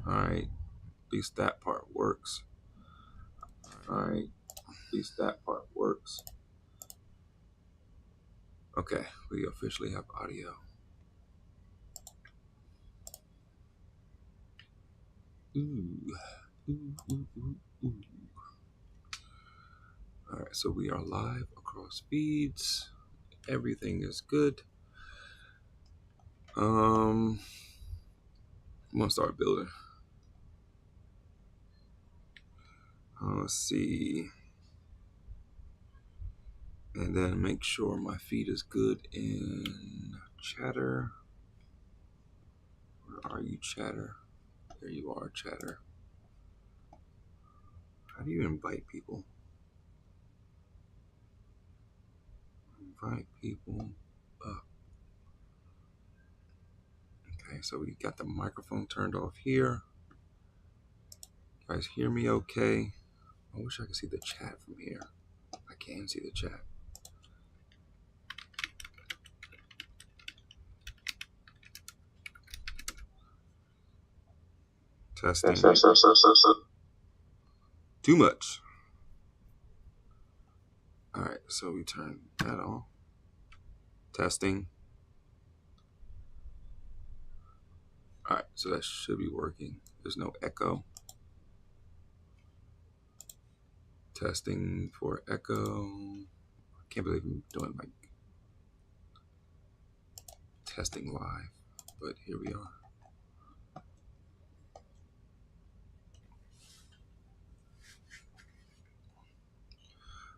Alright, at least that part works. Alright, at least that part works. Okay, we officially have audio. Ooh. Alright, so we are live across feeds. Everything is good. I'm gonna start building. Let's see. And then make sure my feed is good in Chatter. Where are you, Chatter? There you are, Chatter. How do you invite people? Invite people up. Okay, so we got the microphone turned off here. You guys hear me okay? I wish I could see the chat from here. I can see the chat. Testing. Too much. All right, so we turn that on. Testing. All right, so that should be working. There's no echo. Testing for echo. I can't believe I'm doing like testing live, but here we are.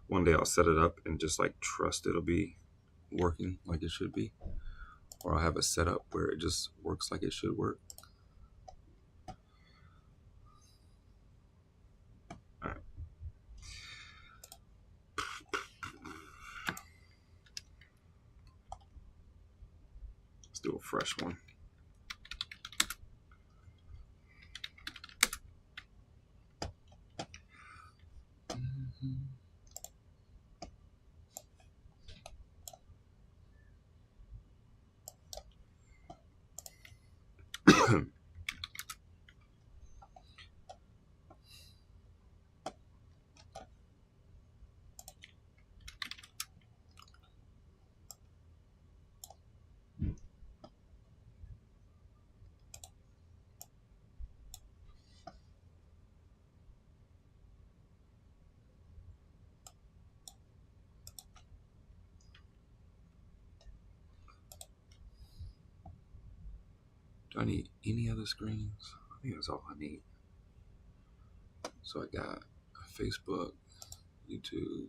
One day I'll set it up and just like trust it'll be working like it should be. Or I'll have a setup where it just works like it should work. All right. Let's do a fresh one. Do I need any other screens? I think that's all I need. So I got Facebook, YouTube.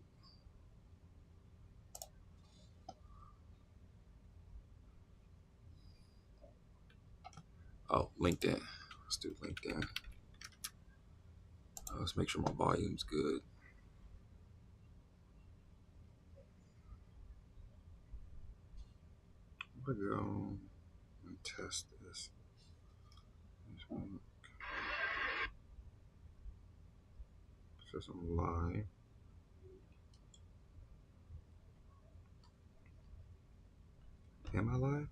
Oh, LinkedIn. Let's do LinkedIn. Let's make sure my volume's good. I'm gonna go and test this. Says I'm live. Am I live?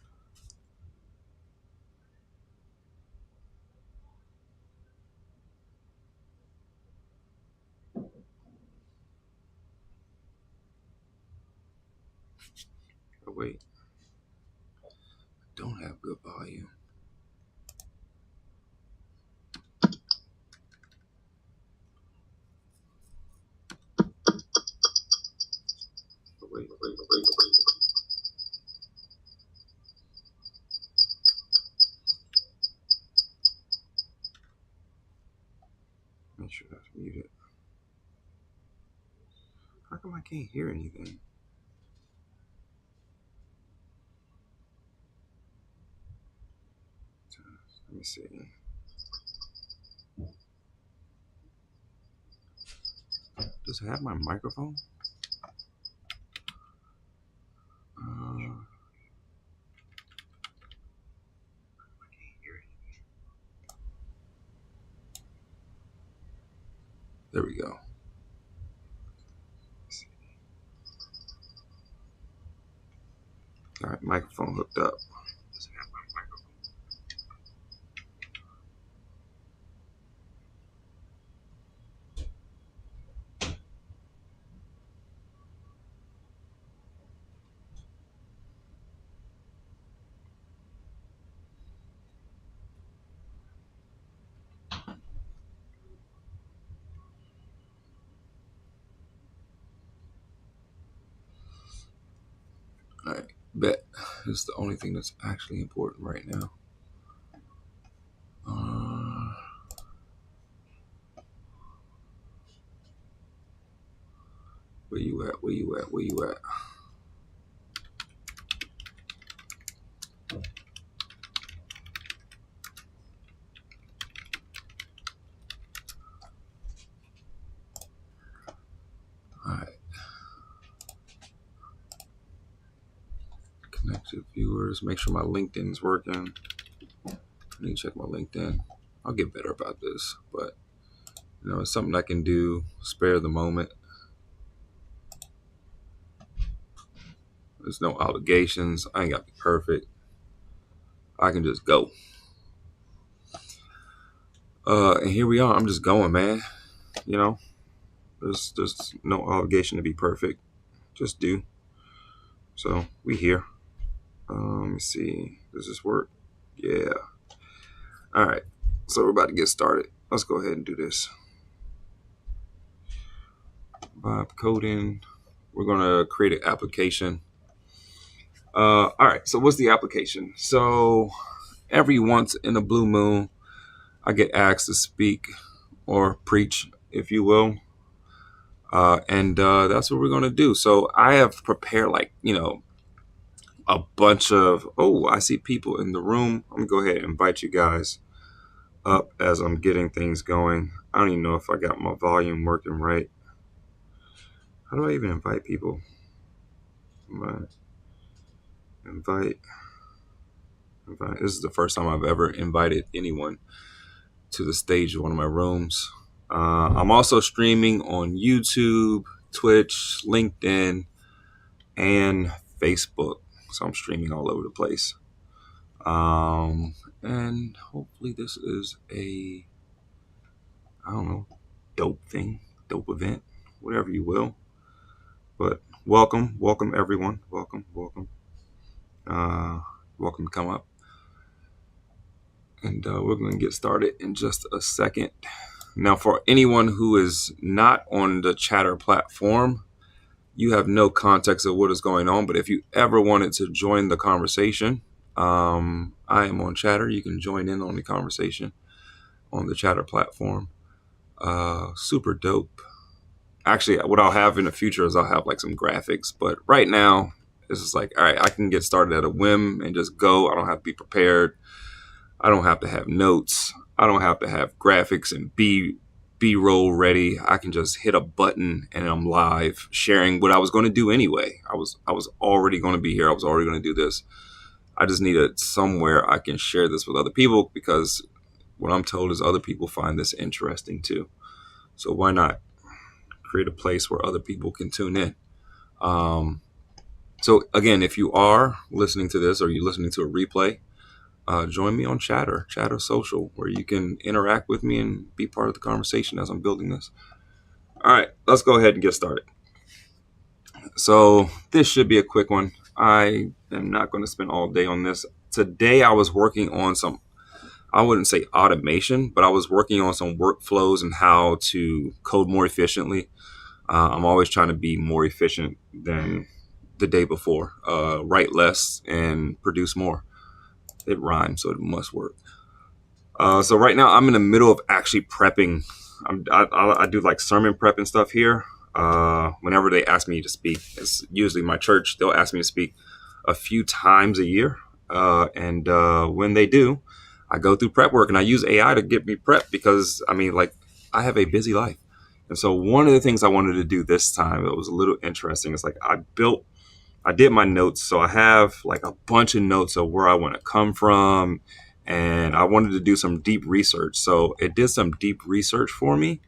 Oh wait, I don't have good volume. Oh wait. Make sure that's muted. How come I can't hear anything? Let me see. Does it have my microphone? There we go. All right, microphone hooked up. All right, bet. This is the only thing that's actually important right now. Where you at? Where you at? Where you at? All right. Connected viewers. Make sure my LinkedIn's working. I need to check my LinkedIn. I'll get better about this, but it's something I can do. Spare the moment. There's no obligations. I ain't got to be perfect. I can just go. And here we are. I'm just going, man. There's no obligation to be perfect. Just do. So we here. Let me see. Does this work? Yeah. All right. So we're about to get started. Let's go ahead and do this. Vibe coding. We're gonna create an application. All right. So what's the application? So every once in a blue moon, I get asked to speak or preach, if you will. And that's what we're going to do. So I have prepared a bunch of, I see people in the room. I'm going to go ahead and invite you guys up as I'm getting things going. I don't even know if I got my volume working right. How do I even invite people? Invite. This is the first time I've ever invited anyone to the stage of one of my rooms. I'm also streaming on YouTube, Twitch, LinkedIn, and Facebook. So I'm streaming all over the place. And hopefully this is a, dope thing, dope event, whatever you will. But welcome everyone. Welcome. Welcome to come up. And we're going to get started in just a second. Now, for anyone who is not on the Chatter platform, you have no context of what is going on. But if you ever wanted to join the conversation, I am on Chatter. You can join in on the conversation on the Chatter platform. Super dope. Actually, what I'll have in the future is I'll have some graphics. But right now, it's just all right, I can get started at a whim and just go. I don't have to be prepared. I don't have to have notes. I don't have to have graphics and B-roll ready. I can just hit a button and I'm live sharing what I was going to do anyway. I was already going to be here. I was already going to do this. I just needed somewhere I can share this with other people, because what I'm told is other people find this interesting too. So why not create a place where other people can tune in? So again, if you are listening to this or you're listening to a replay, join me on Chatter Social, where you can interact with me and be part of the conversation as I'm building this. All right, let's go ahead and get started. So this should be a quick one. I am not going to spend all day on this. Today I was working on some, I wouldn't say automation, but I was working on some workflows and how to code more efficiently. I'm always trying to be more efficient than the day before, write less and produce more. It rhymes, so it must work. So right now I'm in the middle of actually prepping. I do sermon prep and stuff here. Whenever they ask me to speak, it's usually my church. They'll ask me to speak a few times a year. And when they do, I go through prep work and I use AI to get me prepped, because I have a busy life. And so one of the things I wanted to do this time, it was a little interesting. It's I did my notes. So I have a bunch of notes of where I want to come from. And I wanted to do some deep research. So it did some deep research for me.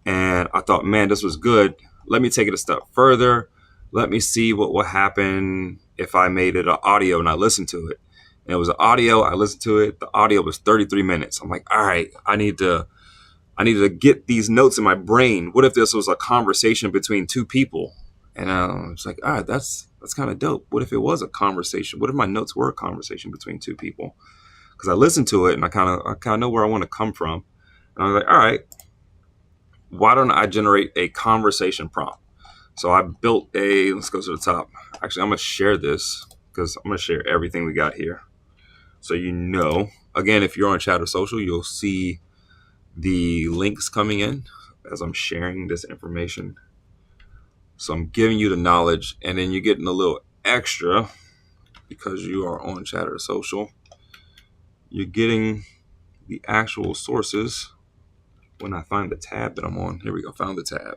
And I thought, man, this was good. Let me take it a step further. Let me see what will happen if I made it an audio and I listened to it. And it was an audio. I listened to it. The audio was 33 minutes. I'm like, all right, I need to get these notes in my brain. What if this was a conversation between two people? And I was like, all right, that's kind of dope. What if it was a conversation? What if my notes were a conversation between two people? Because I listened to it and I kind of know where I want to come from. And I was like, all right, why don't I generate a conversation prompt? So I built let's go to the top. Actually, I'm going to share this because I'm going to share everything we got here. So again, if you're on Chatter Social, you'll see the links coming in as I'm sharing this information. So I'm giving you the knowledge, and then you're getting a little extra because you are on Chatter Social. You're getting the actual sources when I find the tab that I'm on. Here we go, found the tab.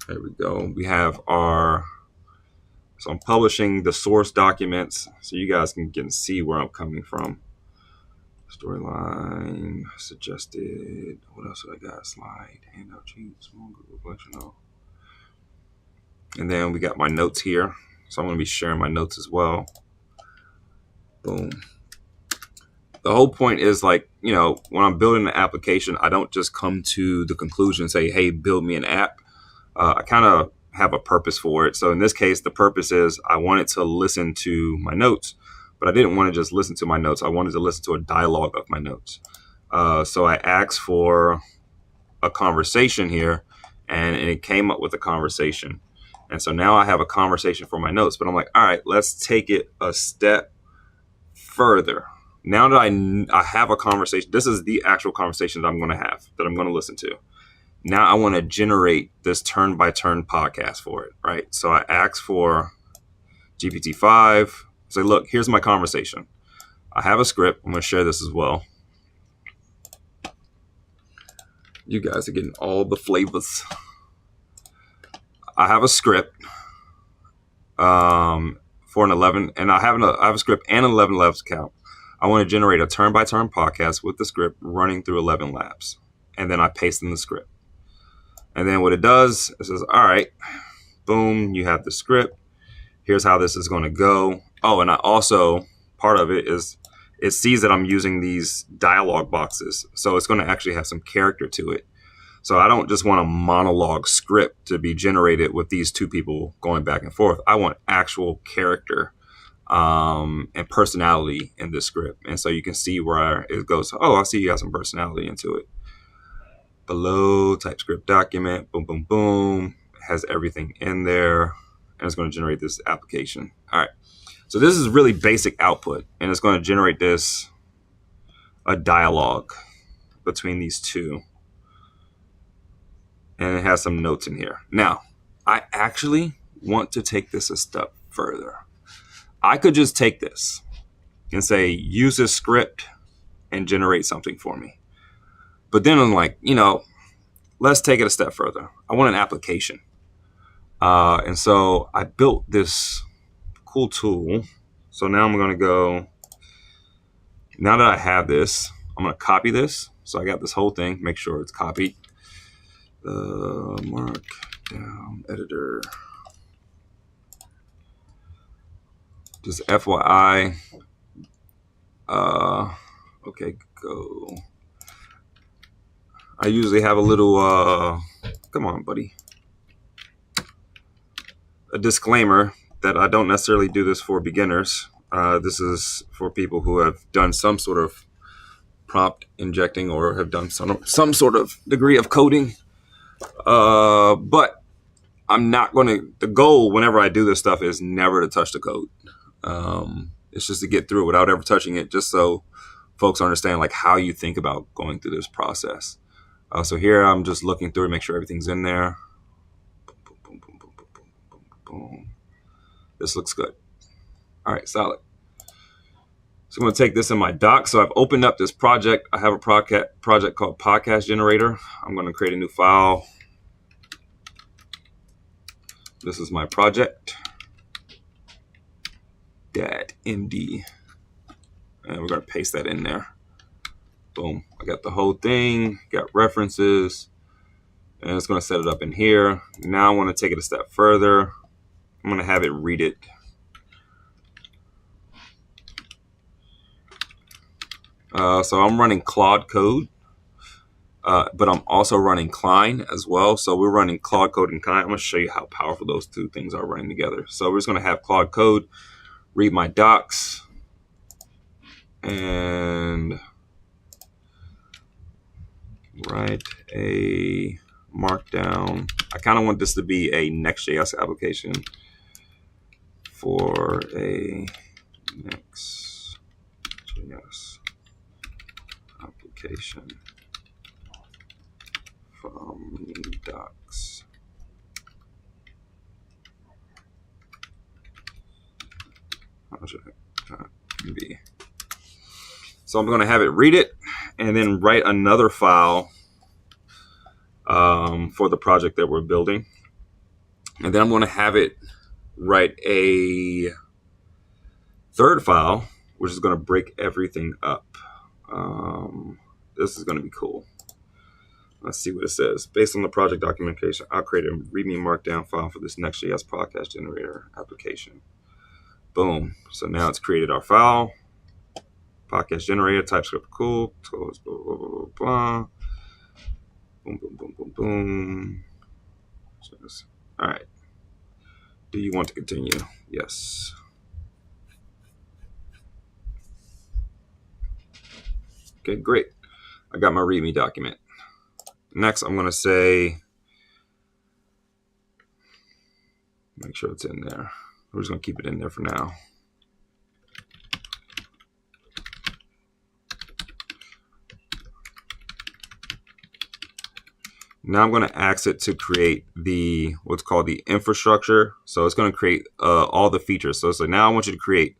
There we go. We have so I'm publishing the source documents so you guys can see where I'm coming from. Storyline, suggested. What else did I got? Slide, handout, sheet, small group reflection. And then we got my notes here. So I'm going to be sharing my notes as well. Boom. The whole point is when I'm building an application, I don't just come to the conclusion and say, hey, build me an app. I kind of have a purpose for it. So in this case, the purpose is I wanted to listen to my notes, but I didn't want to just listen to my notes. I wanted to listen to a dialogue of my notes. So I asked for a conversation here, and it came up with a conversation. And so now I have a conversation for my notes, but I'm like, all right, let's take it a step further. Now that I have a conversation, this is the actual conversation that I'm going to have, that I'm going to listen to. Now I want to generate this turn-by-turn podcast for it, right? So I asked for GPT-5. Say, look, here's my conversation. I have a script. I'm going to share this as well. You guys are getting all the flavors. I have a script for an 11, and I have a script and an 11 labs account. I want to generate a turn-by-turn podcast with the script running through 11 labs, and then I paste in the script. And then what it does, it says, all right, boom, you have the script. Here's how this is going to go. Oh, and I also, part of it is it sees that I'm using these dialogue boxes. So it's going to actually have some character to it. So I don't just want a monologue script to be generated with these two people going back and forth. I want actual character and personality in this script. And so you can see where it goes, oh, I see you have some personality into it. Below, TypeScript document, boom, boom, boom. It has everything in there, and it's going to generate this application. All right. So this is really basic output, and it's going to generate a dialogue between these two. And it has some notes in here. Now, I actually want to take this a step further. I could just take this and say, use this script and generate something for me. But then I'm like, let's take it a step further. I want an application. And so I built this cool tool. So now I'm going to go, now that I have this, I'm going to copy this. So I got this whole thing, make sure it's copied. Markdown editor. Just FYI. Okay, go. I usually have a little, come on, buddy. A disclaimer that I don't necessarily do this for beginners. This is for people who have done some sort of prompt injecting or have done some sort of degree of coding. But I'm not going to, the goal whenever I do this stuff is never to touch the code. It's just to get through it without ever touching it, just so folks understand how you think about going through this process. So here I'm just looking through to make sure everything's in there. Boom, boom, boom, boom, boom, boom, boom, boom. This looks good. All right, solid. So I'm going to take this in my doc. So I've opened up this project. I have a project called Podcast Generator. I'm going to create a new file. This is my project. .md. And we're going to paste that in there. Boom. I got the whole thing, got references, and it's going to set it up in here. Now I want to take it a step further. I'm going to have it read it. So I'm running Claude Code, but I'm also running Klein as well. So we're running Claude Code and Klein. I'm going to show you how powerful those two things are running together. So we're just going to have Claude Code read my docs and write a markdown I kind of want this to be a Next.js application for a Next.js application from docs. How should that be? So I'm going to have it read it and then write another file for the project that we're building. And then I'm going to have it write a third file, which is going to break everything up. This is going to be cool. Let's see what it says. Based on the project documentation, I'll create a README Markdown file for this Next.js podcast generator application. Boom. So now it's created our file. Podcast generator, TypeScript, cool. Blah, blah, blah, blah, blah. Boom, boom, boom, boom, boom. All right. Do you want to continue? Yes. Okay, great. I got my README document. Next, I'm going to say, make sure it's in there. We're just going to keep it in there for now. Now I'm going to ask it to create the what's called the infrastructure. So it's going to create all the features. So it's like, now I want you to create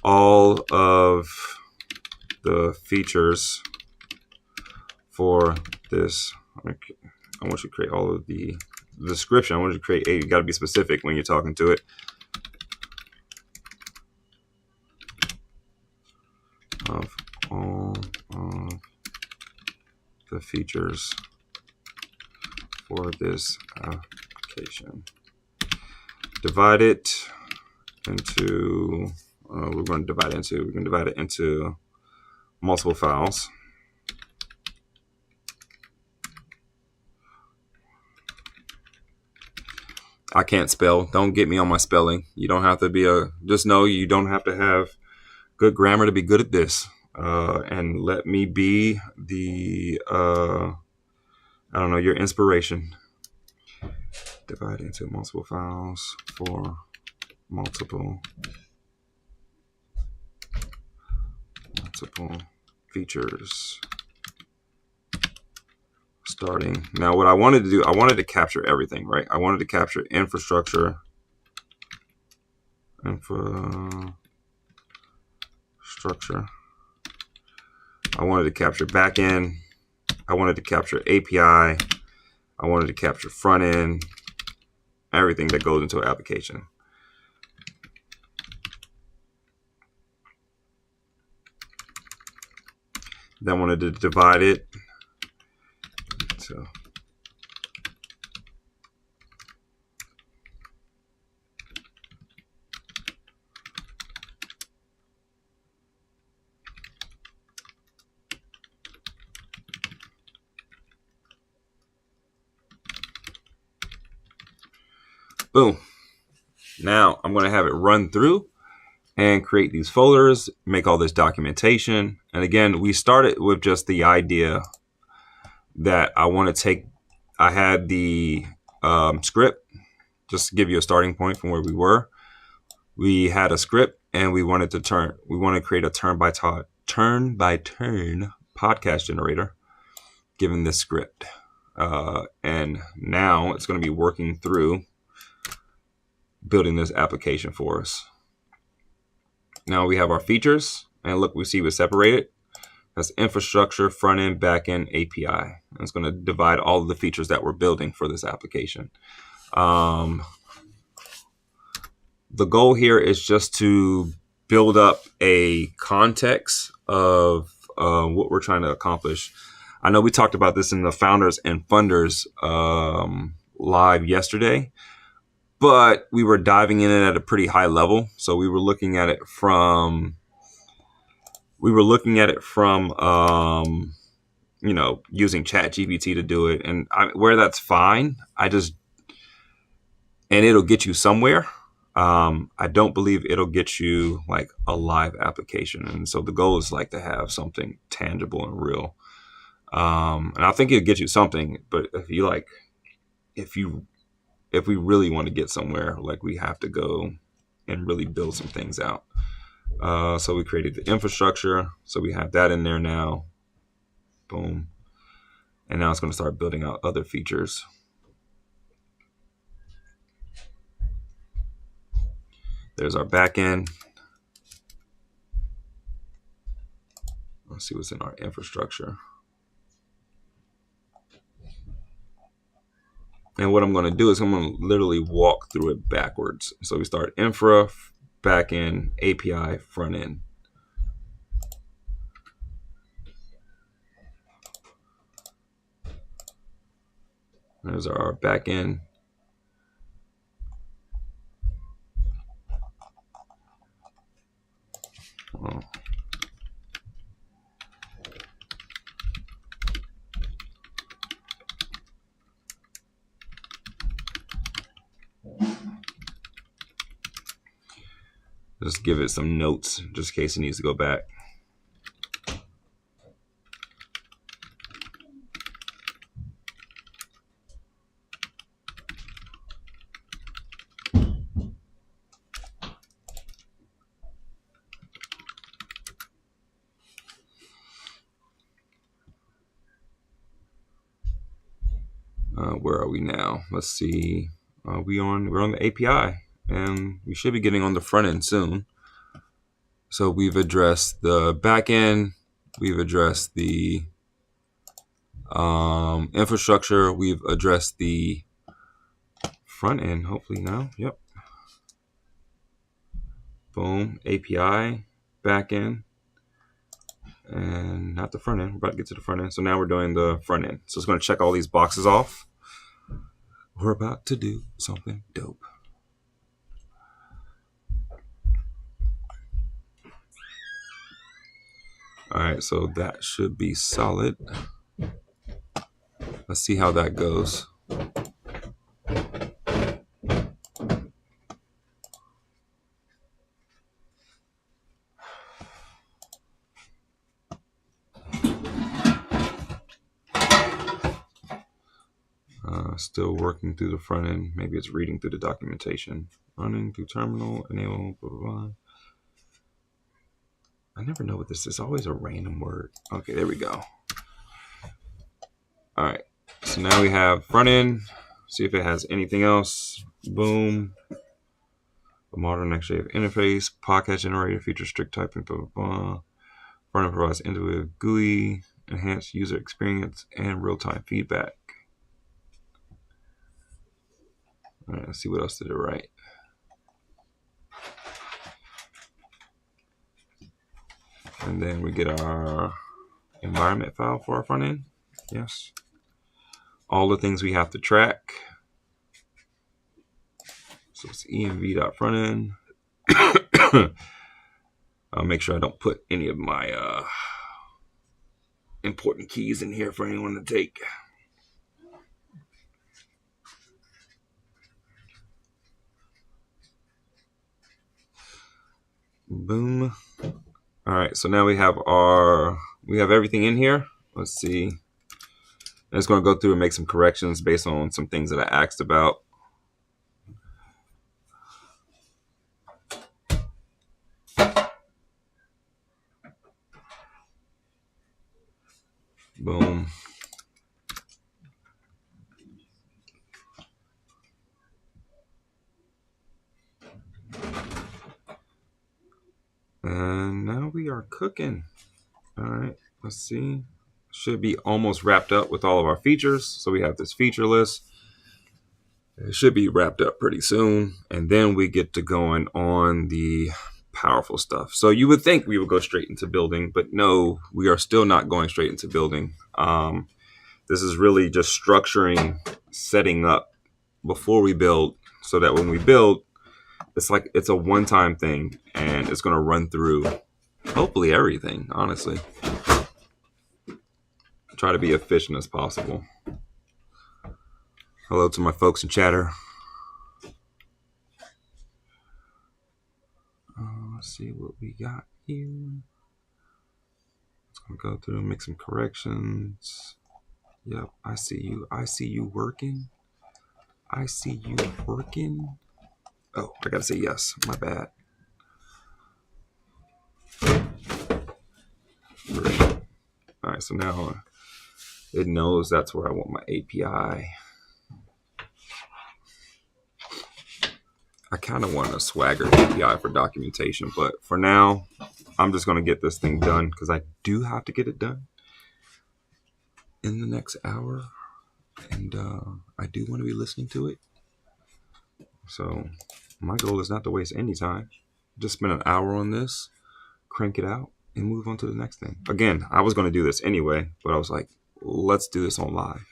all of the features for this. I want you to create all of the description. I want you to create you got to be specific when you're talking to it. Of all of the features for this application. Divide it into, we're going to divide it into multiple files. I can't spell. Don't get me on my spelling. You don't have to be just know you don't have to have good grammar to be good at this. And let me be the, I don't know, your inspiration. Divide into multiple files for multiple features. Starting. Now what I wanted to do, I wanted to capture everything, right? I wanted to capture infrastructure. I wanted to capture backend. I wanted to capture API. I wanted to capture front end. Everything that goes into an application. Then I wanted to divide it. So boom. Now I'm going to have it run through and create these folders, make all this documentation. And again, we started with just the idea that I had the script, just to give you a starting point from where we were. We had a script and we wanted to create a turn by turn podcast generator given this script. And now it's going to be working through building this application for us. Now we have our features, and look, we see we're separated. That's infrastructure, front end, back end, API. And it's going to divide all of the features that we're building for this application. The goal here is just to build up a context of what we're trying to accomplish. I know we talked about this in the founders and funders live yesterday, but we were diving in it at a pretty high level. So we were looking at it from using ChatGPT to do it, and where that's fine. And it'll get you somewhere. I don't believe it'll get you like a live application. And so the goal is like to have something tangible and real. And I think it'll get you something, but if you if we really want to get somewhere, like we have to go and really build some things out. So we created the infrastructure. So we have that in there now. Boom. And now it's going to start building out other features. There's our back end. Let's see what's in our infrastructure. And what I'm going to do is I'm going to literally walk through it backwards. So we start infra, back end, API, front end. There's our back end. Well, just give it some notes just in case it needs to go back. Where are we now? Let's see. We're on the API, and we should be getting on the front end soon. So we've addressed the back end, we've addressed the infrastructure, we've addressed the front end. Hopefully now. Yep. Boom. API, back end, and not the front end. We're about to get to the front end. So now we're doing the front end. So it's going to check all these boxes off. We're about to do something dope. All right, so that should be solid. Let's see how that goes. Still working through the front end. Maybe it's reading through the documentation. Running through terminal, enable, blah, blah, blah. I never know what this is. It's always a random word. Okay, there we go. All right. So now we have front end. See if it has anything else. Boom. A modern next-wave interface. Podcast generator. Feature strict typing. Blah, blah, blah. Front end provides intuitive GUI. Enhanced user experience and real-time feedback. All right, let's see what else did it right. And then we get our environment file for our front end. Yes. All the things we have to track. So it's env.frontend. I'll make sure I don't put any of my important keys in here for anyone to take. Boom. All right, so now we have everything in here. Let's see. I'm just going to go through and make some corrections based on some things that I asked about. Boom. And now we are cooking. All right, let's see. Should be almost wrapped up with all of our features. So we have this feature list. It should be wrapped up pretty soon. And then we get to going on the powerful stuff. So you would think we would go straight into building, but no, we are still not going straight into building. This is really just structuring, setting up before we build, so that when we build, it's a one-time thing and it's going to run through hopefully everything, honestly. Try to be efficient as possible. Hello to my folks in chatter. Let's see what we got here. It's going to go through and make some corrections. Yep, I see you. I see you working. I see you working. Oh, I gotta say yes. My bad. Great. All right, so now it knows that's where I want my API. I kind of want a Swagger API for documentation, but for now, I'm just going to get this thing done because I do have to get it done in the next hour, and I do want to be listening to it. So my goal is not to waste any time. Just spend an hour on this, crank it out, and move on to the next thing. Again, I was going to do this anyway, but I was like, let's do this on live.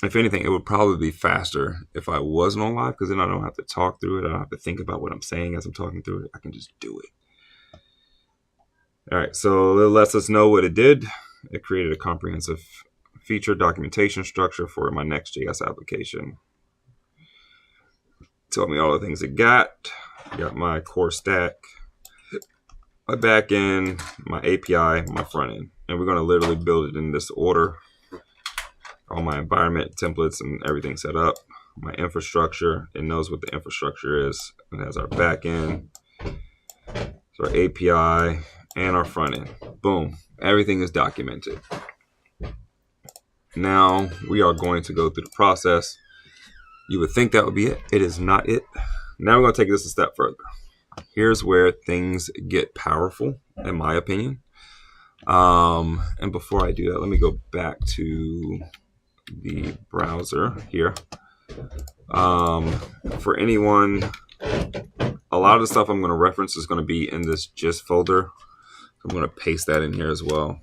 If anything, it would probably be faster if I wasn't on live, because then I don't have to talk through it. I don't have to think about what I'm saying as I'm talking through it. I can just do it. All right, so it lets us know what it did. It created a comprehensive feature documentation structure for my Next.js application. Told me all the things it got. Got my core stack, my back end, my API, my front end. And we're going to literally build it in this order. All my environment templates and everything set up. My infrastructure, it knows what the infrastructure is. It has our back end, so our API, and our front end. Boom. Everything is documented. Now we are going to go through the process. You would think that would be it. It is not it. Now we're going to take this a step further. Here's where things get powerful, in my opinion. And before I do that, let me go back to the browser here. For anyone, a lot of the stuff I'm going to reference is going to be in this gist folder. I'm going to paste that in here as well.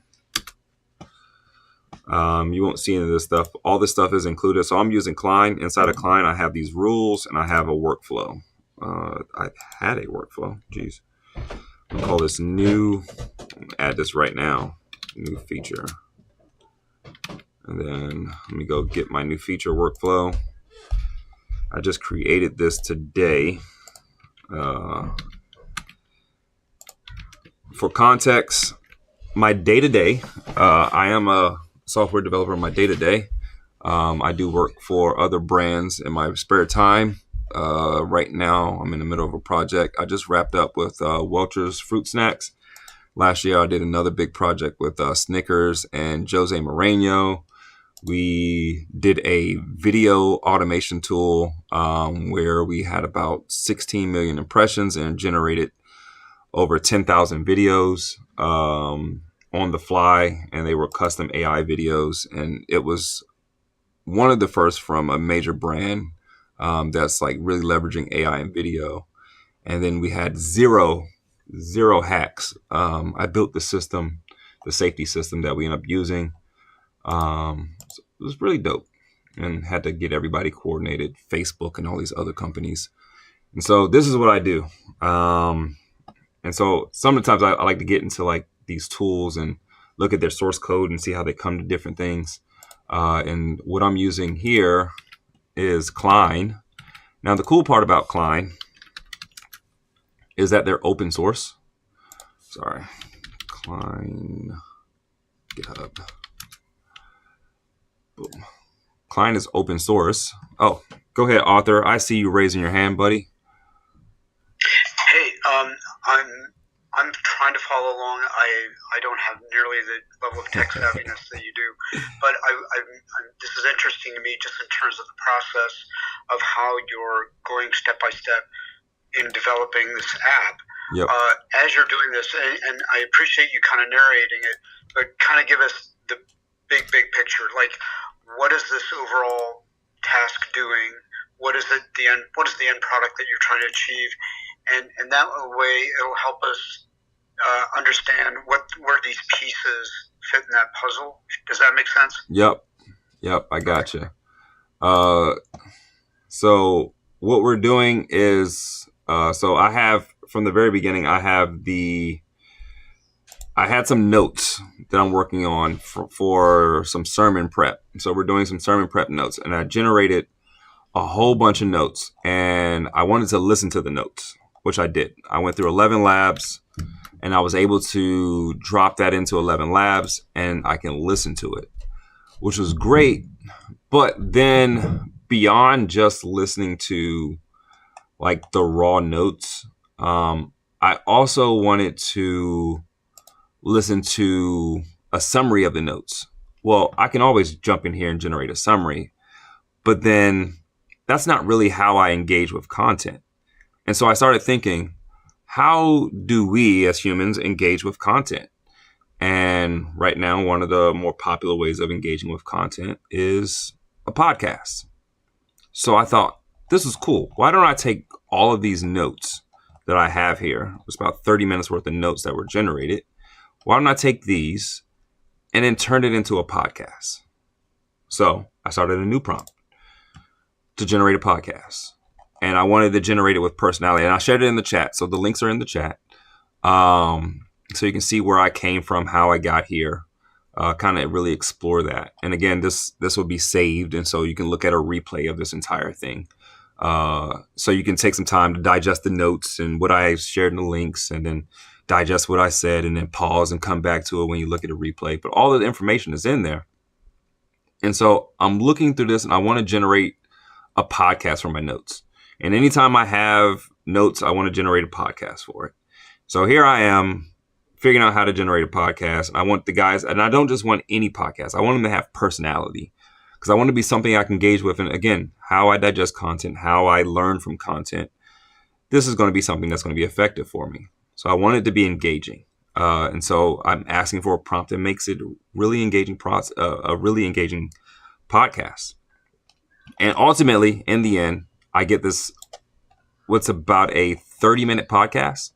You won't see any of this stuff. All this stuff is included. So I'm using Klein. Inside of Klein, I have these rules and I have a workflow. I had a workflow. Geez. I'll call this new. Add this right now. New feature. And then let me go get my new feature workflow. I just created this today. For context, my day-to-day, I am a software developer in my day-to-day. I do work for other brands in my spare time. Right now, I'm in the middle of a project. I just wrapped up with Welch's Fruit Snacks. Last year, I did another big project with Snickers and Jose Mourinho. We did a video automation tool where we had about 16 million impressions and generated over 10,000 videos on the fly, and they were custom AI videos. And it was one of the first from a major brand that's like really leveraging AI and video. And then we had zero hacks. I built the system, the safety system that we end up using. So it was really dope, and had to get everybody coordinated, Facebook and all these other companies. And so this is what I do. And so sometimes I like to get into like these tools and look at their source code and see how they come to different things. And what I'm using here is Klein. Now, the cool part about Klein is that they're open source. Sorry, Klein, GitHub. Boom. Klein is open source. Oh, go ahead, author. I see you raising your hand, buddy. Hey, I'm trying to follow along. I don't have nearly the level of tech savviness that you do, but this is interesting to me just in terms of the process of how you're going step by step in developing this app. Yep. As you're doing this, and I appreciate you kind of narrating it, but kind of give us the big picture. Like, what is this overall task doing? What is it? What is the end product that you're trying to achieve? And that way, it'll help us understand where these pieces fit in that puzzle. Does that make sense? Yep. I gotcha. So what we're doing is, so I have from the very beginning, I had some notes that I'm working on for some sermon prep. So we're doing some sermon prep notes, and I generated a whole bunch of notes, and I wanted to listen to the notes, which I did. I went through 11 labs, and I was able to drop that into 11 labs, and I can listen to it. which was great. But then beyond just listening to like the raw notes, I also wanted to listen to a summary of the notes. Well, I can always jump in here and generate a summary, but then that's not really how I engage with content. And so I started thinking, how do we as humans engage with content? And right now, one of the more popular ways of engaging with content is a podcast. So I thought, this is cool. Why don't I take all of these notes that I have here? It's about 30 minutes worth of notes that were generated. Why don't I take these and then turn it into a podcast? So I started a new prompt to generate a podcast. And I wanted to generate it with personality. And I shared it in the chat. So the links are in the chat. So you can see where I came from, how I got here, kind of really explore that. And again, this will be saved. And so you can look at a replay of this entire thing. So you can take some time to digest the notes and what I shared in the links, and then digest what I said, and then pause and come back to it when you look at a replay. But all of the information is in there. And so I'm looking through this and I want to generate a podcast from my notes. And anytime I have notes, I want to generate a podcast for it. So here I am figuring out how to generate a podcast. I want the guys, and I don't just want any podcast. I want them to have personality, because I want to be something I can engage with. And again, how I digest content, how I learn from content. This is going to be something that's going to be effective for me. So I want it to be engaging. And so I'm asking for a prompt that makes it really engaging, a really engaging podcast. And ultimately, in the end, I get this, what's about a 30-minute podcast,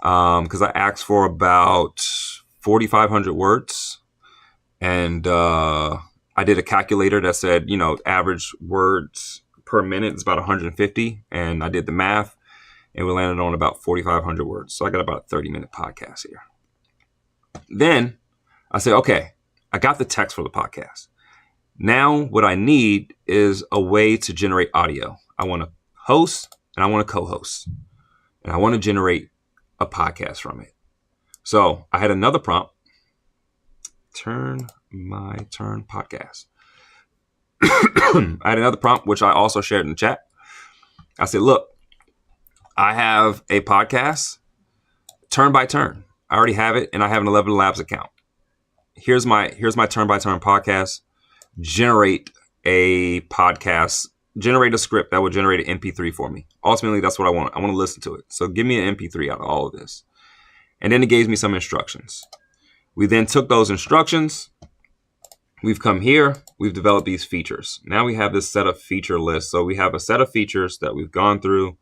because I asked for about 4,500 words. And I did a calculator that said, average words per minute is about 150. And I did the math, and we landed on about 4,500 words. So I got about a 30-minute podcast here. Then I said, okay, I got the text for the podcast. Now what I need is a way to generate audio. I want to host and I want to co-host, and I want to generate a podcast from it. So I had another prompt, turn podcast. I had another prompt, which I also shared in the chat. I said, look, I have a podcast, turn by turn. I already have it, and I have an 11 Labs account. Here's my turn by turn podcast. Generate a podcast, generate a script that will generate an MP3 for me. Ultimately, that's what I want. I want to listen to it. So give me an MP3 out of all of this. And then it gave me some instructions. We then took those instructions. We've come here. We've developed these features. Now we have this set of feature list. So we have a set of features that we've gone through,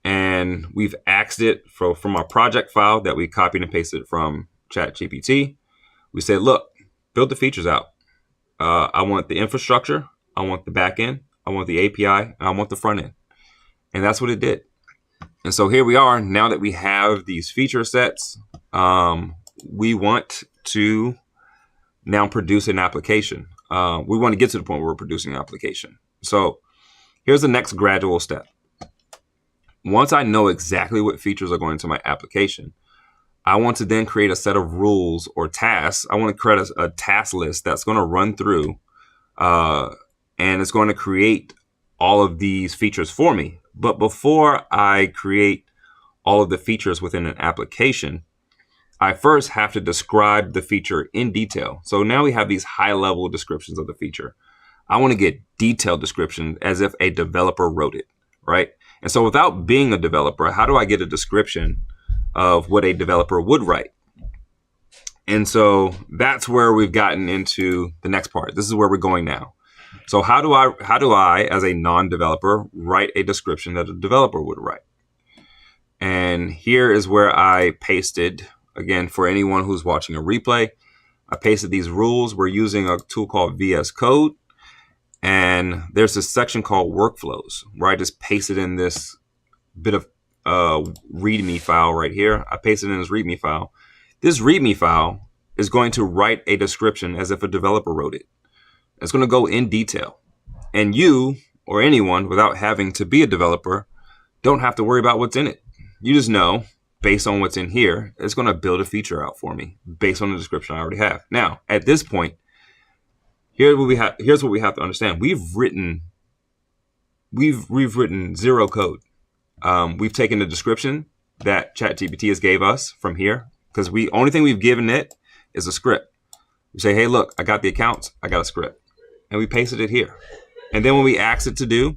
and we've axed it from our project file that we copied and pasted from ChatGPT. We said, look, build the features out. I want the infrastructure. I want the back end. I want the API. And I want the front end. And that's what it did. And so here we are. Now that we have these feature sets, we want to now produce an application. We want to get to the point where we're producing an application. So here's the next gradual step. Once I know exactly what features are going into my application, I want to then create a set of rules or tasks. I want to create a task list that's going to run through, and it's going to create all of these features for me. But before I create all of the features within an application, I first have to describe the feature in detail. So now we have these high-level descriptions of the feature. I want to get detailed description as if a developer wrote it, right? And so without being a developer, how do I get a description of what a developer would write? And so that's where we've gotten into the next part. This is where we're going now. So how do I, as a non-developer, write a description that a developer would write? And here is where I pasted, again, for anyone who's watching a replay, I pasted these rules. We're using a tool called VS Code. And there's this section called workflows where I just pasted in this bit of README file right here. I pasted in this README file. This README file is going to write a description as if a developer wrote it. It's going to go in detail. And you or anyone without having to be a developer don't have to worry about what's in it. You just know, based on what's in here, it's going to build a feature out for me based on the description I already have. Now, at this point, Here's what we have to understand. We've written zero code. We've taken the description that ChatGPT has gave us from here, because only thing we've given it is a script. We say, hey, look, I got the accounts, I got a script, and we pasted it here. And then when we ask it to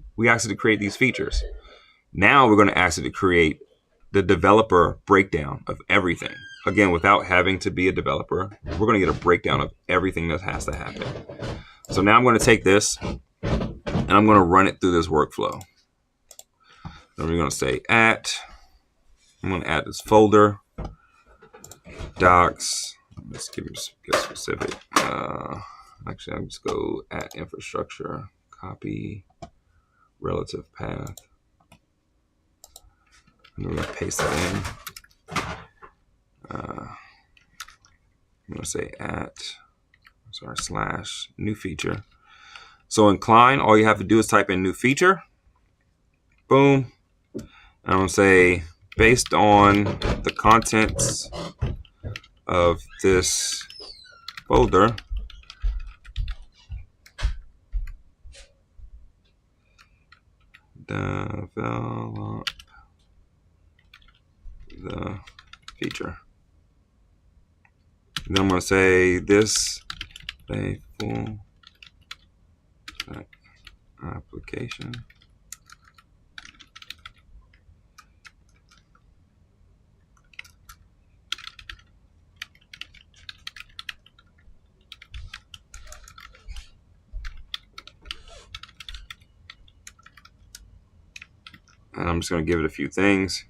create these features. Now we're going to ask it to create the developer breakdown of everything. Again, without having to be a developer, we're going to get a breakdown of everything that has to happen. So now I'm going to take this and I'm going to run it through this workflow. Then we're going to say I'm going to add this folder, docs. Let's get specific. Actually, I'll just go at infrastructure, copy, relative path. And we're going to paste that in. I'm going to say / new feature. So in Klein, all you have to do is type in new feature. Boom. And I'm going to say, based on the contents of this folder, develop the feature. And then I'm going to say this a full application. And I'm just going to give it a few things.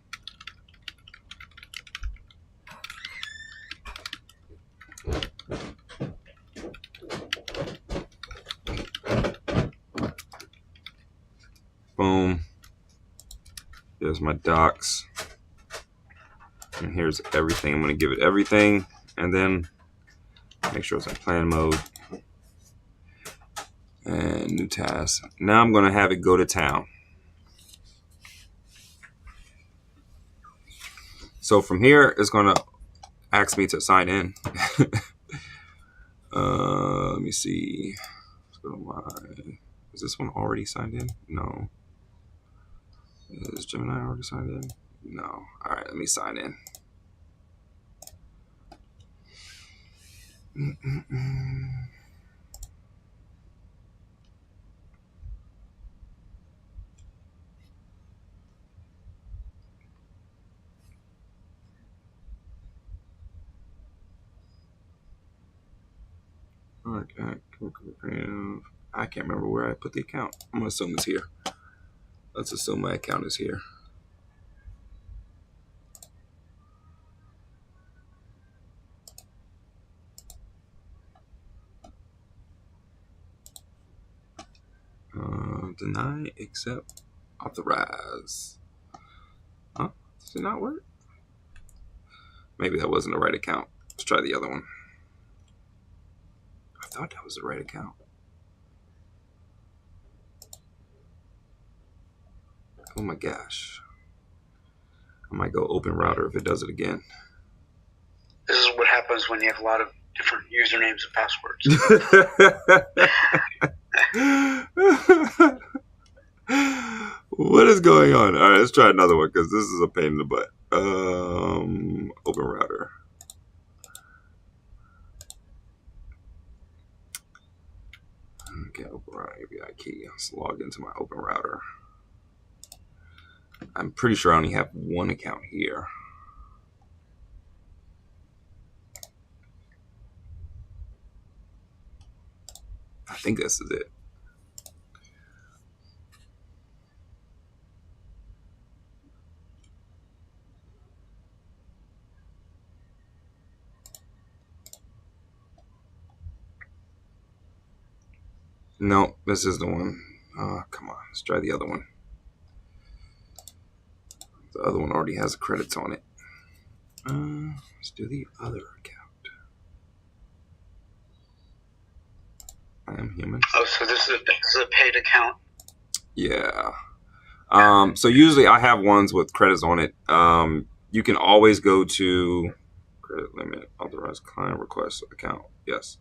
Boom. There's my docs. And here's everything. I'm going to give it everything. And then make sure it's in plan mode. And new task. Now I'm going to have it go to town. So from here, it's going to ask me to sign in. Let me see. Let's go to my... Is this one already signed in? No. Is Gemini already signed in? No. All right, let me sign in. Okay. I can't remember where I put the account. I'm going to assume it's here. Let's assume my account is here. Deny, accept, authorize. Huh? Does it not work? Maybe that wasn't the right account. Let's try the other one. I thought that was the right account. Oh my gosh. I might go open router if it does it again. This is what happens when you have a lot of different usernames and passwords. What is going on? All right, let's try another one because this is a pain in the butt. Open router. Okay, open router API key. Let's log into my open router. I'm pretty sure I only have one account here. I think this is it. No, this is the one. Come on, let's try the other one. The other one already has credits on it. Let's do the other account. I am human. Oh, so this is a paid account? Yeah. So usually I have ones with credits on it. You can always go to credit limit, authorized client request account. Yes.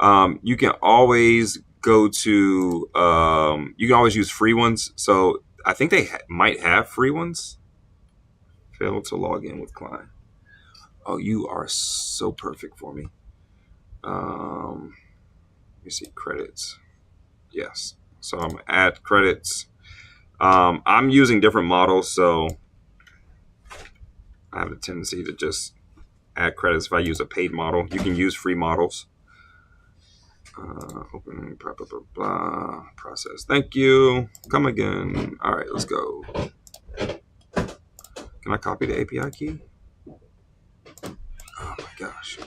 You can always go to you can always use free ones. So I think they might have free ones. Fail to log in with client. Oh, you are so perfect for me. Let me see credits. Yes. So I'm at credits. I'm using different models, so I have a tendency to just add credits if I use a paid model. You can use free models. Open blah, blah, blah, blah. Process. Thank you. Come again. All right, let's go. Can I copy the API key? Oh my gosh.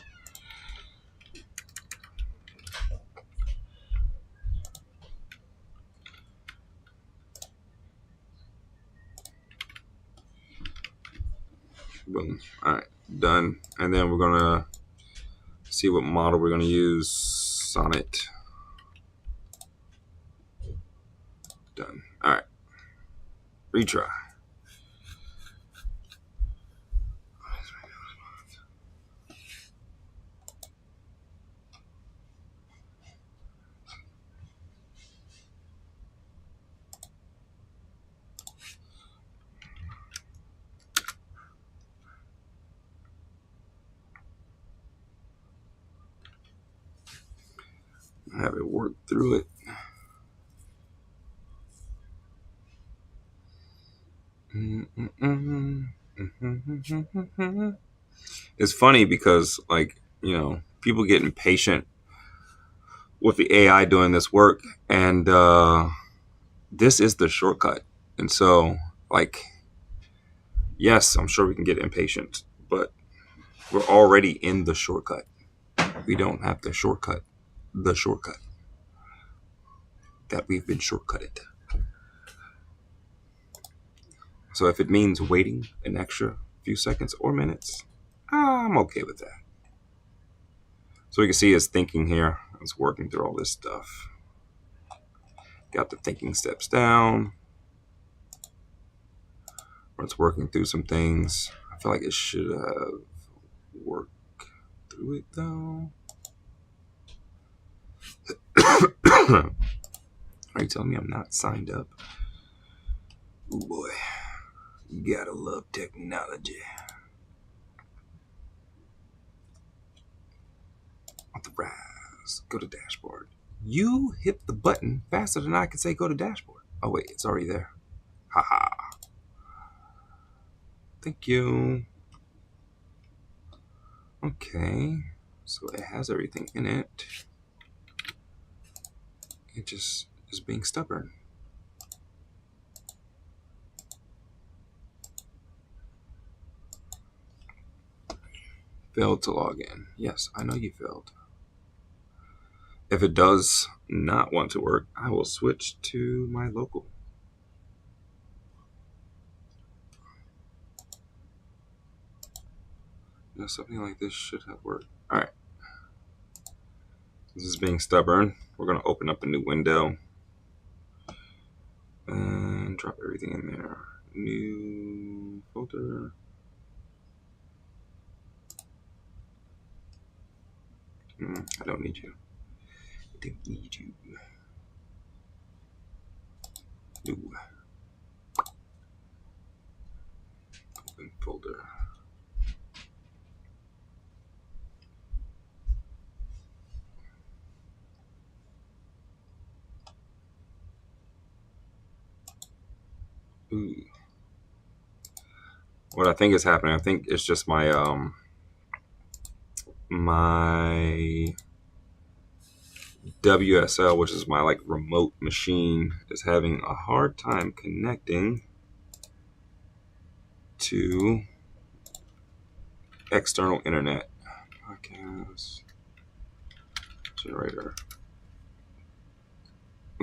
Boom. All right, done. And then we're gonna see what model we're gonna use. Sonnet. Done. All right. Retry. Have it work through it. It's funny because, like, people get impatient with the AI doing this work, and this is the shortcut. And so, like, yes, I'm sure we can get impatient, but we're already in the shortcut. We don't have to shortcut the shortcut that we've been shortcutted. So if it means waiting an extra few seconds or minutes, I'm okay with that. So we can see his thinking here. It's working through all this stuff. Got the thinking steps down. It's working through some things. I feel like it should have worked through it though. Are you telling me I'm not signed up? Oh boy. You gotta love technology. Authorize. Go to dashboard. You hit the button faster than I can say go to dashboard. Oh wait, it's already there. Haha. Thank you. Okay. So it has everything in it. It just is being stubborn. Failed to log in. Yes, I know you failed. If it does not want to work, I will switch to my local. Something like this should have worked. All right. This is being stubborn. We're going to open up a new window and drop everything in there. New folder. I don't need you. I don't need you. New. Open folder. Ooh. What I think is happening, I think it's just my my WSL, which is my like remote machine, is having a hard time connecting to external internet. Podcast generator.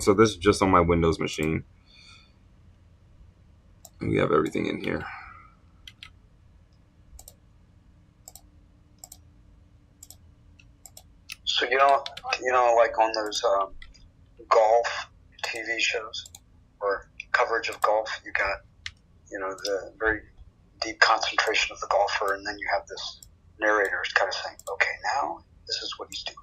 So this is just on my Windows machine. And we have everything in here. So like on those golf TV shows or coverage of golf, you got the very deep concentration of the golfer, and then you have this narrator kind of saying, "Okay, now this is what he's doing.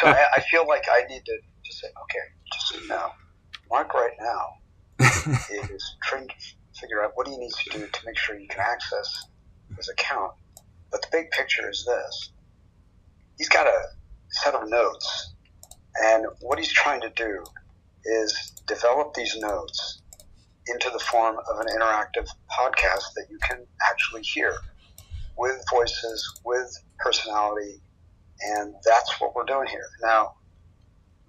So I feel like I need to just say, okay, just so you know, Mark right now is trying to figure out what he needs to do to make sure you can access his account. But the big picture is this. He's got a set of notes, and what he's trying to do is develop these notes into the form of an interactive podcast that you can actually hear with voices, with personality, and that's what we're doing here. Now,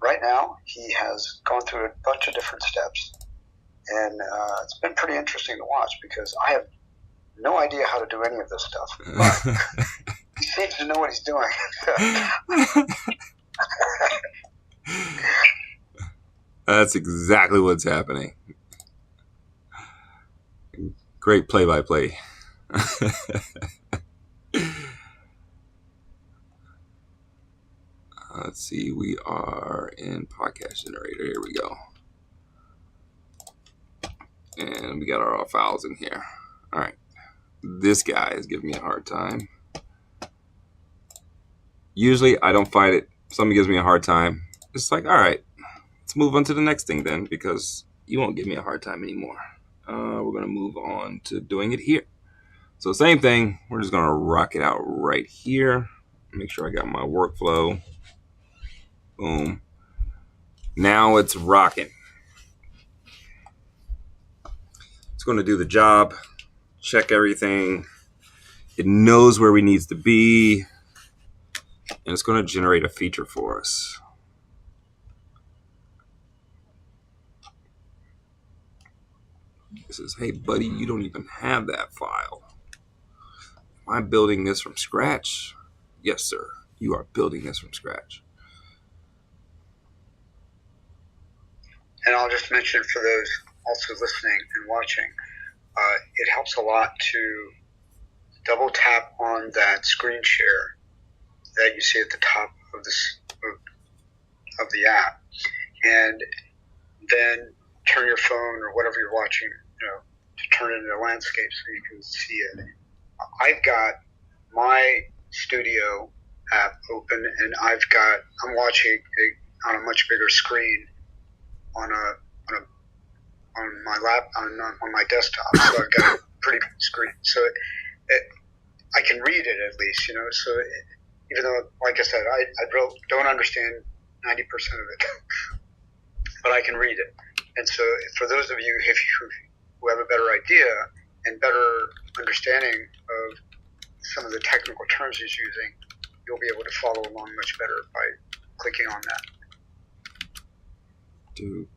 right now, he has gone through a bunch of different steps, and it's been pretty interesting to watch because I have no idea how to do any of this stuff, but he seems to know what he's doing. That's exactly what's happening. Great play-by-play. Let's see, we are in podcast generator. Here we go. And we got our files in here. All right. This guy is giving me a hard time. Usually I don't fight it. Somebody gives me a hard time. It's like, all right, let's move on to the next thing then, because you won't give me a hard time anymore. We're going to move on to doing it here. So same thing. We're just going to rock it out right here. Make sure I got my workflow. Boom. Now it's rocking. It's going to do the job. Check everything. It knows where we need to be. And it's going to generate a feature for us. It says, hey, buddy, you don't even have that file. Am I building this from scratch? Yes, sir. You are building this from scratch. And I'll just mention for those also listening and watching, it helps a lot to double tap on that screen share that you see at the top of this of the app, and then turn your phone or whatever you're watching, to turn it into a landscape so you can see it. I've got my studio app open, and I'm watching on a much bigger screen on my on my desktop. So I've got a pretty big screen, so I can read it at least, So even though, like I said, I don't understand 90% of it, but I can read it. And so for those of you who have a better idea and better understanding of some of the technical terms he's using, you'll be able to follow along much better by clicking on that. Dude.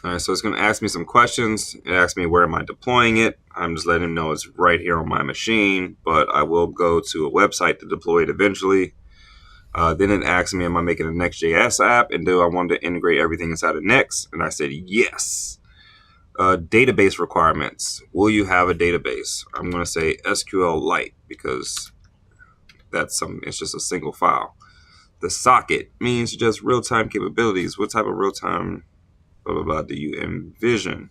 All right, so it's going to ask me some questions. It asks me where am I deploying it. I'm just letting him know it's right here on my machine, but I will go to a website to deploy it eventually. Then it asks me, am I making a Next.js app, and do I want to integrate everything inside of Next? And I said yes. Database requirements. Will you have a database? I'm going to say SQLite because it's just a single file. The socket means just real-time capabilities. What type of real-time blah, blah, blah, do you envision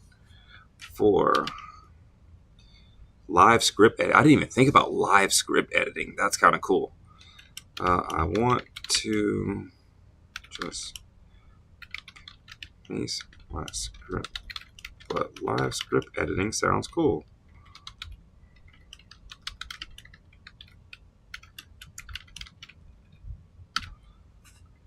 for live script edit? I didn't even think about live script editing. That's kind of cool. I want to just paste my script, but live script editing sounds cool.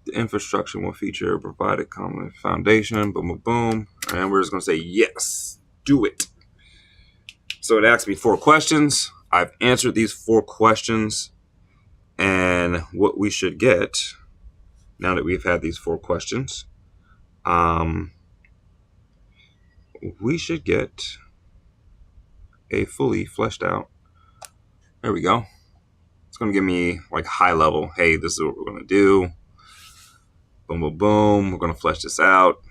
The infrastructure will feature provide a common foundation, boom, boom, boom. And we're just going to say, yes, do it. So it asked me 4 questions. I've answered these 4 questions. And what we should get, now that we've had these 4 questions, we should get a fully fleshed out. There we go. It's going to give me like high level. Hey, this is what we're going to do. Boom, boom, boom. We're going to flesh this out.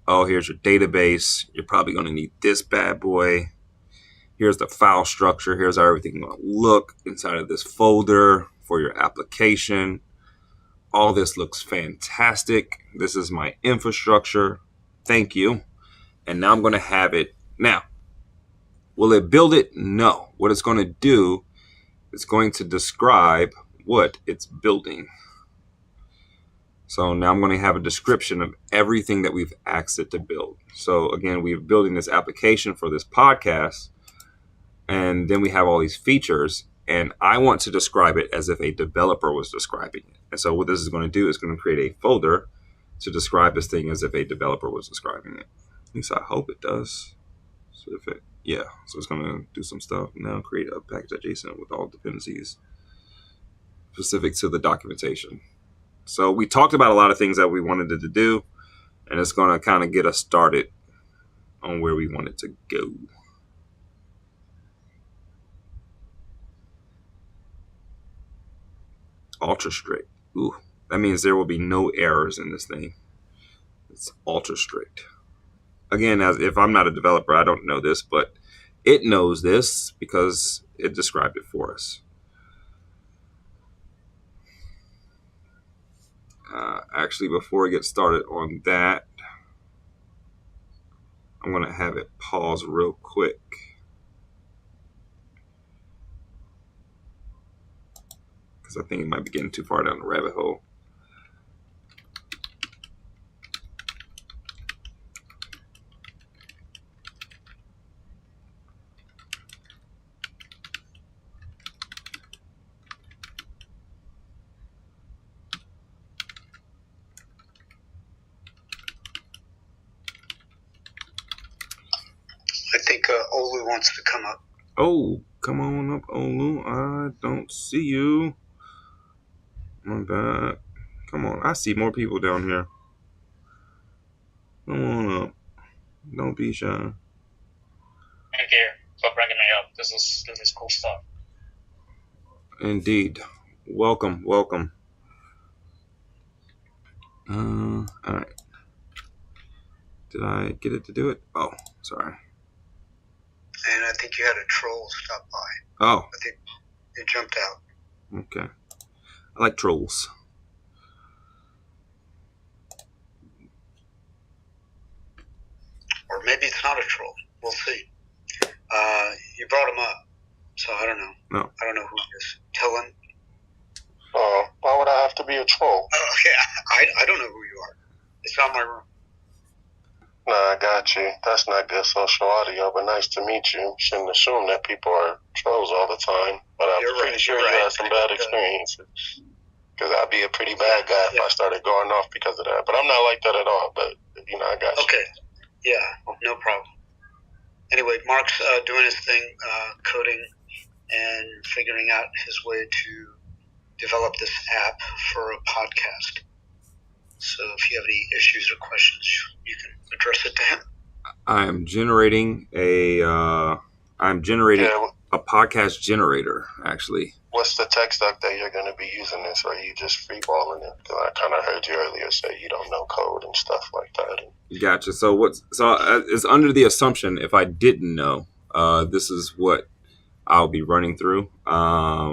Oh, here's your database. You're probably going to need this bad boy. Here's the file structure. Here's how everything going to look inside of this folder for your application. All this looks fantastic. This is my infrastructure. Thank you. And now I'm going to have it. Now, will it build it? No. What it's going to do it's going to describe what it's building. So now I'm going to have a description of everything that we've asked it to build. So again, we're building this application for this podcast, and then we have all these features, and I want to describe it as if a developer was describing it. And so what this is going to do is going to create a folder to describe this thing as if a developer was describing it. At least I hope it does. So so it's going to do some stuff now, create a package.json with all dependencies specific to the documentation. So we talked about a lot of things that we wanted it to do, and it's going to kind of get us started on where we want it to go. Ultra strict. Ooh, that means there will be no errors in this thing. It's ultra strict. Again, as if I'm not a developer, I don't know this, but it knows this because it described it for us. Actually, before I get started on that, I'm going to have it pause real quick. Because I think it might be getting too far down the rabbit hole. I think Olu wants to come up. Oh, come on up, Olu. I don't see you. My bad. Come on. I see more people down here. Come on up. Don't be shy. Thank you for bringing me up. This is cool stuff. Indeed. Welcome. All right. Did I get it to do it? Oh, sorry. And I think you had a troll stop by. Oh. I think it jumped out. Okay. I like trolls. Or maybe it's not a troll. We'll see. You brought him up, so I don't know. No. I don't know who he is. Tillin? Why would I have to be a troll? Oh, yeah. I don't know who you are. It's not my room. Nah, I got you. That's not good social audio, but nice to meet you. Shouldn't assume that people are trolls all the time, but I'm pretty sure you had some bad experiences. Because I'd be a pretty bad guy if I started going off because of that. But I'm not like that at all, but, I got you. Okay. Yeah, no problem. Anyway, Mark's doing his thing, coding and figuring out his way to develop this app for a podcast. So if you have any issues or questions, you can address it to him. I'm generating a podcast generator, actually. What's the tech stack that you're going to be using this, or are you just freeballing it? Because I kind of heard you earlier say you don't know code and stuff like that. Gotcha. So it's under the assumption, if I didn't know, this is what I'll be running through. So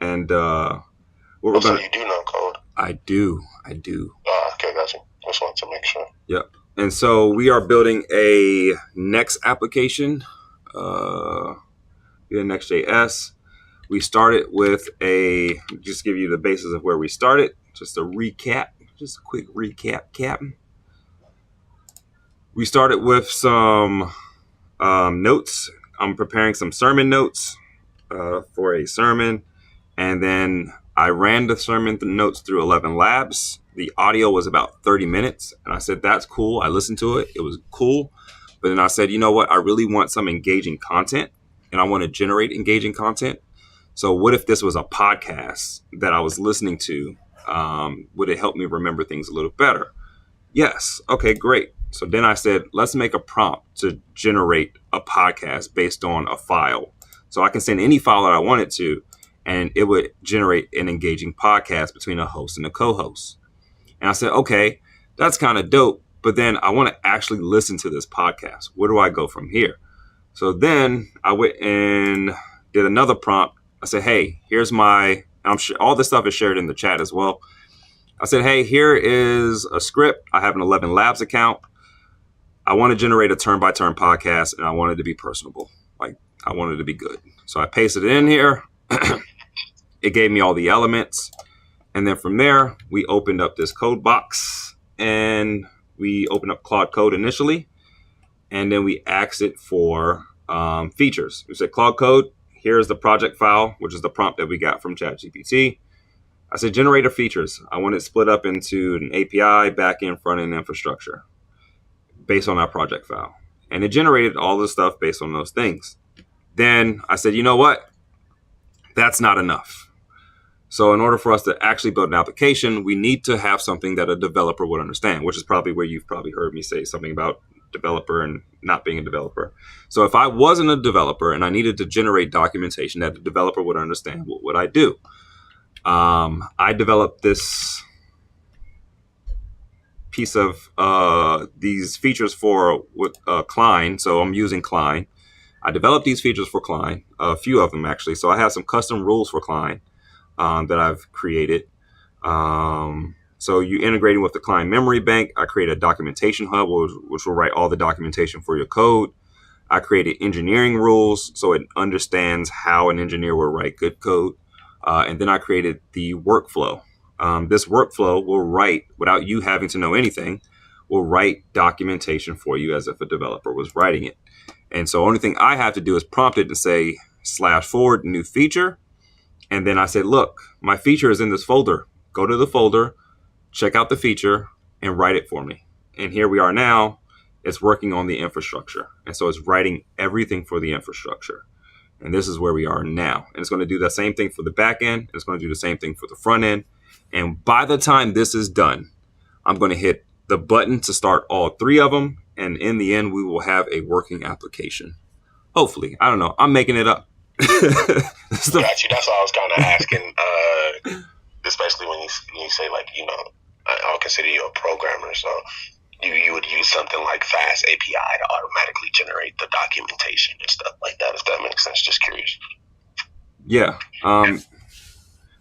you do know code? I do. Okay, gotcha. Just wanted to make sure. Yep. And so we are building a Next application via Next.js. We started with just give you the basis of where we started. Just a quick recap, Captain. We started with some notes. I'm preparing some sermon notes for a sermon. And then I ran the sermon notes through 11 labs. The audio was about 30 minutes. And I said, that's cool. I listened to it. It was cool. But then I said, you know what? I really want some engaging content. And I want to generate engaging content. So what if this was a podcast that I was listening to? Would it help me remember things a little better? Yes. Okay, great. So then I said, let's make a prompt to generate a podcast based on a file. So I can send any file that I wanted to, and it would generate an engaging podcast between a host and a co-host. And I said, okay, that's kind of dope. But then I want to actually listen to this podcast. Where do I go from here? So then I went and did another prompt. I said, hey, I'm sure all this stuff is shared in the chat as well. I said, hey, here is a script. I have an 11 Labs account. I want to generate a turn-by-turn podcast, and I want it to be personable. Like, I want it to be good. So I pasted it in here. It gave me all the elements. And then from there, we opened up this code box and we opened up Claude Code initially. And then we asked it for features. We said, Claude Code, here's the project file, which is the prompt that we got from ChatGPT. I said, generator features. I want it split up into an API, backend, front-end infrastructure based on our project file. And it generated all the stuff based on those things. Then I said, you know what? That's not enough. So in order for us to actually build an application, we need to have something that a developer would understand, which is probably where you've probably heard me say something about developer and not being a developer. So if I wasn't a developer and I needed to generate documentation that the developer would understand, what would I do? I developed this piece of these features for Klein. So I'm using Klein. I developed these features for Klein, a few of them actually. So I have some custom rules for Klein that I've created. So you integrating with the Klein memory bank. I created a documentation hub, which will write all the documentation for your code. I created engineering rules so it understands how an engineer will write good code. And then I created the workflow. This workflow will write, without you having to know anything, will write documentation for you as if a developer was writing it. And so only thing I have to do is prompt it to say /forward new feature. And then I said, look, my feature is in this folder. Go to the folder, check out the feature, and write it for me. And here we are now. It's working on the infrastructure. And so it's writing everything for the infrastructure. And this is where we are now. And it's going to do the same thing for the back end. It's going to do the same thing for the front end. And by the time this is done, I'm going to hit the button to start all three of them. And in the end, we will have a working application. Hopefully. I don't know. I'm making it up. Got you. That's why I was kind of asking, especially when you say, like, you know, I'll consider you a programmer. So you would use something like Fast API to automatically generate the documentation and stuff like that, if that makes sense. Just curious. Yeah.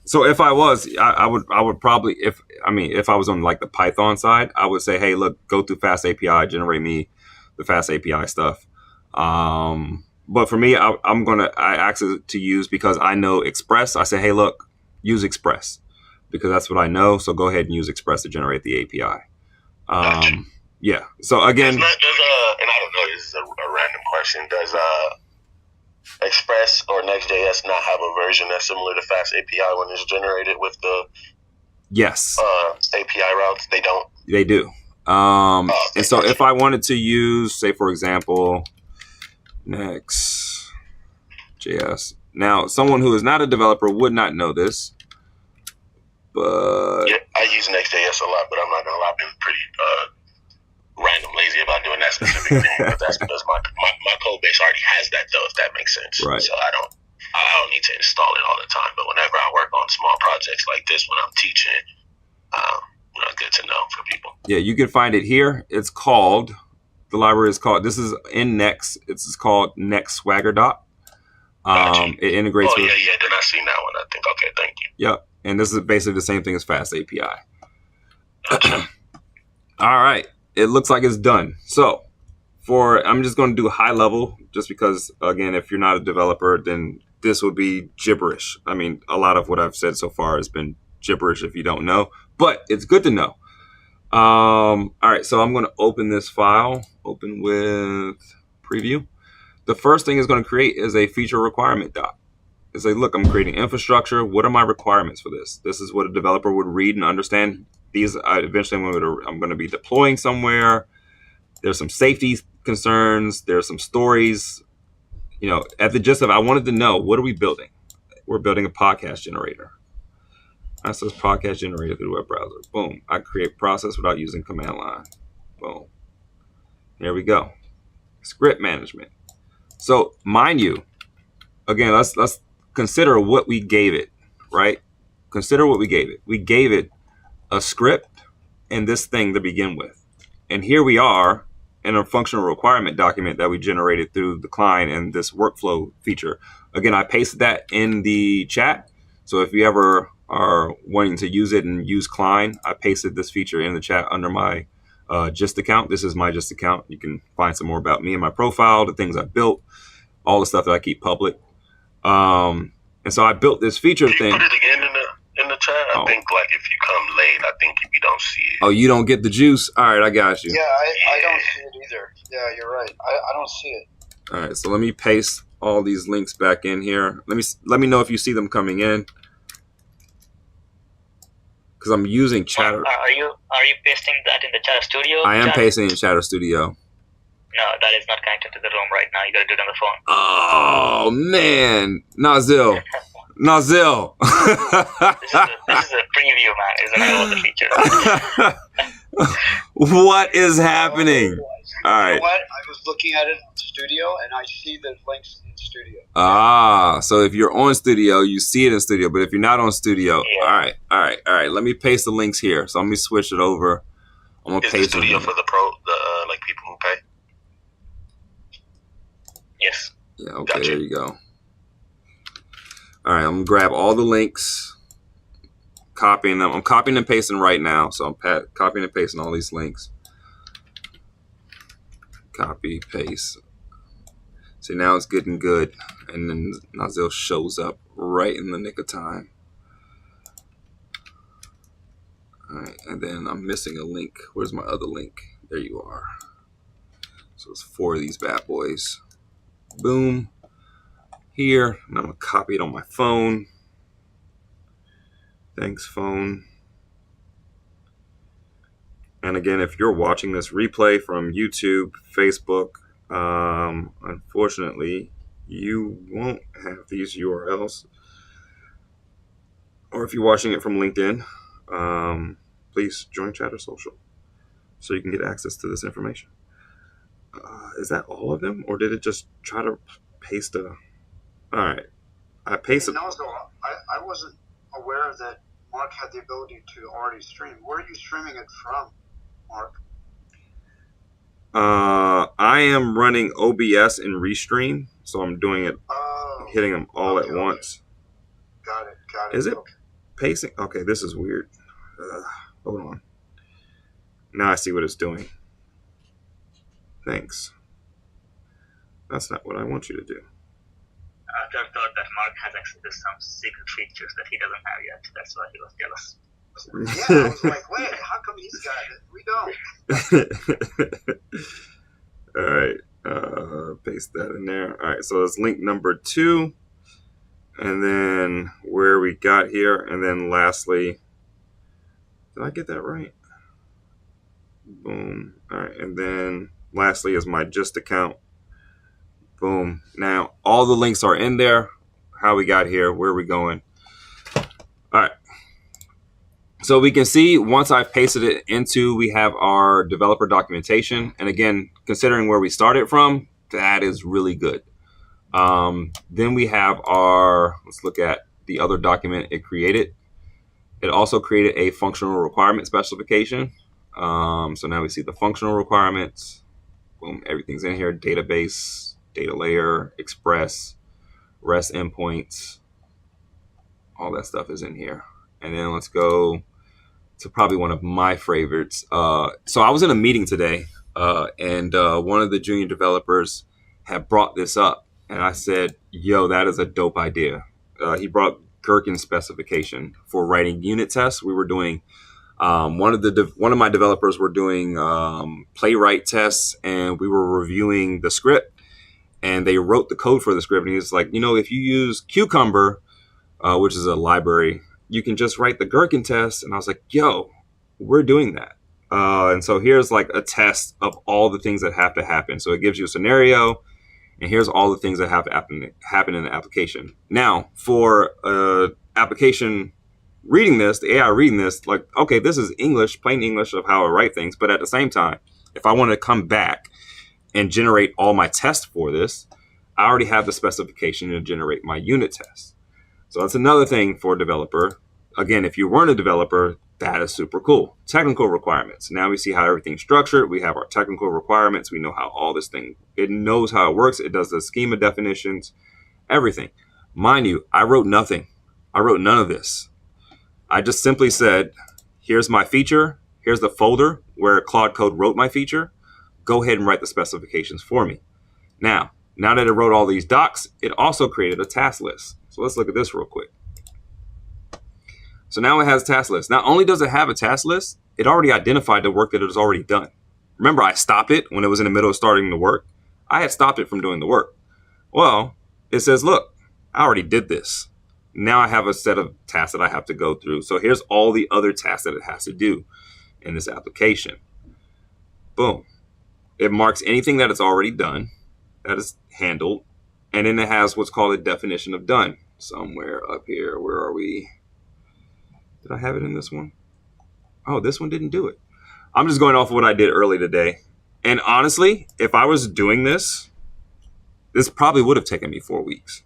So if I was, I would probably, if I was on like the Python side, I would say, hey, look, go through Fast API, generate me the Fast API stuff. But for me, I ask it to use because I know Express. I say, hey, look, use Express because that's what I know. So go ahead and use Express to generate the API. Gotcha. Yeah. So again, and I don't know, this is a random question. Does Express or Next.js not have a version that's similar to Fast API when it's generated with the yes API routes? They don't. They do. And so if I wanted to use, say, for example, Next.js. Now, someone who is not a developer would not know this, but yeah, I use Next.js a lot, but I'm not gonna lie, I've been pretty random lazy about doing that specific thing. But that's because my code base already has that, though, if that makes sense. Right. So I don't need to install it all the time. But whenever I work on small projects like this, when I'm teaching, good to know for people. Yeah, you can find it here. It's called, the library is called, this is in Next. It's called Next Swagger Doc. It integrates with. Yeah. Then I seen that one. I think. Okay, thank you. Yep. And this is basically the same thing as Fast API. All right. It looks like it's done. So I'm just going to do high level just because, again, if you're not a developer, then this would be gibberish. I mean, a lot of what I've said so far has been gibberish if you don't know, but it's good to know. All right. So I'm going to open this file, open with preview. The first thing it's going to create is a feature requirement doc. It's like, look, I'm creating infrastructure. What are my requirements for this? This is what a developer would read and understand. These eventually I'm going to be deploying somewhere. There's some safety concerns. There's some stories. You know, at the gist of it, I wanted to know, what are we building? We're building a podcast generator. I says podcast generator through the web browser. Boom. I create process without using command line. Boom. Here we go. Script management. So mind you, again, let's consider what we gave it, right? Consider what we gave it. We gave it a script and this thing to begin with. And here we are in a functional requirement document that we generated through the client and this workflow feature. Again, I pasted that in the chat. So if you ever are wanting to use it and use Klein, I pasted this feature in the chat under my Gist account. This is my Gist account. You can find some more about me and my profile, the things I built, all the stuff that I keep public. And so I built this feature Can you thing. put it again in the chat? I think like if you come late, I think if you don't see it. Oh, you don't get the juice? All right, I got you. Yeah, I don't see it either. Yeah, you're right. I don't see it. All right, so let me paste all these links back in here. Let me know if you see them coming in, because I'm using Chatter. Are you pasting that in the Chatter Studio? I am pasting in Chatter Studio. No, that is not connected to the room right now. You gotta do it on the phone. Oh man, Nazil. This is a preview, man. It's the middle of the feature. What is happening? All right. You know what? I was looking at it in Studio, and I see the links in Studio. So if you're on Studio, you see it in Studio. But if you're not on Studio, yeah. All right. Let me paste the links here. So let me switch it over. I'm gonna paste the Studio for the pro, like people who pay. Yes. Yeah. Okay. Gotcha. There you go. All right. I'm gonna grab all the links, copying them. I'm copying and pasting right now. So I'm copying and pasting all these links. Copy, paste. See, now it's getting good. And then Nazil shows up right in the nick of time. All right, and then I'm missing a link. Where's my other link? There you are. So it's 4 of these bad boys. Boom. Here. And I'm going to copy it on my phone. Thanks, phone. And again, if you're watching this replay from YouTube, Facebook, unfortunately, you won't have these URLs. Or if you're watching it from LinkedIn, please join Chatter Social so you can get access to this information. Is that all of them, or did it just try to paste a? All right, I pasted. And also, I wasn't aware that Mark had the ability to already stream. Where are you streaming it from, Mark? I am running OBS and Restream, so I'm doing it, hitting them all at once. Got it. Is it pasting? Okay, this is weird. Hold on. Now I see what it's doing. Thanks. That's not what I want you to do. I thought that Mark has access to some secret features that he doesn't have yet. That's why he was jealous. Yeah, I was like, wait, how come he's got it? We don't. All right. Paste that in there. All right, so it's link number 2. And then where we got here. And then lastly, did I get that right? Boom. All right, and then lastly is my Gist account. Boom. Now, all the links are in there. How we got here, where we going. All right. So we can see once I've pasted it into, we have our developer documentation. And again, considering where we started from, that is really good. Then we have our, let's look at the other document it created. It also created a functional requirement specification. So now we see the functional requirements. Boom, everything's in here. Database, data layer, Express, REST endpoints. All that stuff is in here. And then let's go to probably one of my favorites. So I was in a meeting today, and one of the junior developers had brought this up. And I said, yo, that is a dope idea. He brought Gherkin specification for writing unit tests. We were doing, one of my developers were doing playwright tests, and we were reviewing the script. And they wrote the code for the script. And he was like, if you use Cucumber, which is a library, you can just write the Gherkin test. And I was like, yo, we're doing that. And so here's like a test of all the things that have to happen. So it gives you a scenario, and here's all the things that have to happen in the application. Now, for application reading this, the AI reading this, like, okay, this is English, plain English of how I write things. But at the same time, if I want to come back and generate all my tests for this, I already have the specification to generate my unit tests. So that's another thing for a developer. Again, if you weren't a developer, that is super cool. Technical requirements. Now we see how everything's structured. We have our technical requirements. We know how all this thing, it knows how it works. It does the schema definitions, everything. Mind you, I wrote nothing. I wrote none of this. I just simply said, here's my feature. Here's the folder where Claude Code wrote my feature. Go ahead and write the specifications for me. Now now that it wrote all these docs, it also created a task list. So let's look at this real quick. So now it has a task list. Not only does it have a task list, it already identified the work that it has already done. Remember, I stopped it when it was in the middle of starting the work. I had stopped it from doing the work. Well, it says, look, I already did this. Now I have a set of tasks that I have to go through. So here's all the other tasks that it has to do in this application. Boom. It marks anything that it's already done, that is handled, and then it has what's called a definition of done. Somewhere up here. Where are we? Did I have it in this one? Oh, this one didn't do it. I'm just going off of what I did early today. And honestly, if I was doing this, this probably would have taken me 4 weeks.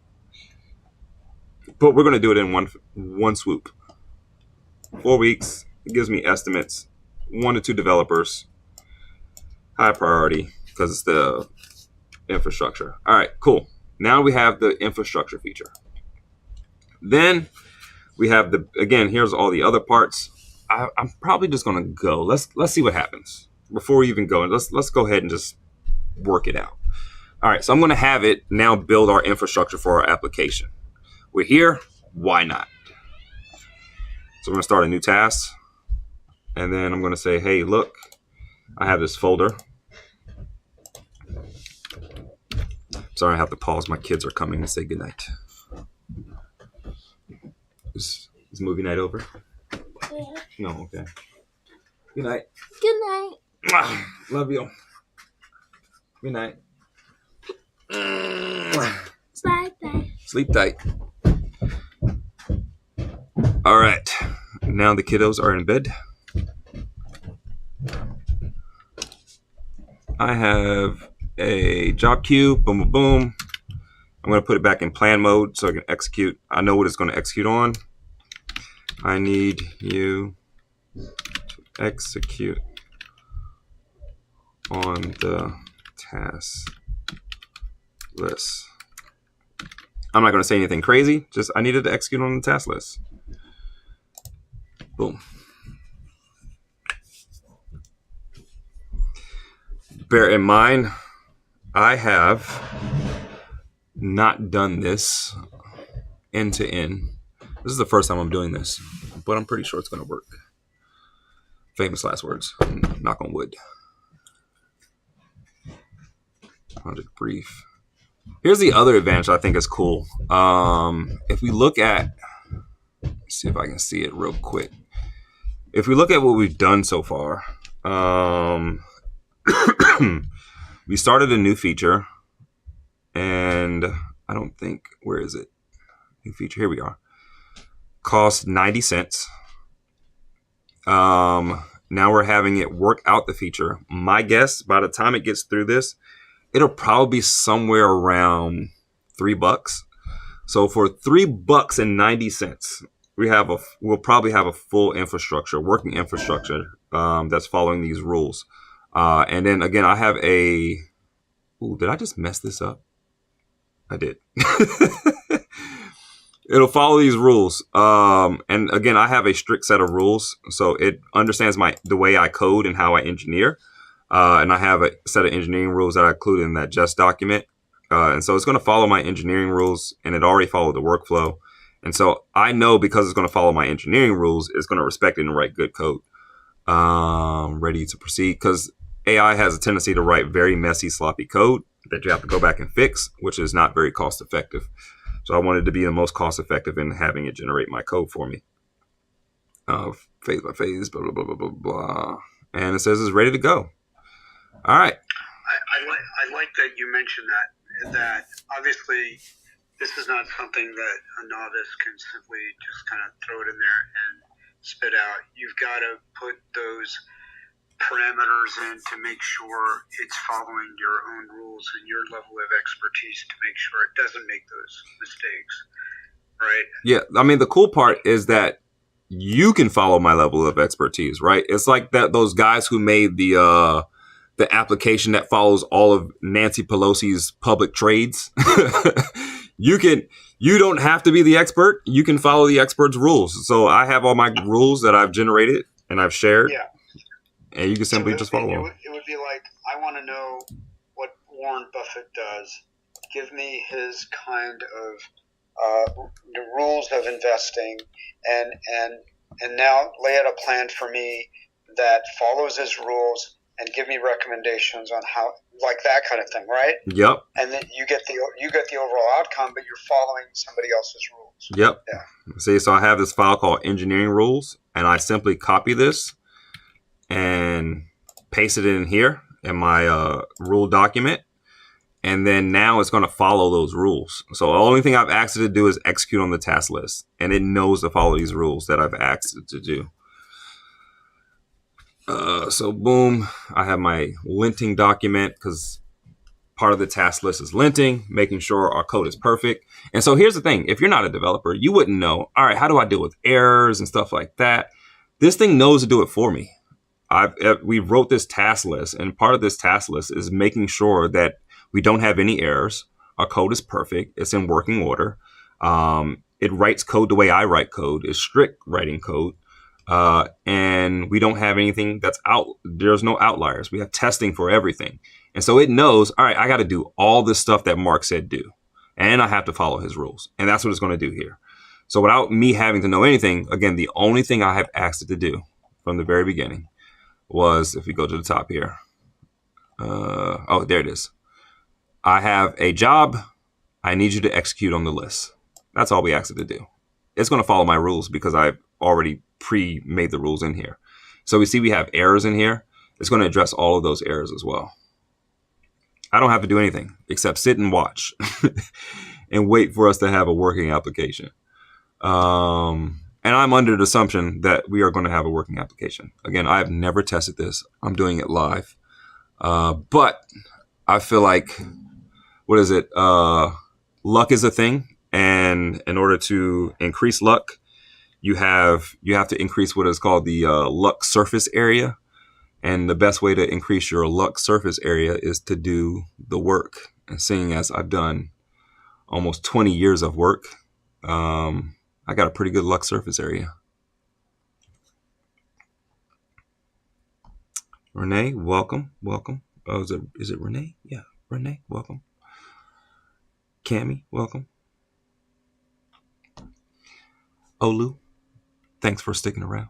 But we're going to do it in one swoop. 4 weeks. It gives me estimates. 1 to 2 developers. High priority because it's the infrastructure. All right, cool. Now we have the infrastructure feature. Then we have again, here's all the other parts. I'm probably just going to go. Let's see what happens. Before we even go, let's go ahead and just work it out. All right, so I'm going to have it now build our infrastructure for our application. We're here. Why not? So I'm going to start a new task. And then I'm going to say, hey, look, I have this folder. Sorry, I have to pause. My kids are coming to say goodnight. Is movie night over? Yeah. No, okay. Good night. Good night. Love you. Good night. Bye-bye. Sleep tight. All right. Now the kiddos are in bed. I have a job queue. Boom, boom, boom. I'm going to put it back in plan mode so I can execute. I know what it's going to execute on. I need you to execute on the task list. I'm not going to say anything crazy. Just I needed to execute on the task list. Boom. Bear in mind, I have not done this end to end. This is the first time I'm doing this, but I'm pretty sure it's going to work. Famous last words. Knock on wood. Project brief. Here's the other advantage I think is cool. If we look at, let's see if I can see it real quick. If we look at what we've done so far, we started a new feature, and I don't think, where is it? New feature, here we are. Cost 90 cents. Now we're having it work out the feature. My guess, by the time it gets through this, it'll probably be somewhere around $3. So for $3.90, we'll probably have a full infrastructure, working infrastructure that's following these rules. And then again, I have a. Ooh, did I just mess this up? I did. It'll follow these rules. And again, I have a strict set of rules, so it understands the way I code and how I engineer. And I have a set of engineering rules that I include in that just document. And so it's going to follow my engineering rules, and it already followed the workflow. And so I know because it's going to follow my engineering rules, it's going to respect it and write good code. Ready to proceed, because AI has a tendency to write very messy, sloppy code that you have to go back and fix, which is not very cost effective. So I wanted to be the most cost effective in having it generate my code for me. Phase by phase, blah, blah, blah, blah, blah, blah. And it says it's ready to go. All right. I like that you mentioned that obviously this is not something that a novice can simply just kind of throw it in there and spit out. You've got to put those parameters in to make sure it's following your own rules and your level of expertise to make sure it doesn't make those mistakes, right? Yeah, I mean, the cool part is that you can follow my level of expertise, right? It's like those guys who made the application that follows all of Nancy Pelosi's public trades. You don't have to be the expert. You can follow the expert's rules. So I have all my rules that I've generated and I've shared. Yeah. And you can simply just follow them. It would be like, I want to know what Warren Buffett does give me his kind of the rules of investing, and now lay out a plan for me that follows his rules and give me recommendations on how, like that kind of thing, right? Yep. And then you get the overall outcome, but you're following somebody else's rules. Yep. Yeah. See, so I have this file called engineering rules, and I simply copy this and paste it in here in my rule document. And then now it's going to follow those rules. So the only thing I've asked it to do is execute on the task list. And it knows to follow these rules that I've asked it to do. So boom, I have my linting document because part of the task list is linting, making sure our code is perfect. And so here's the thing. If you're not a developer, you wouldn't know, all right, how do I deal with errors and stuff like that? This thing knows to do it for me. We wrote this task list, and part of this task list is making sure that we don't have any errors. Our code is perfect. It's in working order. It writes code the way I write code. It's strict writing code. And we don't have anything that's out. There's no outliers. We have testing for everything. And so it knows, all right, I got to do all this stuff that Mark said do. And I have to follow his rules. And that's what it's going to do here. So without me having to know anything, again, the only thing I have asked it to do from the very beginning was, if we go to the top here. Oh, there it is. I have a job. I need you to execute on the list. That's all we asked it to do. It's going to follow my rules because I've already pre-made the rules in here. So we see we have errors in here. It's going to address all of those errors as well. I don't have to do anything except sit and watch and wait for us to have a working application. And I'm under the assumption that we are going to have a working application. Again, I've never tested this. I'm doing it live. But I feel like, what is it? Luck is a thing. And in order to increase luck, you have to increase what is called the luck surface area. And the best way to increase your luck surface area is to do the work. And seeing as I've done almost 20 years of work, I got a pretty good luck surface area. Renee, welcome, welcome. Oh, is it Renee? Yeah, Renee, welcome. Cammy, welcome. Olu, thanks for sticking around.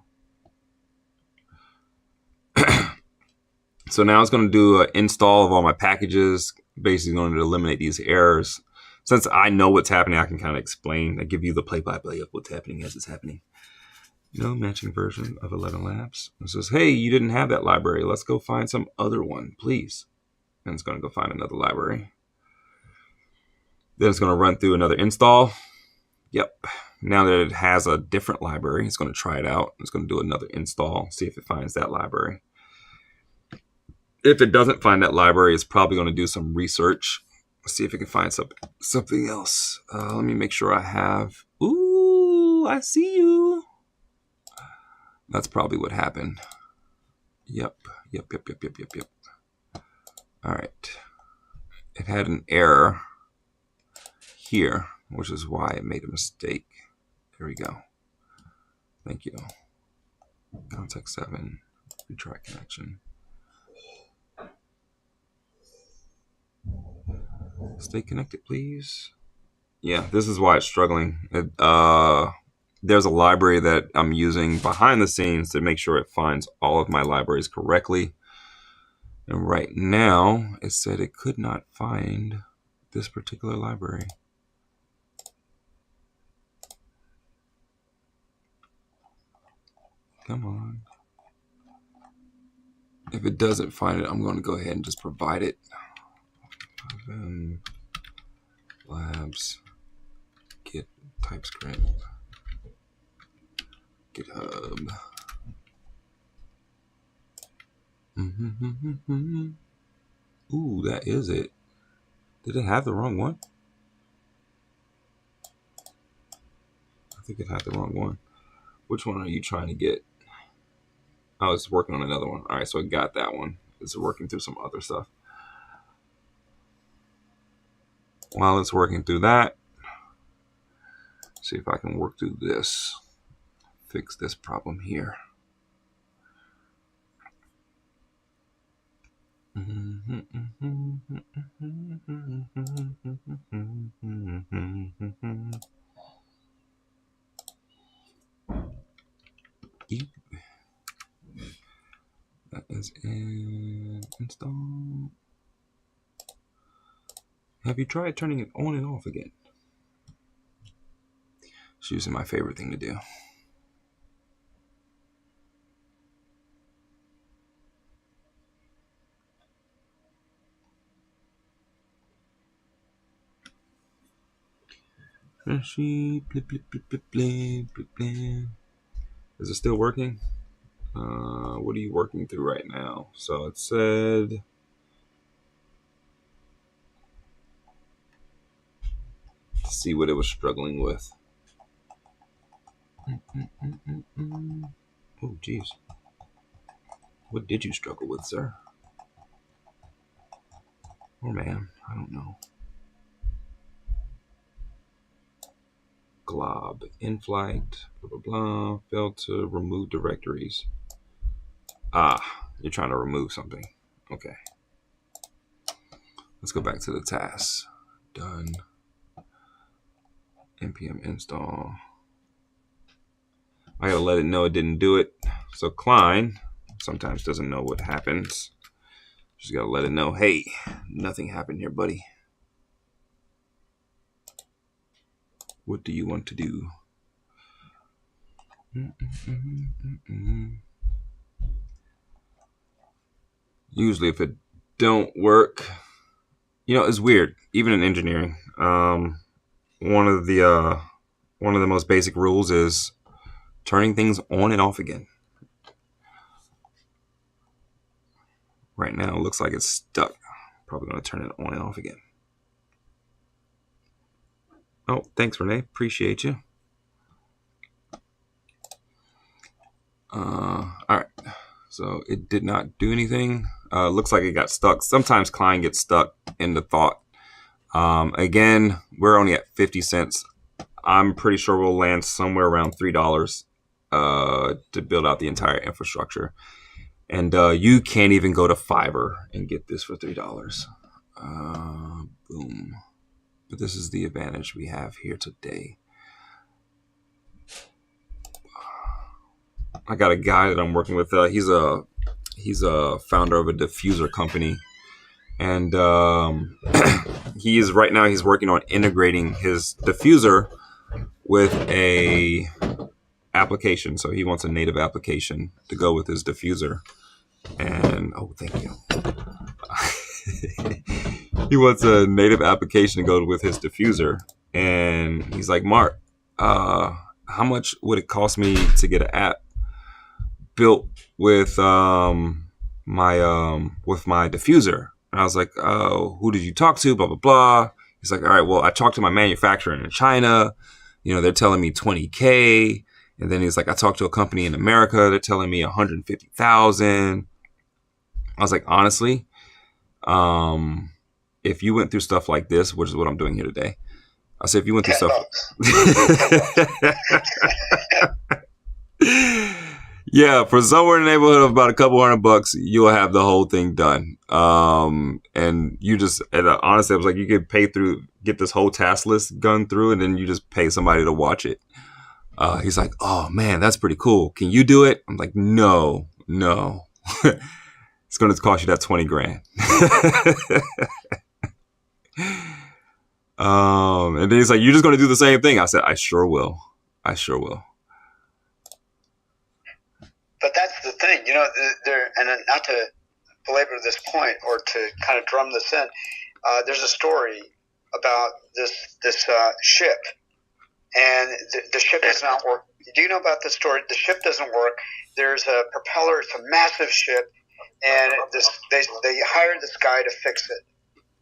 So now it's going to do an install of all my packages, basically going to eliminate these errors. Since I know what's happening, I can kind of explain. I give you the play-by-play of what's happening as it's happening. No matching version of 11 Labs. It says, hey, you didn't have that library. Let's go find some other one, please. And it's going to go find another library. Then it's going to run through another install. Yep. Now that it has a different library, it's going to try it out. It's going to do another install, see if it finds that library. If it doesn't find that library, it's probably going to do some research. See if it can find something else. Let me make sure I have. Ooh, I see you. That's probably what happened. Yep. All right. It had an error here, which is why it made a mistake. There we go. Thank you. Contact 7. Retry connection. Stay connected, please. Yeah, this is why it's struggling. There's a library that I'm using behind the scenes to make sure it finds all of my libraries correctly. And right now, it said it could not find this particular library. Come on. If it doesn't find it, I'm going to go ahead and just provide it. Labs, Git, TypeScript, GitHub. Ooh, that is it. Did it have the wrong one? I think it had the wrong one. Which one are you trying to get? Oh, it's working on another one. All right, so it got that one. It's working through some other stuff. While it's working through that, see if I can work through this, fix this problem here. That is in install. Have you tried turning it on and off again? It's usually my favorite thing to do. Is it still working? What are you working through right now? So it said see what it was struggling with. Oh, geez. What did you struggle with, sir? Or ma'am? I don't know. Glob. In flight. Blah, blah, blah. Failed to remove directories. Ah, you're trying to remove something. Okay. Let's go back to the task. Done. npm install. I gotta let it know it didn't do it. So Klein sometimes doesn't know what happens. Just gotta let it know, hey, nothing happened here, buddy. What do you want to do? Usually if it don't work, it's weird. Even in engineering, one of the most basic rules is turning things on and off again. Right now, it looks like it's stuck. Probably going to turn it on and off again. Oh, thanks, Renee. Appreciate you. All right. So it did not do anything. Looks like it got stuck. Sometimes Klein gets stuck in the thought. Again, we're only at 50 cents. I'm pretty sure we'll land somewhere around $3 to build out the entire infrastructure. And you can't even go to Fiverr and get this for $3. Boom. But this is the advantage we have here today. I got a guy that I'm working with. He's a founder of a diffuser company, and he's working on integrating his diffuser with a application. So he wants a native application to go with his diffuser. And oh, thank you. He wants a native application to go with his diffuser, and he's like, Mark, how much would it cost me to get an app built with my diffuser? And I was like, oh, who did you talk to? Blah blah blah. He's like, all right, well, I talked to my manufacturer in China. They're telling me $20,000. And then he's like, I talked to a company in America. They're telling me $150,000. I was like, honestly, if you went through stuff like this, which is what I'm doing here today, I said, if you went through stuff, yeah, for somewhere in the neighborhood of about a couple $100, you'll have the whole thing done. And honestly, I was like, you could get this whole task list gone through, and then you just pay somebody to watch it. He's like, oh man, that's pretty cool. Can you do it? I'm like, no. It's going to cost you that $20,000. And then he's like, you're just going to do the same thing. I said, I sure will. But that's the thing, and not to belabor this point or to kind of drum this in, there's a story about this ship, and the ship does not work. Do you know about this story? The ship doesn't work. There's a propeller. It's a massive ship. And they hired this guy to fix it,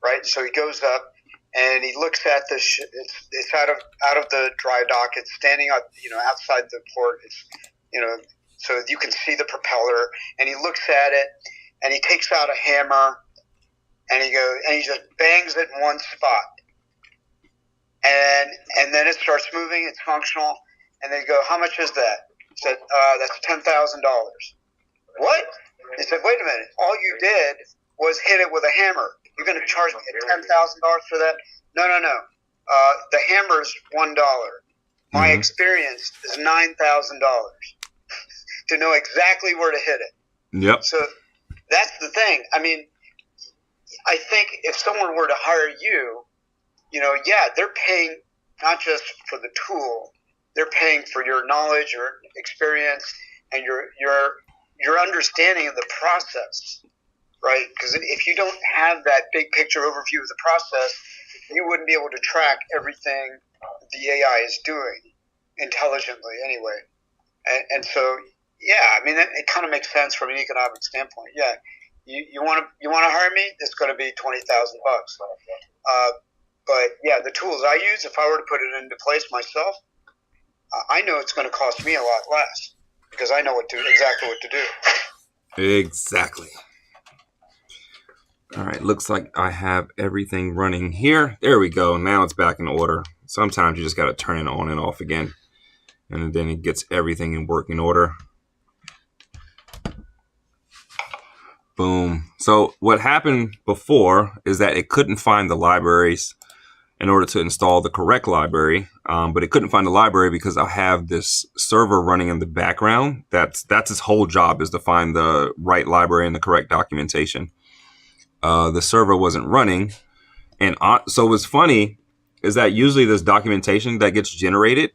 right? So he goes up and he looks at the ship. It's out of the dry dock. It's standing out, outside the port. It's, so you can see the propeller. And he looks at it and he takes out a hammer and he just bangs it in one spot. And then it starts moving. It's functional. And they go, how much is that? He said, that's $10,000. What? He said, wait a minute, all you did was hit it with a hammer. You're going to charge me $10,000 for that? No. The hammer is $1. My experience is $9,000 to know exactly where to hit it. Yep. So that's the thing. I mean, I think if someone were to hire you, they're paying not just for the tool, they're paying for your knowledge, your experience, and your understanding of the process, right? Because if you don't have that big picture overview of the process, you wouldn't be able to track everything the AI is doing intelligently anyway. And so, yeah, I mean, it kind of makes sense from an economic standpoint. Yeah, you want to hire me? It's going to be $20,000 bucks. But yeah, the tools I use, if I were to put it into place myself, I know it's going to cost me a lot less because I know exactly what to do. Exactly. All right, looks like I have everything running here. There we go. Now it's back in order. Sometimes you just got to turn it on and off again, and then it gets everything in working order. Boom. So what happened before is that it couldn't find the libraries in order to install the correct library, but it couldn't find the library because I have this server running in the background. That's its whole job, is to find the right library and the correct documentation. The server wasn't running. And so what's funny is that usually this documentation that gets generated,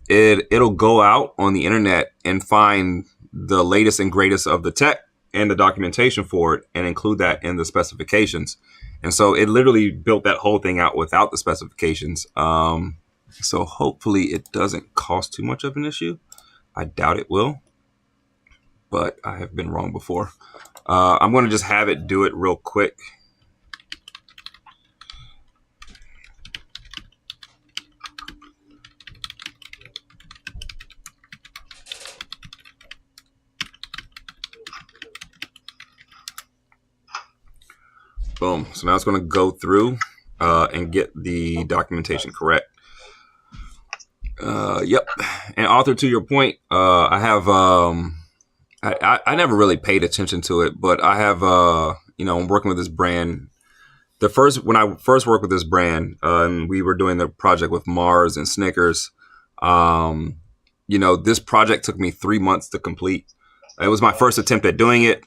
it'll go out on the internet and find the latest and greatest of the tech and the documentation for it and include that in the specifications. And so it literally built that whole thing out without the specifications. So hopefully it doesn't cause too much of an issue. I doubt it will, but I have been wrong before. I'm going to just have it do it real quick. Boom. So now it's going to go through and get the documentation correct. Yep. And author, to your point, I have I never really paid attention to it, but I have I'm working with this brand. When I first worked with this brand, and we were doing the project with Mars and Snickers, this project took me 3 months to complete. It was my first attempt at doing it.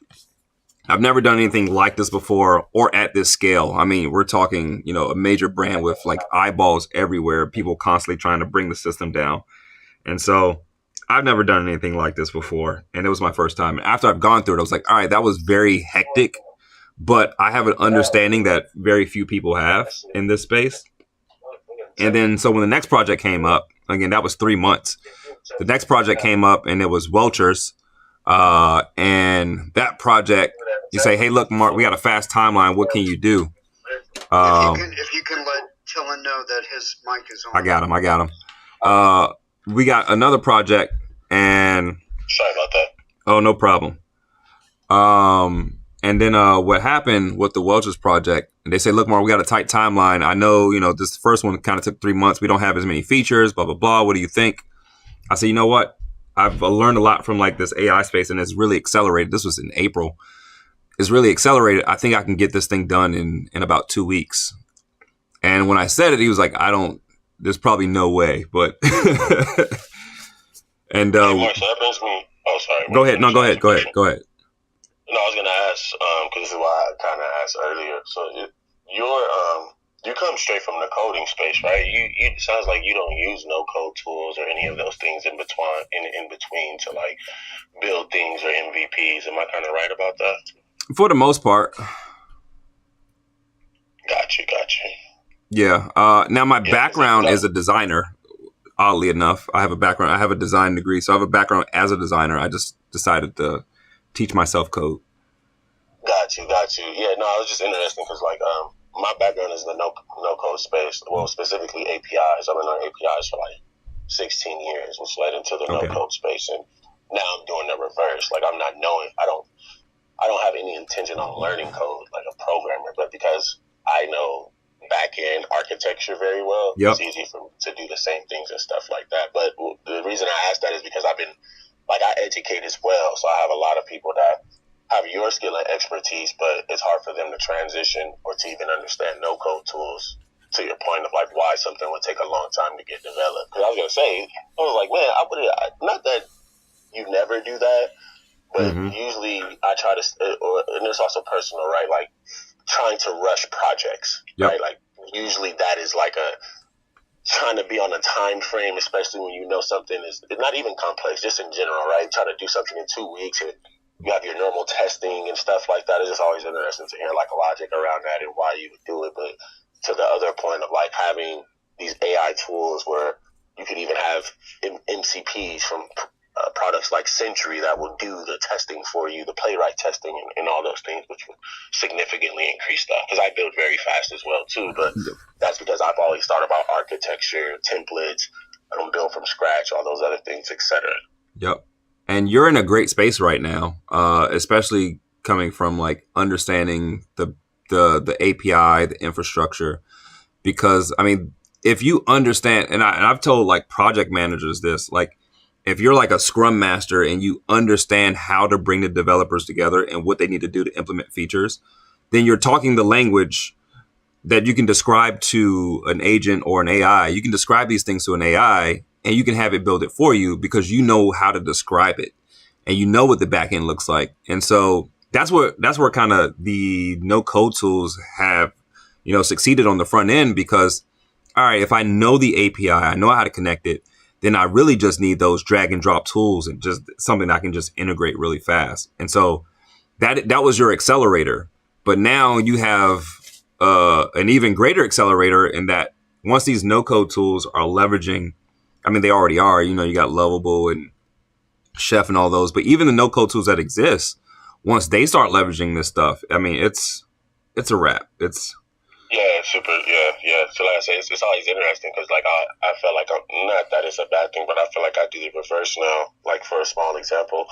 I've never done anything like this before or at this scale. I mean, we're talking, a major brand with like eyeballs everywhere, people constantly trying to bring the system down. And so I've never done anything like this before. And it was my first time. And after I've gone through it, I was like, all right, that was very hectic. But I have an understanding that very few people have in this space. And then so when the next project came up, again, that was 3 months. The next project came up and it was Welchers. And that project, you say, hey, look, Mark, we got a fast timeline. What can you do? If you can let Tillin know that his mic is on. I got him. We got another project and. Sorry about that. Oh, no problem. And then what happened with the Welchers project, they say, look, Mark, we got a tight timeline. I know, this first one kind of took 3 months. We don't have as many features, blah, blah, blah. What do you think? I said, you know what? I've learned a lot from like this AI space, and it's really accelerated. This was in April. It's really accelerated. I think I can get this thing done in about 2 weeks. And when I said it, he was like, there's probably no way, but. And Mark, so that brings me. Oh, sorry. Go ahead. No, go ahead. No, I was gonna ask because this is why I kind of asked earlier. So you come straight from the coding space, right? You sounds like you don't use no code tools or any of those things in between to like build things or MVPs. Am I kind of right about that? For the most part. Got you. Yeah. Now my background is a designer. Oddly enough, I have a design degree, so I have a background as a designer. I just decided to teach myself code. Got you. Yeah, no, I was just interested because like my background is in the no code space. Well, specifically APIs. I've been on APIs for like 16 years, which led into the no code space, and now I'm doing the reverse. Like I'm not knowing. I don't have any intention on learning code like a programmer, but because I know back-end architecture very well, It's easy to do the same things and stuff like that. But the reason I asked that is because I educate as well, so I have a lot of people that have your skill and expertise, but it's hard for them to transition or to even understand no-code tools. To your point of like why something would take a long time to get developed. Because I was gonna say, I was like, man, I would not that you never do that, but usually I try to, and it's also personal, right? Like trying to rush projects, right? Like usually that is like a trying to be on a time frame, especially when you know something is not even complex, just in general, right? Trying to do something in 2 weeks and you have your normal testing and stuff like that. It's just always interesting to hear like a logic around that and why you would do it. But to the other point of like having these AI tools where you could even have MCPs from products like Century that will do the testing for you, the playwright testing and all those things, which will significantly increase that. Because I build very fast as well too, but that's because I've always thought about architecture, templates. I don't build from scratch, all those other things, etc. Yep. And you're in a great space right now, especially coming from like understanding the API, the infrastructure, because I mean, if you understand, and I've told like project managers this, like if you're like a scrum master and you understand how to bring the developers together and what they need to do to implement features, then you're talking the language that you can describe to an agent or an AI. You can describe these things to an AI and you can have it build it for you because you know how to describe it and you know what the back end looks like. And so that's where kind of the no code tools have, succeeded on the front end because, all right, if I know the API, I know how to connect it, then I really just need those drag and drop tools and just something that I can just integrate really fast. And so that was your accelerator. But now you have an even greater accelerator in that once these no-code tools are leveraging, I mean, they already are, you got Lovable and Chef and all those, but even the no-code tools that exist, once they start leveraging this stuff, I mean, it's a wrap. Super. So like I say, it's always interesting because like I feel like I'm not that it's a bad thing, but I feel like I do the reverse now. Like for a small example,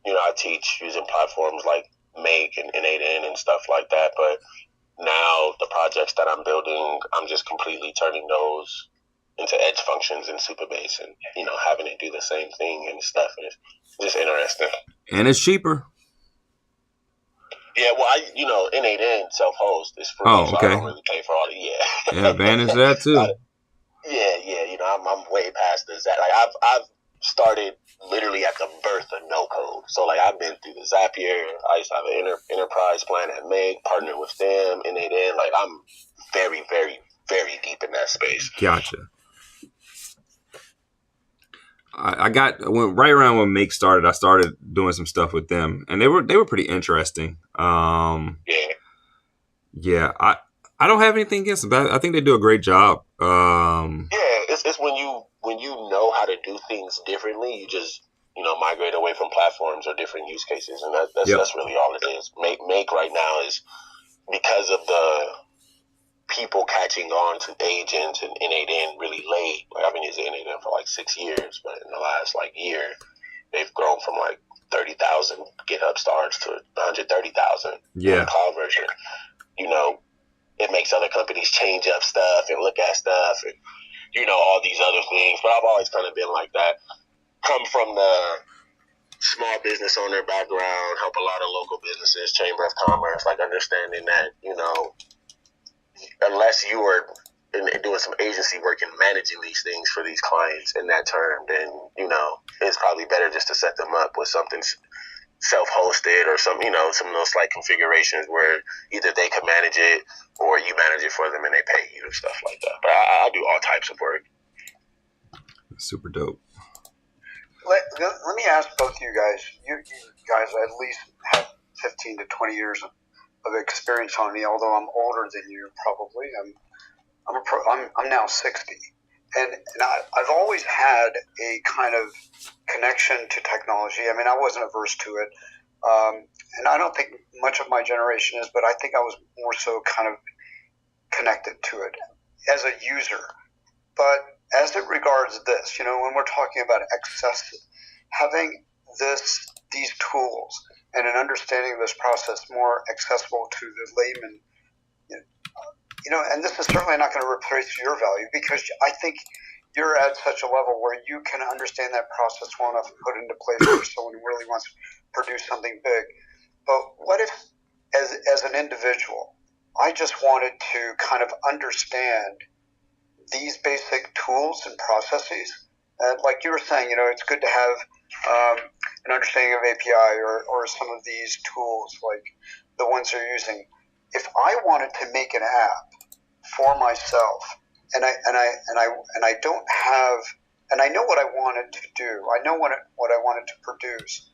I teach using platforms like Make and N8N and stuff like that, but now the projects that I'm building, I'm just completely turning those into edge functions in Supabase and, having it do the same thing and stuff. And it's just interesting. And it's cheaper. Yeah, well, N8N self-host is free, so I don't really pay for all the, Yeah, advantage that too. I'm way past this. Like, I've started literally at the birth of no-code. So, like, I've been through the Zapier. I used to have an enterprise plan at Meg, partnered with them, N8N. Like, I'm very, very, very deep in that space. Gotcha. I went right around when Make started. I started doing some stuff with them, and they were pretty interesting. Yeah. I don't have anything against them. I think they do a great job. It's when you know how to do things differently, you just migrate away from platforms or different use cases, and that's really all it is. Make right now is because of the people catching on to agents and N8N really late. Like I've been using N8N for like 6 years, but in the last like year, they've grown from like 30,000 GitHub stars to 130,000 in the cloud version. It makes other companies change up stuff and look at stuff and all these other things. But I've always kind of been like that. Come from the small business owner background, help a lot of local businesses, Chamber of Commerce, like understanding that, unless you are doing some agency work and managing these things for these clients in that term, then, it's probably better just to set them up with something self-hosted or some of those like configurations where either they can manage it or you manage it for them and they pay you and stuff like that. But I do all types of work. Super dope. Let me ask both of you guys. You guys at least have 15 to 20 years of experience on me, although I'm older than you probably. I'm now 60. And I've always had a kind of connection to technology. I mean, I wasn't averse to it. And I don't think much of my generation is, but I think I was more so kind of connected to it as a user. But as it regards this, when we're talking about having these tools and an understanding of this process more accessible to the layman, and this is certainly not going to replace your value because I think you're at such a level where you can understand that process well enough and put it into place for someone who really wants to produce something big. But what if, as an individual, I just wanted to kind of understand these basic tools and processes? And like you were saying, it's good to have an understanding of API or some of these tools, like the ones you're using. If I wanted to make an app for myself, and I don't have, and I know what I wanted to do, I know what I wanted to produce.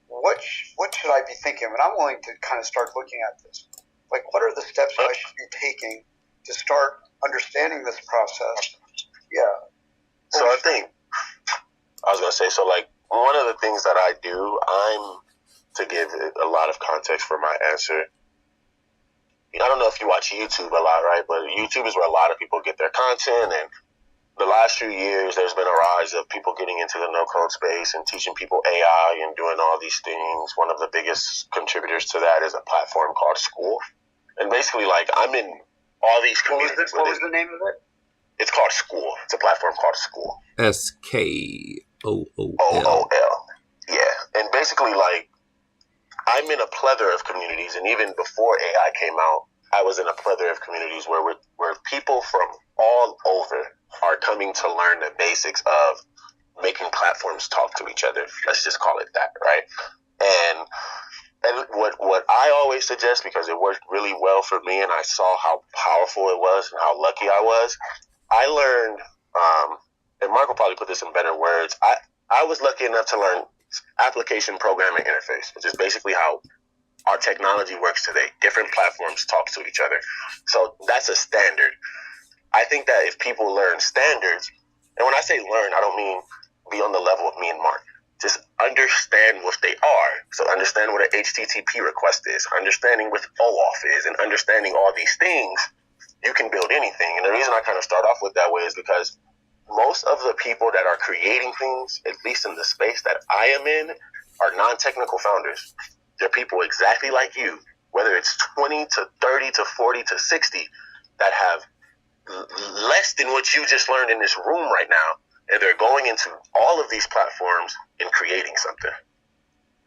What should I be thinking of? And I'm willing to kind of start looking at this. Like, what are the steps I should be taking to start understanding this process? Yeah. So I think I was gonna say, so like one of the things that I do, to give a lot of context for my answer. I don't know if you watch YouTube a lot, right? But YouTube is where a lot of people get their content, and the last few years, there's been a rise of people getting into the no-code space and teaching people AI and doing all these things. One of the biggest contributors to that is a platform called School. And basically, like, I'm in all these communities. What was the name of it? It's called School. It's a platform called School. SKOOL. Yeah. And basically, like, I'm in a plethora of communities. And even before AI came out, I was in a plethora of communities where people from all over are coming to learn the basics of making platforms talk to each other. Let's just call it that, right? And what I always suggest, because it worked really well for me and I saw how powerful it was and how lucky I was, I learned, and Mark will probably put this in better words, I was lucky enough to learn application programming interface, which is basically how our technology works today. Different platforms talk to each other. So that's a standard. I think that if people learn standards, and when I say learn, I don't mean be on the level of me and Mark. Just understand what they are. So understand what an HTTP request is, understanding what OAuth is, and understanding all these things, you can build anything. And the reason I kind of start off with that way is because most of the people that are creating things, at least in the space that I am in, are non-technical founders. They're people exactly like you, whether it's 20 to 30 to 40 to 60, that have less than what you just learned in this room right now, and they're going into all of these platforms and creating something.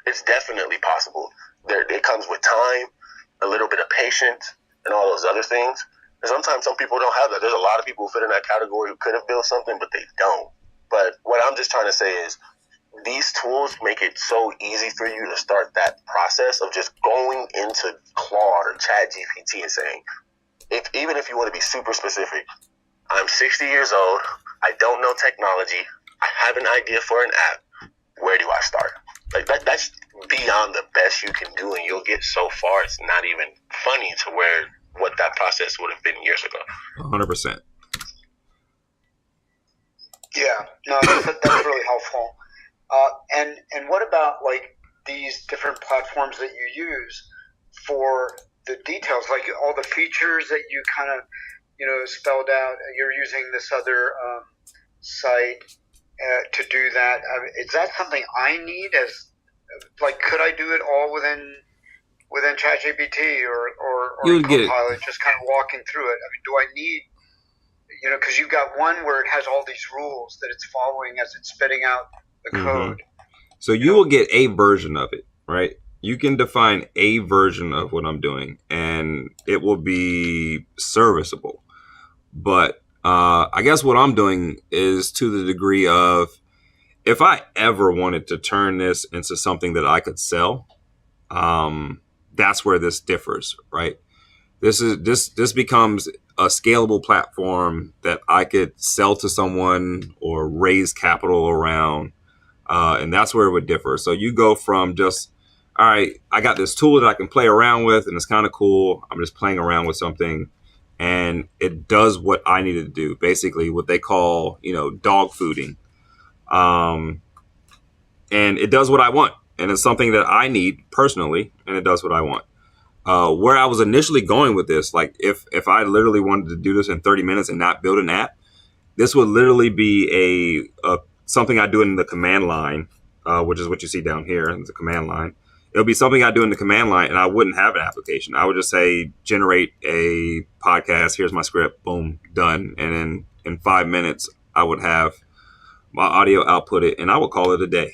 It's definitely possible. It comes with time, a little bit of patience, and all those other things. And sometimes some people don't have that. There's a lot of people who fit in that category who could have built something, but they don't. But what I'm just trying to say is these tools make it so easy for you to start that process of just going into Claude or ChatGPT and saying, even if you want to be super specific, I'm 60 years old, I don't know technology, I have an idea for an app, where do I start? Like that's beyond the best you can do, and you'll get so far it's not even funny to where what that process would have been years ago. 100%. Yeah, no, that's really helpful. And what about like these different platforms that you use for the details, like all the features that you kind of, spelled out? You're using this other site to do that. Is that something I need? Could I do it all within ChatGPT or Copilot, just kind of walking through it? I mean, do I need, because you've got one where it has all these rules that it's following as it's spitting out the code. So you will get a version of it, right? You can define a version of what I'm doing, and it will be serviceable. But I guess what I'm doing is to the degree of, if I ever wanted to turn this into something that I could sell, that's where this differs, right? This becomes a scalable platform that I could sell to someone or raise capital around. And that's where it would differ. So you go from just, all right, I got this tool that I can play around with and it's kind of cool. I'm just playing around with something and it does what I needed to do. Basically what they call, dog fooding. And it does what I want. And it's something that I need personally, and it does what I want. Where I was initially going with this, like if I literally wanted to do this in 30 minutes and not build an app, this would literally be a something I do in the command line, which is what you see down here in the command line. It'll be something I do in the command line, and I wouldn't have an application. I would just say, generate a podcast. Here's my script. Boom, done. And then in 5 minutes, I would have my audio output it, and I would call it a day.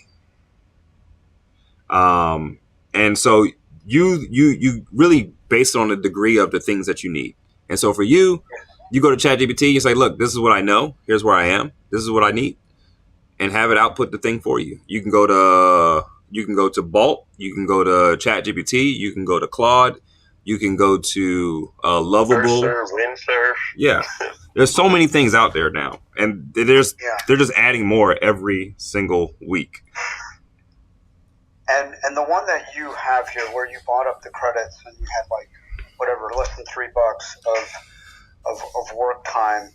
And so you really base it on the degree of the things that you need. And so for you, you go to ChatGPT, you say, look, this is what I know. Here's where I am. This is what I need, and have it output the thing for you. You can go to Bolt, you can go to ChatGPT, you can go to Claude, you can go to Lovable. Windsurf. Yeah, there's so many things out there now, and they're just adding more every single week. And the one that you have here, where you bought up the credits and you had like whatever, less than $3 of work time,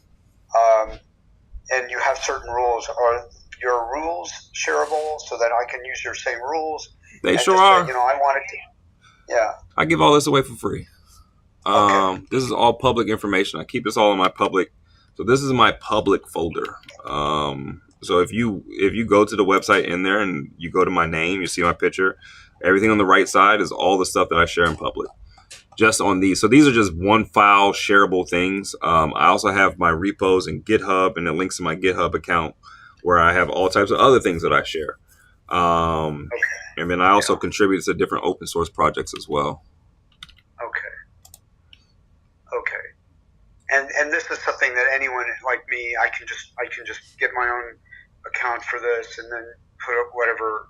and you have certain rules. Are your rules shareable so that I can use your same rules? They sure are. Say, I wanted to. Yeah. I give all this away for free. Okay. This is all public information. I keep this all in my public. So this is my public folder. So if you go to the website in there and you go to my name, you see my picture, everything on the right side is all the stuff that I share in public. Just on these. So these are just one file shareable things. I also have my repos in GitHub and the links to my GitHub account where I have all types of other things that I share. And then I also contribute to different open source projects as well. Okay. And this is something that anyone like me, I can just get my own account for this and then put up whatever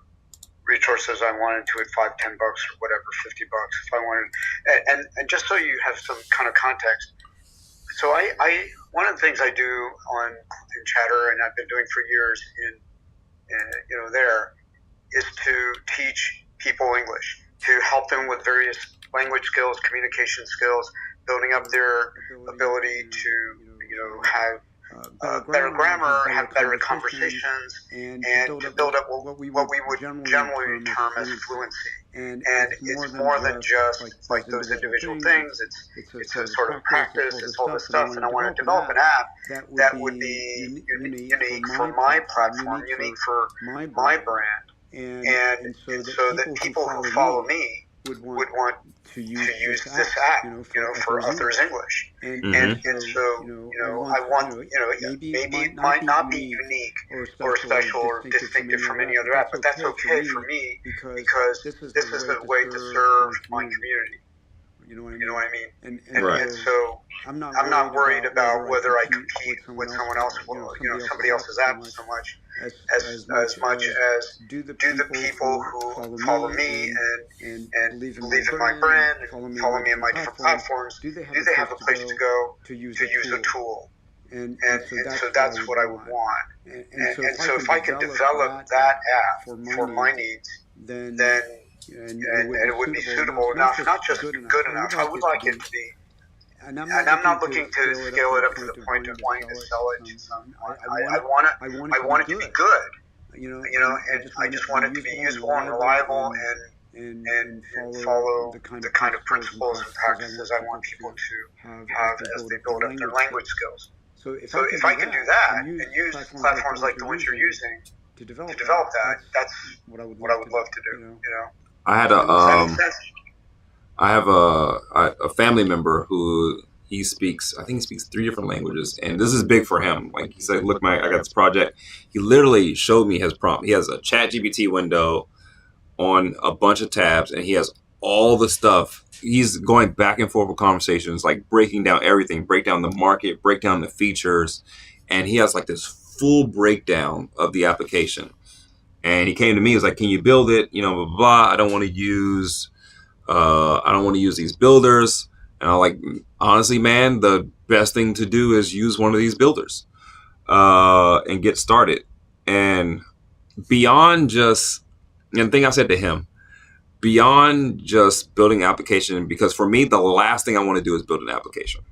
resources I wanted to it, $5, $10 or whatever, $50 if I wanted. And just so you have some kind of context. So I one of the things I do in Chatter, and I've been doing for years in there, is to teach people English, to help them with various language skills, communication skills, building up their ability to have better grammar, have better conversations, and to build up what we would generally term as fluency. And it's more than just like those individual things. It's a sort of practice. It's all this stuff. And I want to develop an app that would be unique for my platform, unique for my brand, and so that people who follow me would want to use this app, for others' English. And so, I want, maybe it might not be unique or special or distinctive from any other app, but that's okay for me because this is a way to serve my community. You know what I mean? And so I'm not worried about whether I compete with someone else, somebody else's app so much as much as do the people who follow me and believe in my brand and follow me in my different platforms, do they have a place to go to use a tool? And so that's what I would want. And so if I can develop that app for my needs, then it would be suitable enough, not just good enough. I would like it to be. And I'm not looking to scale it up to the point of wanting to sell it to someone. I want it to be good. And I just want it to be useful and reliable and follow the kind of principles and practices I want people to have as they build up their language skills. So if I can do that and use platforms like the ones you're using to develop that, that's what I would love to do. I had I have a family member who I think he speaks 3 different languages, and this is big for him. Like he said, look, I got this project. He literally showed me his prompt. He has a ChatGPT window on a bunch of tabs, and he has all the stuff. He's going back and forth with conversations, like breaking down everything, break down the market, break down the features, and he has like this full breakdown of the application. And he came to me, he was like, can you build it? Blah, blah, blah. I don't want to use these builders. And I'm like, honestly, man, the best thing to do is use one of these builders and get started. And beyond just, and the thing I said to him, beyond just building an application, because for me, the last thing I want to do is build an application.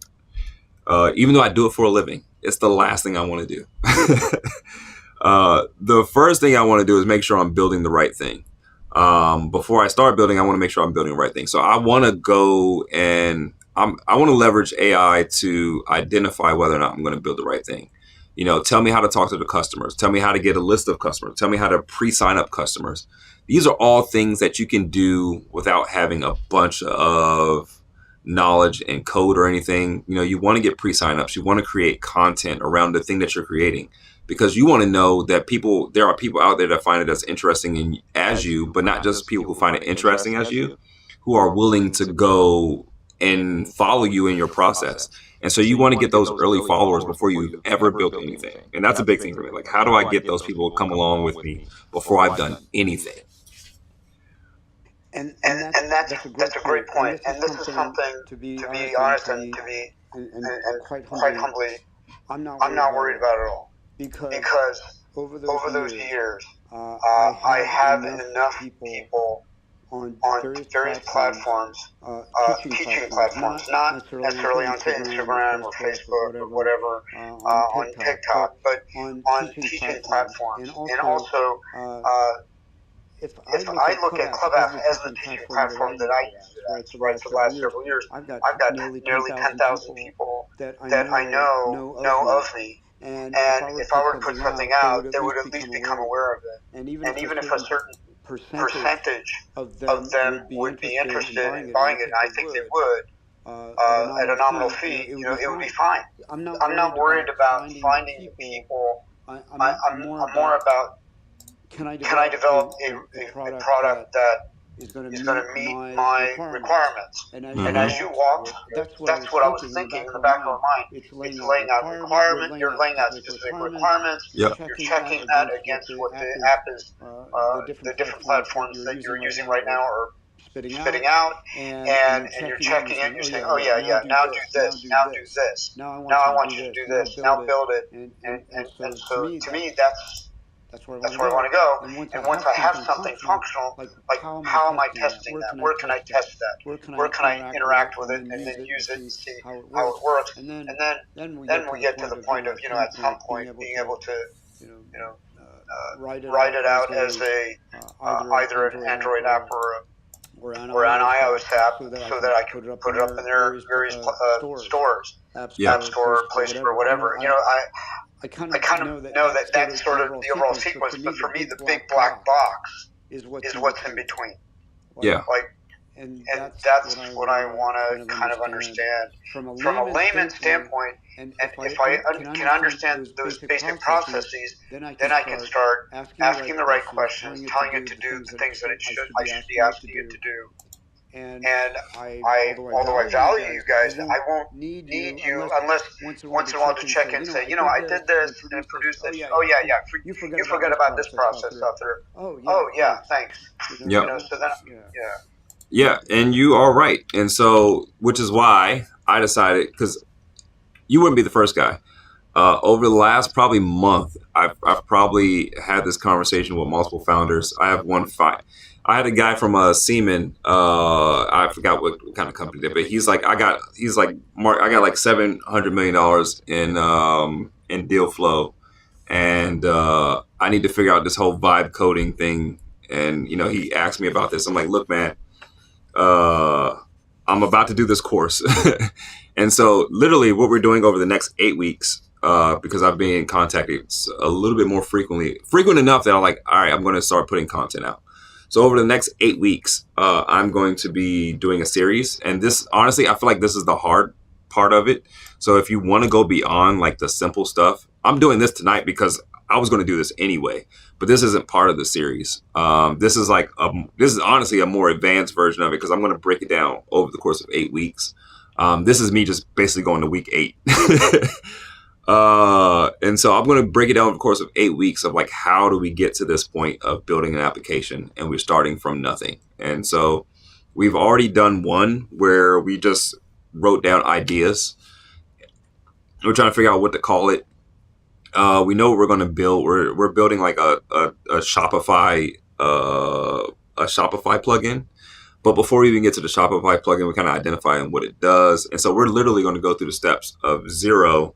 Even though I do it for a living, it's the last thing I want to do. The first thing I want to do is make sure I'm building the right thing. Before I start building, I want to make sure I'm building the right thing. So I want to go and I want to leverage AI to identify whether or not I'm going to build the right thing. Tell me how to talk to the customers. Tell me how to get a list of customers. Tell me how to pre-sign up customers. These are all things that you can do without having a bunch of knowledge and code or anything. You want to get pre-sign ups. You want to create content around the thing that you're creating, because you want to know that there are people out there that find it as interesting as you, but not just people who find it interesting as you. who are willing to go and follow you in your process. And so you want to get those early followers before you've ever built anything. And that's a big thing for me. Like, how do I get those people to come along with me before I've done anything? And that's a great point. And this is something, to be honest and quite humbly, I'm not worried about it all. Because over those years, I have enough people on various platforms, teaching platforms, not necessarily on Instagram or Facebook or whatever, on TikTok, but on teaching platforms. And also, if I look at Clubhouse as the teaching platform that I use it as, right, for the last several years, I've got nearly 10,000 people that I know of me. And if I were to put something out, they would at least become aware of it. And even if a certain percentage of them would be interested in buying it, and I think they would, at a nominal fee, it would be fine. I'm not worried about finding people. I'm more about, can I develop a product that is going to meet my requirements? And as you walked, that's what I was thinking in the back of my mind. It's laying out requirement. You're laying out specific requirements. Yep. You're checking that against what the app is, the different platforms that you're using right now are spitting out, and you're checking it. You're saying, oh yeah, now do this, now do this. Now I want you to do this. Now build it. And so to me, that's where I want to go. And once I have something functional, like how am I testing that? Where can I test that? Where can I interact with it and then use it and see how it works? And then we get to the point of, at some point being able to, write it out as either an Android app or an iOS app, so that I can put it up in their various stores, App Store, Play Store, whatever. I kind of know that that's sort of the overall sequence, but for me, the big black box is what's in between. Yeah. And that's what I want to kind of understand from a layman's standpoint. And if I can understand those basic processes, then I can start asking the right questions, telling it to do the things that I should be asking it to do. And although I value you guys, I won't need you unless once in a while to check in and say, I did this and produced this. Oh yeah, you forget about this process out there. Oh yeah, thanks. Yep. So then, Yeah, and you are right. And so, which is why I decided, because you wouldn't be the first guy. Over the last probably month, I've probably had this conversation with multiple founders. I have one fight. I had a guy from Seaman. I forgot what kind of company did, but he's like, Mark, I got like $700 million in deal flow, and I need to figure out this whole vibe coding thing. And he asked me about this. I'm like, look, man, I'm about to do this course, and so literally what we're doing over the next 8 weeks. Because I've been contacted a little bit more frequent enough that I'm like, all right, I'm going to start putting content out. So over the next 8 weeks, I'm going to be doing a series. And this, honestly, I feel like this is the hard part of it. So if you want to go beyond like the simple stuff, I'm doing this tonight because I was going to do this anyway, but this isn't part of the series. This is honestly a more advanced version of it because I'm going to break it down over the course of 8 weeks. This is me just basically going to week 8. And so I'm going to break it down over the course of 8 weeks of like, how do we get to this point of building an application, and we're starting from nothing. And so we've already done one where we just wrote down ideas. We're trying to figure out what to call it. We know what we're going to build. We're building like a Shopify plugin. But before we even get to the Shopify plugin, we kind of identify what it does. And so we're literally going to go through the steps of 0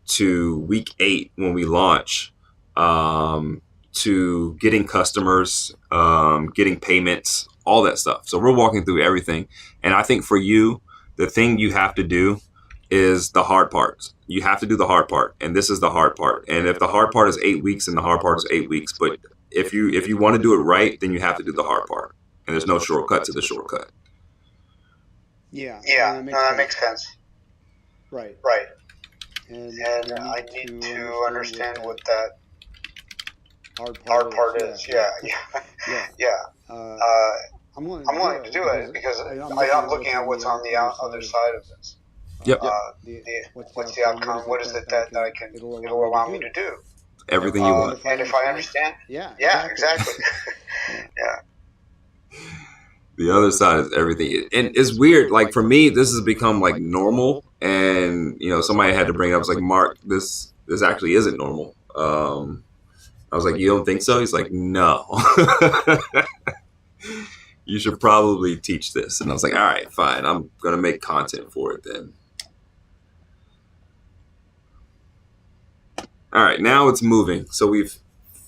to week 8 when we launch, to getting customers, getting payments, all that stuff. So we're walking through everything. And I think for you, the thing you have to do is the hard parts. You have to do the hard part. And this is the hard part. And if the hard part is 8 weeks, then the hard part is 8 weeks. But if you want to do it right, then you have to do the hard part. And there's no shortcut to the shortcut. Yeah, that makes sense. Right. And I need to understand what that hard part is. Yeah. I'm willing to do it because I'm looking at what's on the other side of this. Yep. What's the outcome? What is it that I can? It'll allow me to do everything you want. And if I understand, yeah, exactly. Yeah. The other side is everything, and it's weird. Like for me, this has become like normal, and you know, somebody had to bring it up. It's like, Mark, this actually isn't normal. I was like, you don't think so? He's like, no. You should probably teach this. And I was like, all right, fine. I'm going to make content for it then. All right, now it's moving. So we've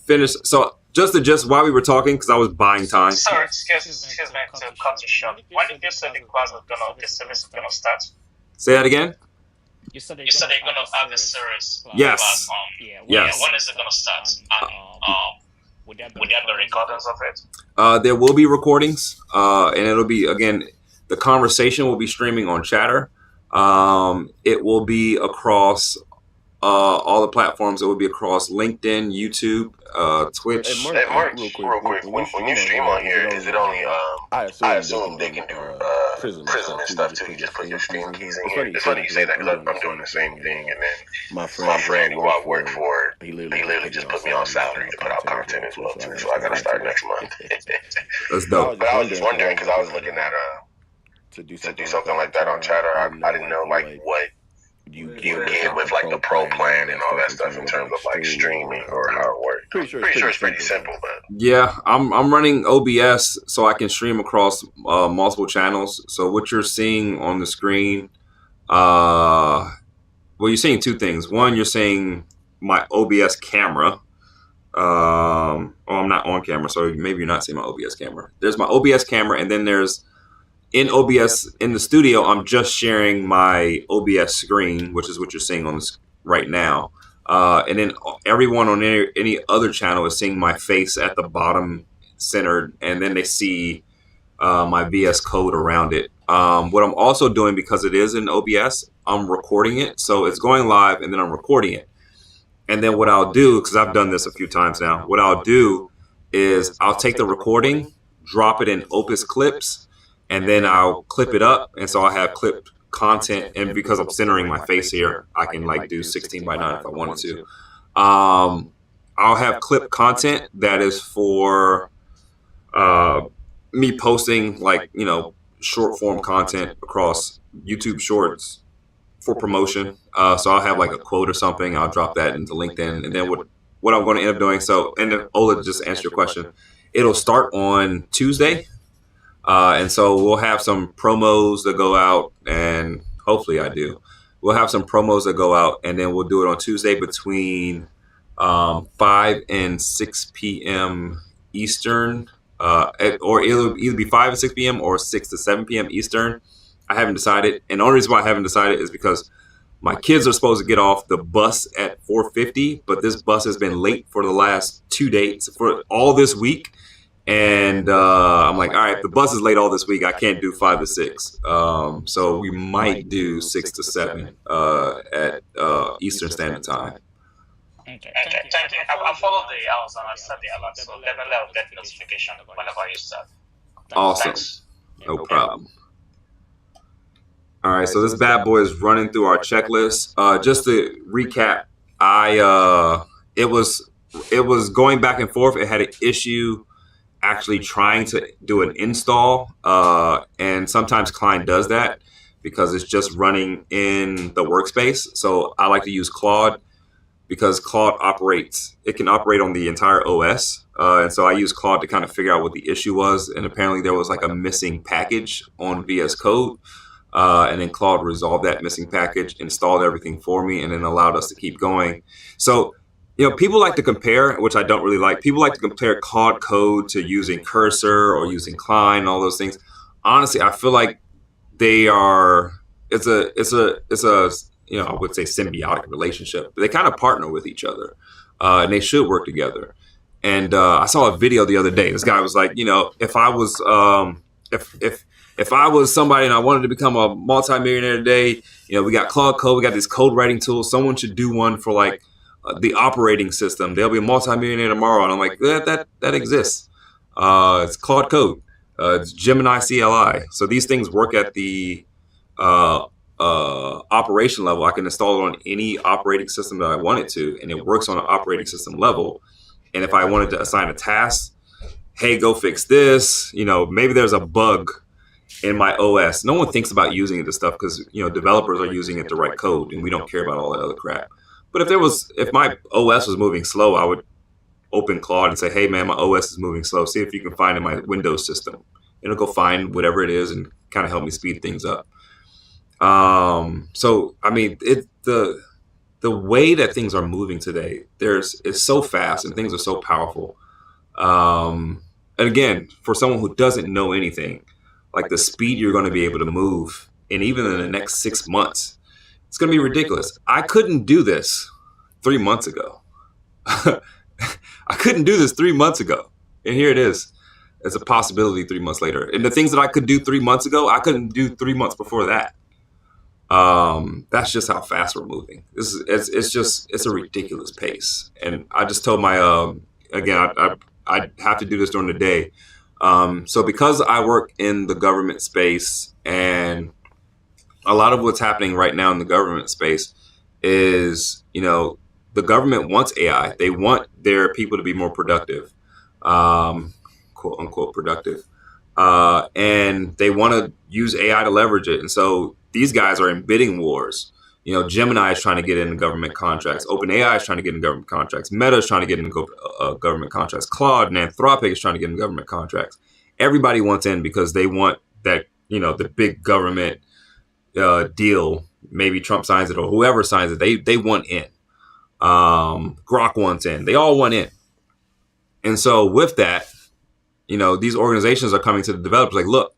finished. So just while we were talking, because I was buying time. Sorry, excuse me to cut you short. When did you say the service is going to start? Say that again? You said they're going to have a series. Yes. Yes. When is it going to start? Would there be recordings of it? There will be recordings, and it'll be, again, the conversation will be streaming on Chatter. It will be across all the platforms. It will be across LinkedIn, YouTube, Twitch. Hey, Mark, real quick. When you stream on here, is it only? I assume they can do Prism and stuff too. You just put your stream keys in here. It's funny you say that because I'm doing the same thing, and then my friend who I work for, he literally just put me on salary to put out content as well too. So I gotta start next month. That's dope. But I was just wondering because I was looking at to do something like that on Chatter. I didn't know like what you get with like the pro plan and all that stuff in terms of like streaming or how it works. Pretty sure it's pretty simple, but yeah, I'm running OBS so I can stream across multiple channels. So what you're seeing on the screen, well, you're seeing two things. One, you're seeing my OBS camera. I'm not on camera, so maybe you're not seeing my OBS camera. There's my OBS camera, and then there's in OBS in the studio, I'm just sharing my OBS screen, which is what you're seeing on this right now. And then everyone on any other channel is seeing my face at the bottom centered, and then they see my VS Code around it. What I'm also doing, because it is in OBS, I'm recording it. So it's going live, and then I'm recording it. And then what I'll do, because I've done this a few times now, what I'll do is I'll take the recording, drop it in Opus clips, and then I'll clip it up. And so I have clipped content. And because I'm centering my face here, I can like do 16:9 if I wanted to. I'll have clipped content that is for me posting like, you know, short form content across YouTube Shorts for promotion. So I'll have like a quote or something. I'll drop that into LinkedIn. And then what I'm going to end up doing. So, and then Ola, just answer your question. It'll start on Tuesday. And so we'll have some promos that go out, and hopefully I do. We'll have some promos that go out, and then we'll do it on Tuesday between 5 and 6 p.m. Eastern, or it'll either be 5 and 6 p.m. or 6 to 7 p.m. Eastern. I haven't decided. And the only reason why I haven't decided is because my kids are supposed to get off the bus at 4:50, but this bus has been late for the last 2 days, for all this week. And I'm like, all right, if the bus is late all this week, I can't do 5 to 6. So we might do 6 to 7 at Eastern Standard Time. Okay, thank you. I'll follow the hours and I'll set the alert, so definitely I'll get notification whenever you start. Awesome. Thanks. No problem. All right, so this bad boy is running through our checklist. Just to recap, it was going back and forth. It had an issue actually trying to do an install, and sometimes Klein does that because it's just running in the workspace. So I like to use Claude because Claude can operate on the entire OS. And so I use Claude to kind of figure out what the issue was. And apparently there was like a missing package on VS Code. And then Claude resolved that missing package, installed everything for me, and then allowed us to keep going. So, you know, people like to compare, which I don't really like. People like to compare Claude code to using Cursor or using Klein and all those things. Honestly, I feel like it's a you know, I would say symbiotic relationship, but they kind of partner with each other, and they should work together. And I saw a video the other day. This guy was like, you know, if I was if I was somebody and I wanted to become a multimillionaire today, you know, we got Claude Code, we got these code writing tools. Someone should do one for like the operating system. They'll be a multimillionaire tomorrow. And I'm like, that exists. It's Claude Code. It's Gemini CLI. So these things work at the uh, operation level. I can install it on any operating system that I want it to, and it works on an operating system level. And if I wanted to assign a task, hey, go fix this. Maybe there's a bug in my OS. No one thinks about using this stuff because developers are using it to write code, and we don't care about all that other crap. But if my OS was moving slow, I would open Claude and say, hey man, my OS is moving slow. See if you can find in my Windows system. It'll go find whatever it is and kind of help me speed things up. So I mean, the way that things are moving today, it's so fast and things are so powerful. And again, for someone who doesn't know anything, like the speed you're going to be able to move, and even in the next 6 months, it's going to be ridiculous. I couldn't do this 3 months ago. I couldn't do this 3 months ago. And here it is. It's a possibility 3 months later. And the things that I could do 3 months ago, I couldn't do 3 months before that. That's just how fast we're moving. It's a ridiculous pace. And I just told my, again, I have to do this during the day. So because I work in the government space, and a lot of what's happening right now in the government space is, the government wants AI. They want their people to be more productive, quote unquote productive. And they want to use AI to leverage it. And so these guys are in bidding wars. Gemini is trying to get into government contracts. OpenAI is trying to get into government contracts. Meta is trying to get into government contracts. Claude and Anthropic is trying to get into government contracts. Everybody wants in because they want that, the big government deal. Maybe Trump signs it or whoever signs it. They want in. Grok wants in. They all want in. And so with that, these organizations are coming to the developers like, look,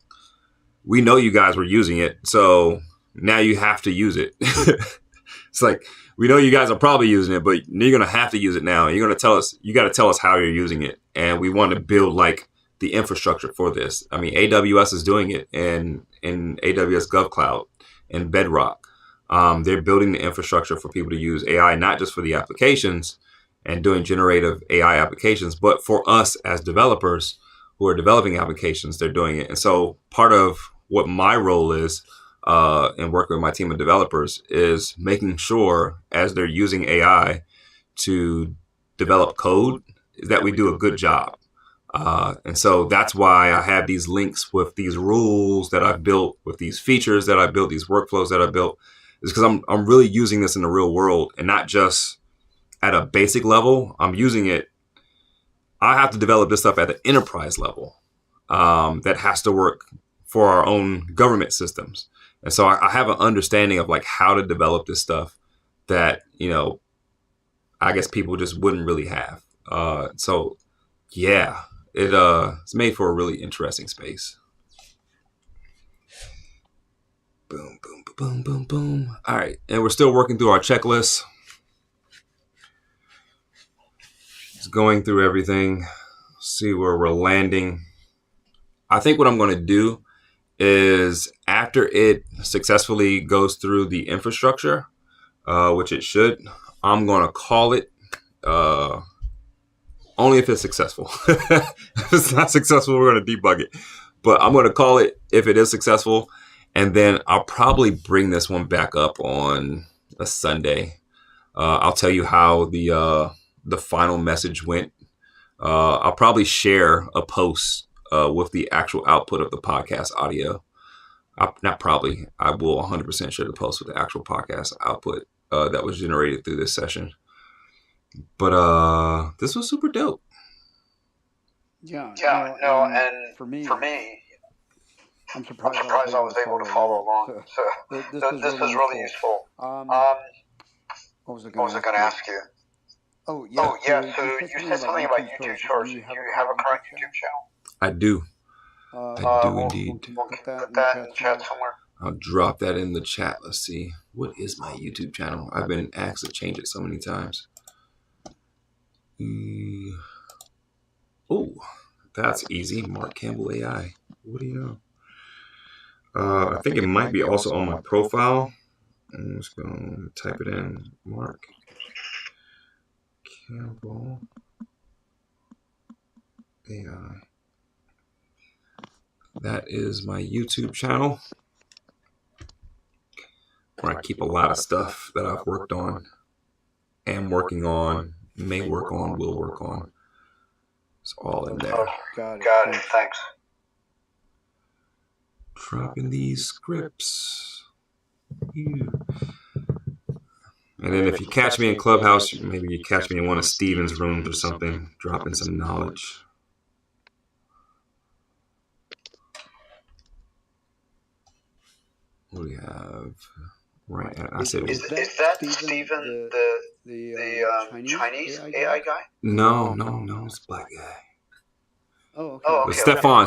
we know you guys were using it, so now you have to use it. It's like, we know you guys are probably using it, but you're going to have to use it now. You're going to tell us, you got to tell us how you're using it. And we want to build like the infrastructure for this. I mean, AWS is doing it in AWS GovCloud and Bedrock. They're building the infrastructure for people to use AI, not just for the applications and doing generative AI applications, but for us as developers who are developing applications, they're doing it. And so part of what my role is in working with my team of developers is making sure as they're using AI to develop code that we do a good job. And so that's why I have these links with these rules that I've built, with these features that I built, these workflows that I built, is because I'm really using this in the real world and not just at a basic level. I'm using it. I have to develop this stuff at the enterprise level that has to work for our own government systems. And so I have an understanding of like how to develop this stuff that, I guess people just wouldn't really have. So yeah, it's made for a really interesting space. Boom, boom, boom, boom, boom. All right. And we're still working through our checklist. Just going through everything, see where we're landing. I think what I'm going to do is after it successfully goes through the infrastructure, which it should, I'm going to call it only if it's successful. If it's not successful, we're going to debug it. But I'm going to call it if it is successful. And then I'll probably bring this one back up on a Sunday. I'll tell you how the final message went. I'll probably share a post with the actual output of the podcast audio. Not probably. I will 100% share the post with the actual podcast output that was generated through this session. But this was super dope. Yeah. And for me, I'm surprised I was able to follow along. So this was really useful. What was I going to ask you? Oh, yeah. So you said something about YouTube Shorts. Do you have a current YouTube channel? I do. I do indeed. We'll put that in the chat somewhere. I'll drop that in the chat. Let's see. What is my YouTube channel? I've been asked to change it so many times. Oh, that's easy. Mark Campbell AI. What do you know? I think it might be also on my profile. I'm just going to type it in. Mark Campbell AI. That is my YouTube channel, where I keep a lot of stuff that I've worked on, am working on, may work on, will work on. It's all in there. Got it. Thanks. Dropping these scripts. And then if you catch me in Clubhouse, maybe you catch me in one of Steven's rooms or something, dropping some knowledge. What do we have? Right. I said, is that Steven the Chinese AI guy? No, it's a black guy. Oh, okay. Stefan.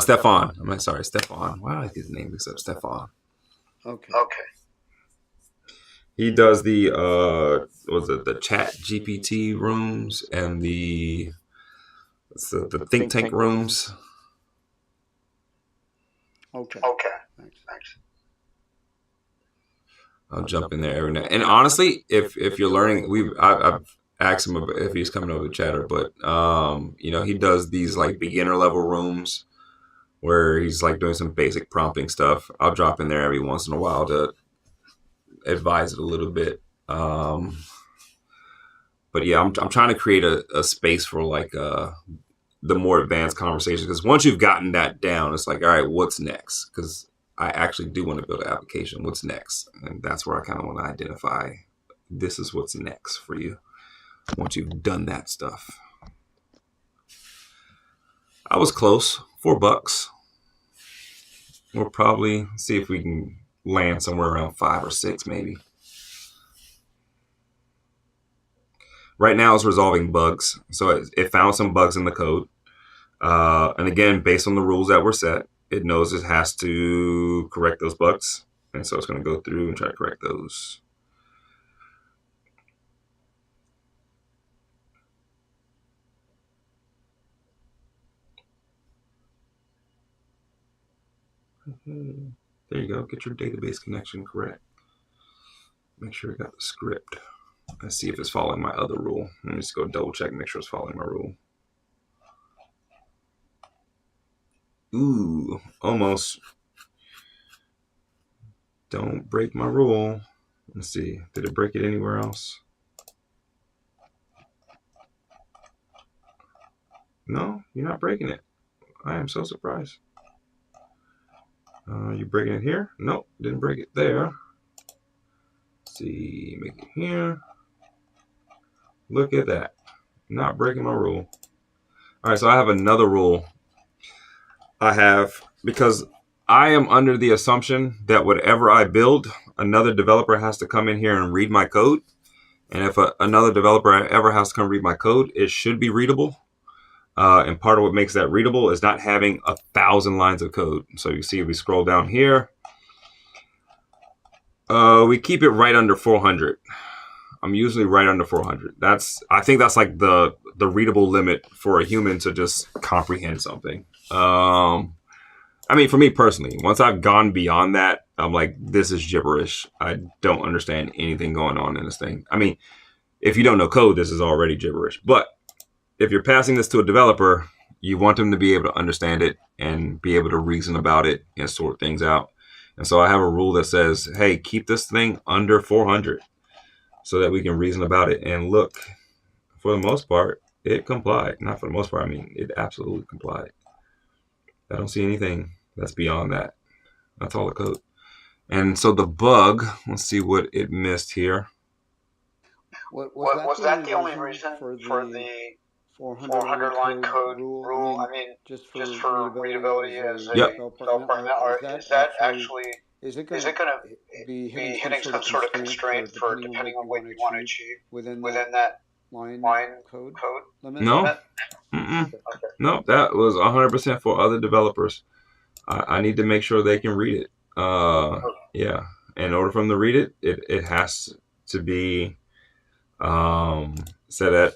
I'm sorry, Stefan. Why do I get his name mixed up? Stefan. Okay. He does the the chat GPT rooms and the think tank rooms. Okay. Thanks. I'll jump in there every now. And honestly, if you're learning, I've asked him if he's coming over to Chatter, but he does these like beginner level rooms where he's like doing some basic prompting stuff. I'll drop in there every once in a while to advise it a little bit. But yeah, I'm trying to create a space for like the more advanced conversation, because once you've gotten that down, it's like, all right, what's next? Because I actually do want to build an application. What's next? And that's where I kind of want to identify this is what's next for you once you've done that stuff. I was close. $4. We'll probably see if we can land somewhere around 5 or 6 maybe. Right now it's resolving bugs. So it found some bugs in the code. And again, based on the rules that were set, it knows it has to correct those bugs. And so it's going to go through and try to correct those. There you go. Get your database connection correct. Make sure you got the script. Let's see if it's following my other rule. Let me just go double check and make sure it's following my rule. Ooh, almost. Don't break my rule. Let's see. Did it break it anywhere else? No, you're not breaking it. I am so surprised. You breaking it here? Nope, didn't break it there. Let's see, make it here. Look at that. Not breaking my rule. All right, so I have another rule. Because I am under the assumption that whatever I build, another developer has to come in here and read my code. And if another developer ever has to come read my code, it should be readable. And part of what makes that readable is not having 1,000 lines of code. So you see, if we scroll down here, we keep it right under 400. I'm usually right under 400. I think that's like the readable limit for a human to just comprehend something. I mean, for me personally, once I've gone beyond that, I'm like, this is gibberish. I don't understand anything going on in this thing. I mean, if you don't know code, this is already gibberish. But if you're passing this to a developer, you want them to be able to understand it and be able to reason about it and sort things out. And so I have a rule that says, hey, keep this thing under 400 so that we can reason about it. And look, for the most part, it complied. Not for the most part, I mean, it absolutely complied. I don't see anything that's beyond that. That's all the code. And so the bug, let's see what it missed here. Was that the only reason for the 400 line code rule? I mean, just for readability as a developer, or is that actually, is it going to be hitting some sort of constraint for depending on what you want to achieve within that line code limit? No. Okay. No, that was 100% for other developers. I need to make sure they can read it. Yeah. In order for them to read it, it has to be set at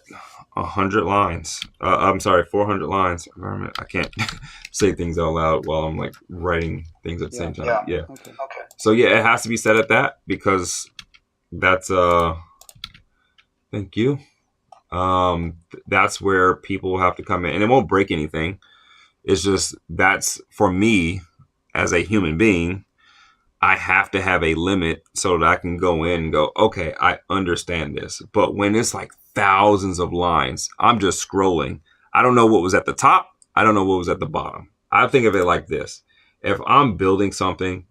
100 lines. I'm sorry, 400 lines. I can't say things out loud while I'm like writing things at the same time. Yeah. Okay. So yeah, it has to be set at that because that's thank you. That's where people have to come in, and it won't break anything. It's just that's for me as a human being, I have to have a limit so that I can go in and go, okay, I understand this. But when it's like thousands of lines, I'm just scrolling. I don't know what was at the top. I don't know what was at the bottom. I think of it like this. If I'm building something,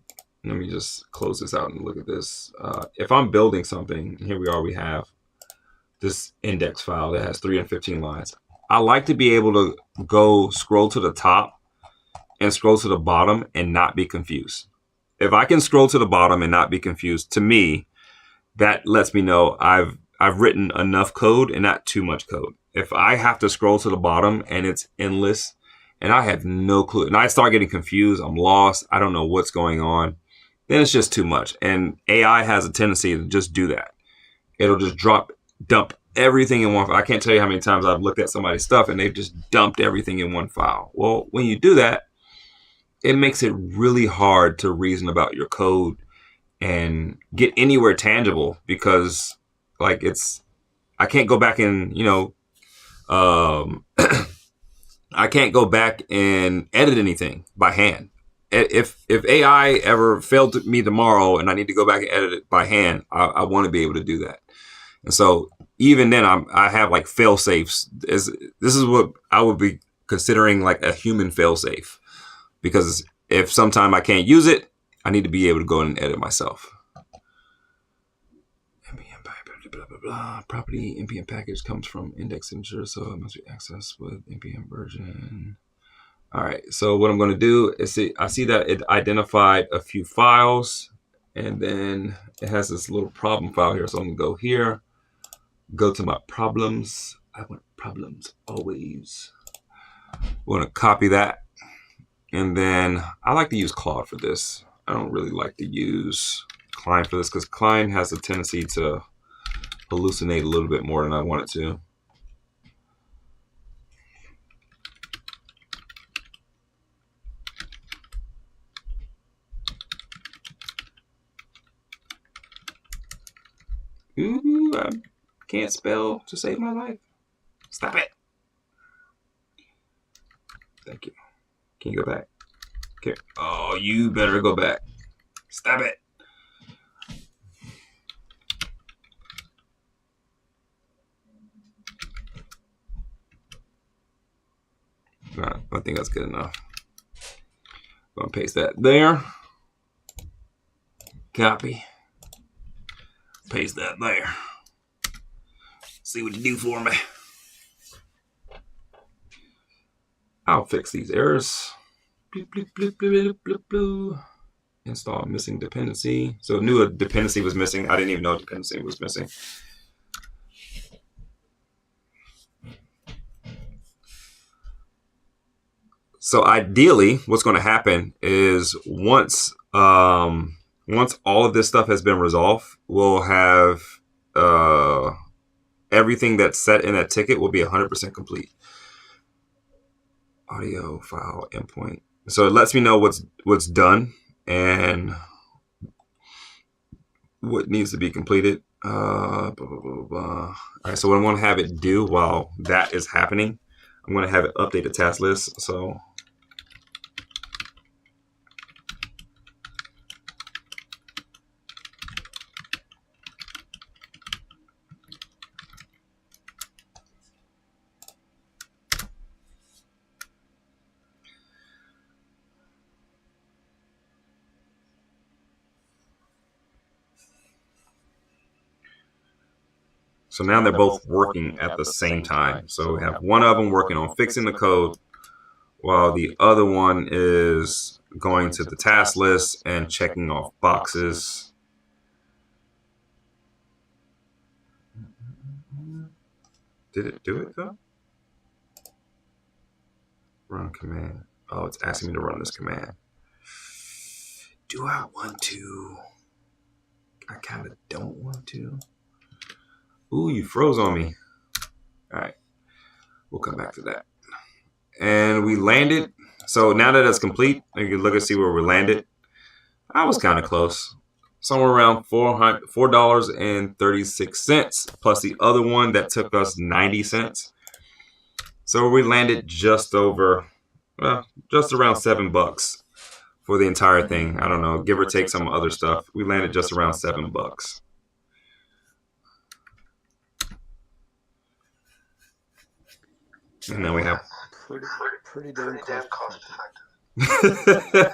let me just close this out and look at this. If I'm building something, here we are, we have this index file that has 315 lines. I like to be able to go scroll to the top and scroll to the bottom and not be confused. If I can scroll to the bottom and not be confused, to me, that lets me know I've written enough code and not too much code. If I have to scroll to the bottom and it's endless and I have no clue and I start getting confused, I'm lost, I don't know what's going on, then it's just too much. And AI has a tendency to just do that. It'll just dump everything in one file. I can't tell you how many times I've looked at somebody's stuff and they've just dumped everything in one file. Well, when you do that, it makes it really hard to reason about your code and get anywhere tangible because like I can't go back and, I can't go back and edit anything by hand. If AI ever failed me tomorrow and I need to go back and edit it by hand, I want to be able to do that. And so even then I have like fail safes. This is what I would be considering like a human fail safe. Because if sometime I can't use it, I need to be able to go in and edit myself. NPM blah, blah, blah. Property NPM package comes from index signature, so it must be accessed with NPM version. All right, so what I'm going to do is I see that it identified a few files, and then it has this little problem file here. So I'm going to go here, go to my problems. I want problems always. We're going to copy that. And then I like to use Claude for this. I don't really like to use Klein for this because Klein has a tendency to hallucinate a little bit more than I want it to. Ooh, I can't spell to save my life. Stop it. Thank you. Can you go back? Okay. Oh, you better go back. Stop it. All right, I think that's good enough. I'm going to paste that there. Copy. Paste that there. See what you do for me. I'll fix these errors. Bloop, bloop, bloop, bloop, bloop, bloop. Install missing dependency. So knew a dependency was missing. I didn't even know a dependency was missing. So ideally, what's going to happen is once all of this stuff has been resolved, we'll have everything that's set in that ticket will be 100% complete. Audio file endpoint. So it lets me know what's done and what needs to be completed. Blah, blah, blah, blah. All right, so what I'm going to have it do while that is happening, I'm going to have it update the task list. So now they're both working at the same time. So we have one of them working on fixing the code while the other one is going to the task list and checking off boxes. Did it do it though? Run command. Oh, it's asking me to run this command. Do I want to? I kind of don't want to. Ooh, you froze on me. All right. We'll come back to that. And we landed. So now that it's complete, you can look and see where we landed. I was kind of close. Somewhere around $4.36 plus the other one that took us 90 cents. So we landed just around $7 for the entire thing. I don't know, give or take some other stuff. We landed just around $7. And then we have pretty damn cost effective.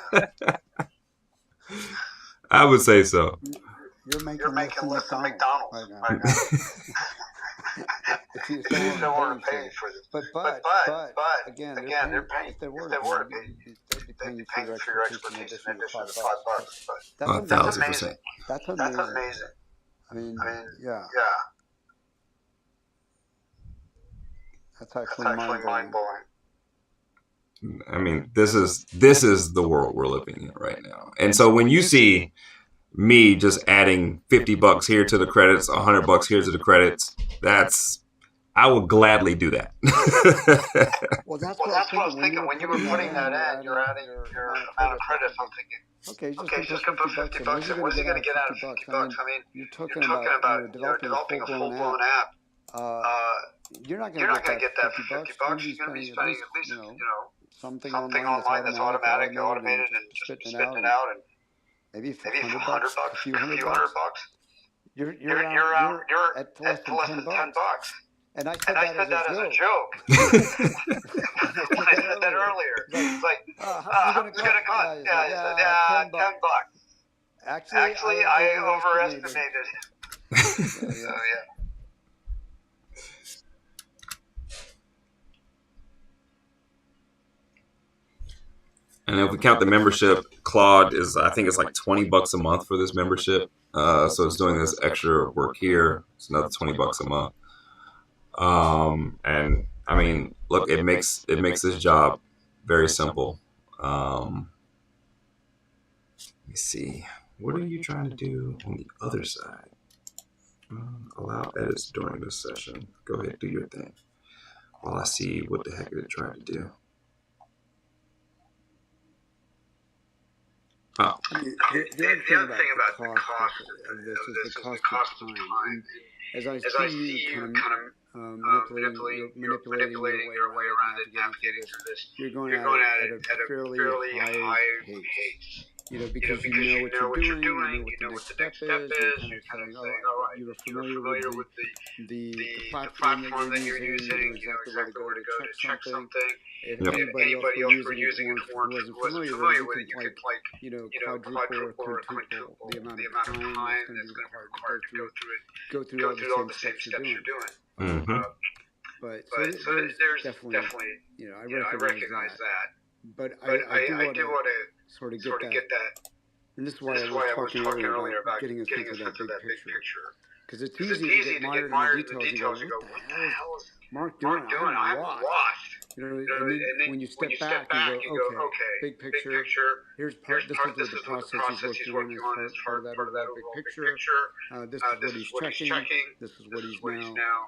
I would say so. You're making less than McDonald's right now. If you still want to pay for this. But again, they're paying. If they were to pay, they'd be paying for your expertise in addition to $5. But that's amazing. That's amazing. I mean, yeah. That's actually mind-blowing. I mean, this is the world we're living in right now. And so when you see me just adding $50 here to the credits, $100 here to the credits, I would gladly do that. Well, that's what I was thinking. When you were putting that in, you're adding your amount of credits. I'm thinking, okay, just gonna put $50 in. What is he gonna get out of $50? I mean, you're talking about developing a full-blown app. You're not gonna get that for $50. You're gonna be spending at least something online that's automatic, automated, and just spitting it out, and maybe $100, a few hundred bucks. You're at less than $10. And I said that as a joke. When I said that earlier, it's like, how much is it gonna cost? Yeah, $10. Actually, I overestimated. So, yeah. And if we count the membership, Claude I think it's like $20 a month for this membership. So it's doing this extra work here. It's another $20 a month. And I mean, look, it makes this job very simple. Let me see. What are you trying to do on the other side? Allow edits during this session. Go ahead, do your thing. While I see what the heck it trying to do. Oh. The other thing about the cost of this is the cost of time. As I see you kind of manipulating your way around it, navigating through this, you're going at it at a fairly high pace. Because you know what you're doing, you know what the next step is, you're kind of saying, all right, you're familiar with the platform that you're using, you know exactly where to go to check something. If anybody else were using it who wasn't familiar with it, you could quadruple or quintuple the amount of time that's going to be required to go through all the same steps you're doing. Mm-hmm. But so there's definitely, I recognize that. But I do want to sort of get that. And this is why I was talking earlier about getting a sense of that big picture. Because it's easy to get mired in the details and go, what the hell is Mark doing? I'm lost. And then when you step back, you go, okay, big picture. This is what the process he's working on as part of that overall big picture. This is what he's checking. This is what he's now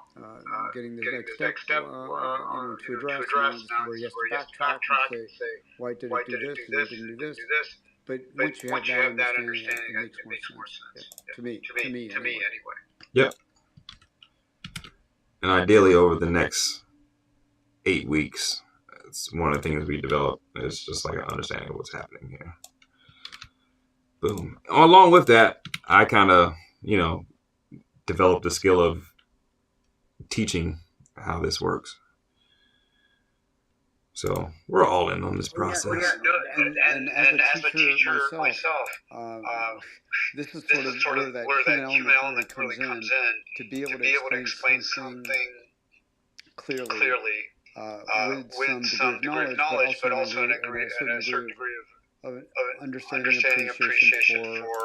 getting the next step to address. This is where he has to backtrack and say, why did it do this and it didn't do this? But once you have that understanding, it makes more sense. To me anyway. Yep. And ideally over the next 8 weeks, it's one of the things we develop is just like an understanding of what's happening here. Boom. Along with that, I kind of, developed the skill of teaching how this works. So we're all in on this process. And as a teacher myself, this is sort of where that human element really comes in to be able to explain something clearly with some degree of knowledge, but also a certain degree of understanding and appreciation for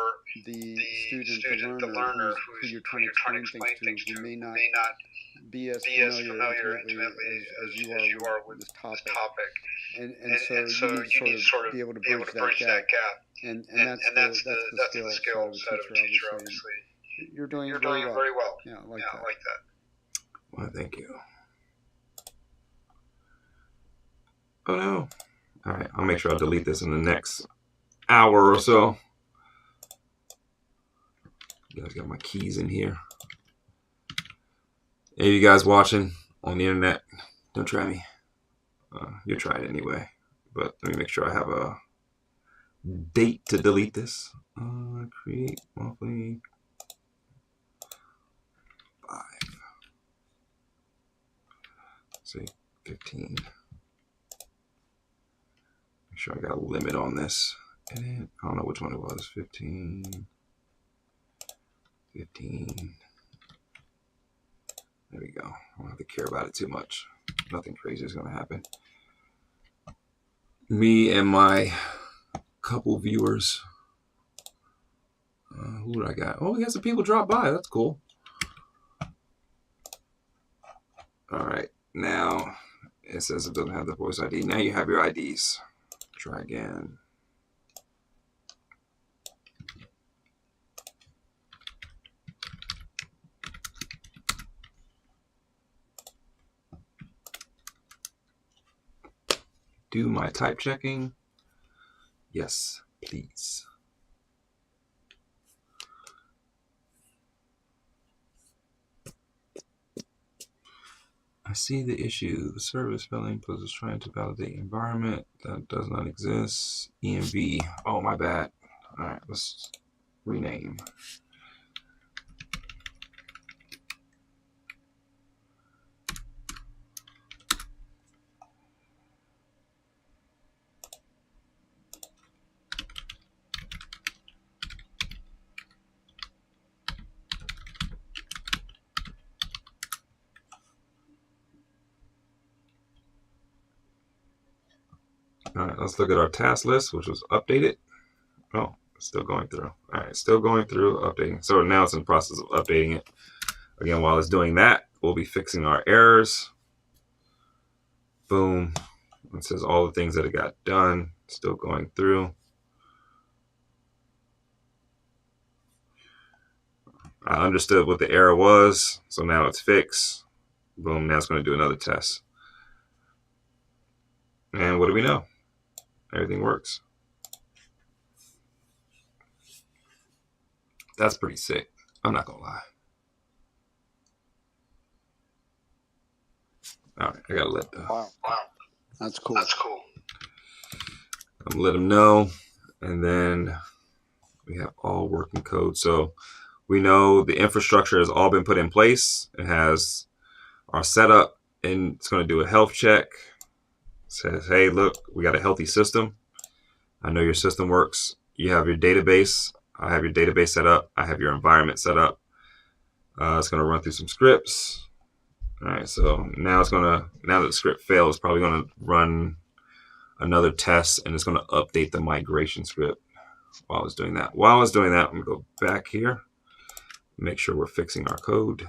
the student, the learner who you're trying to explain things to, who may not be as familiar intimately as you are with this topic. And so you need to sort of be able to bridge that gap. And that's the skill set of a teacher, obviously. You're doing very well. Yeah, I like that. Well, thank you. Oh no. All right, I'll make sure I delete this in the next hour or so. You guys got my keys in here. Hey, you guys watching on the internet, don't try me. You'll try it anyway. But let me make sure I have a date to delete this. Create monthly 5. Say 15. Make sure I got a limit on this. And I don't know which one it was. 15. 15. There we go. I don't have to care about it too much. Nothing crazy is going to happen. Me and my couple viewers. Who did I got? Oh, we got some people drop by. That's cool. All right. Now, it says it doesn't have the voice ID. Now you have your IDs. Try again. Do my type checking. Yes, please. I see the issue. The service spelling plus is trying to validate environment that does not exist. ENV. Oh, my bad. All right, let's rename. All right, let's look at our task list, which was updated. Oh, it's still going through. All right, still going through, updating. So now it's in the process of updating it. Again, while it's doing that, we'll be fixing our errors. Boom. It says all the things that it got done. Still going through. I understood what the error was, so now it's fixed. Boom, now it's going to do another test. And what do we know? Everything works. That's pretty sick. I'm not going to lie. All right, I got to let the... Wow. That's cool. That's cool. I'm let them know. And then we have all working code. So we know the infrastructure has all been put in place. It has our setup, and it's going to do a health check. It says, hey, look, we got a healthy system. I know your system works. You have your database. I have your database set up. I have your environment set up. It's going to run through some scripts. All right, so now now that the script fails, it's probably going to run another test, and it's going to update the migration script while it's doing that. While it's doing that, I'm going to go back here, make sure we're fixing our code.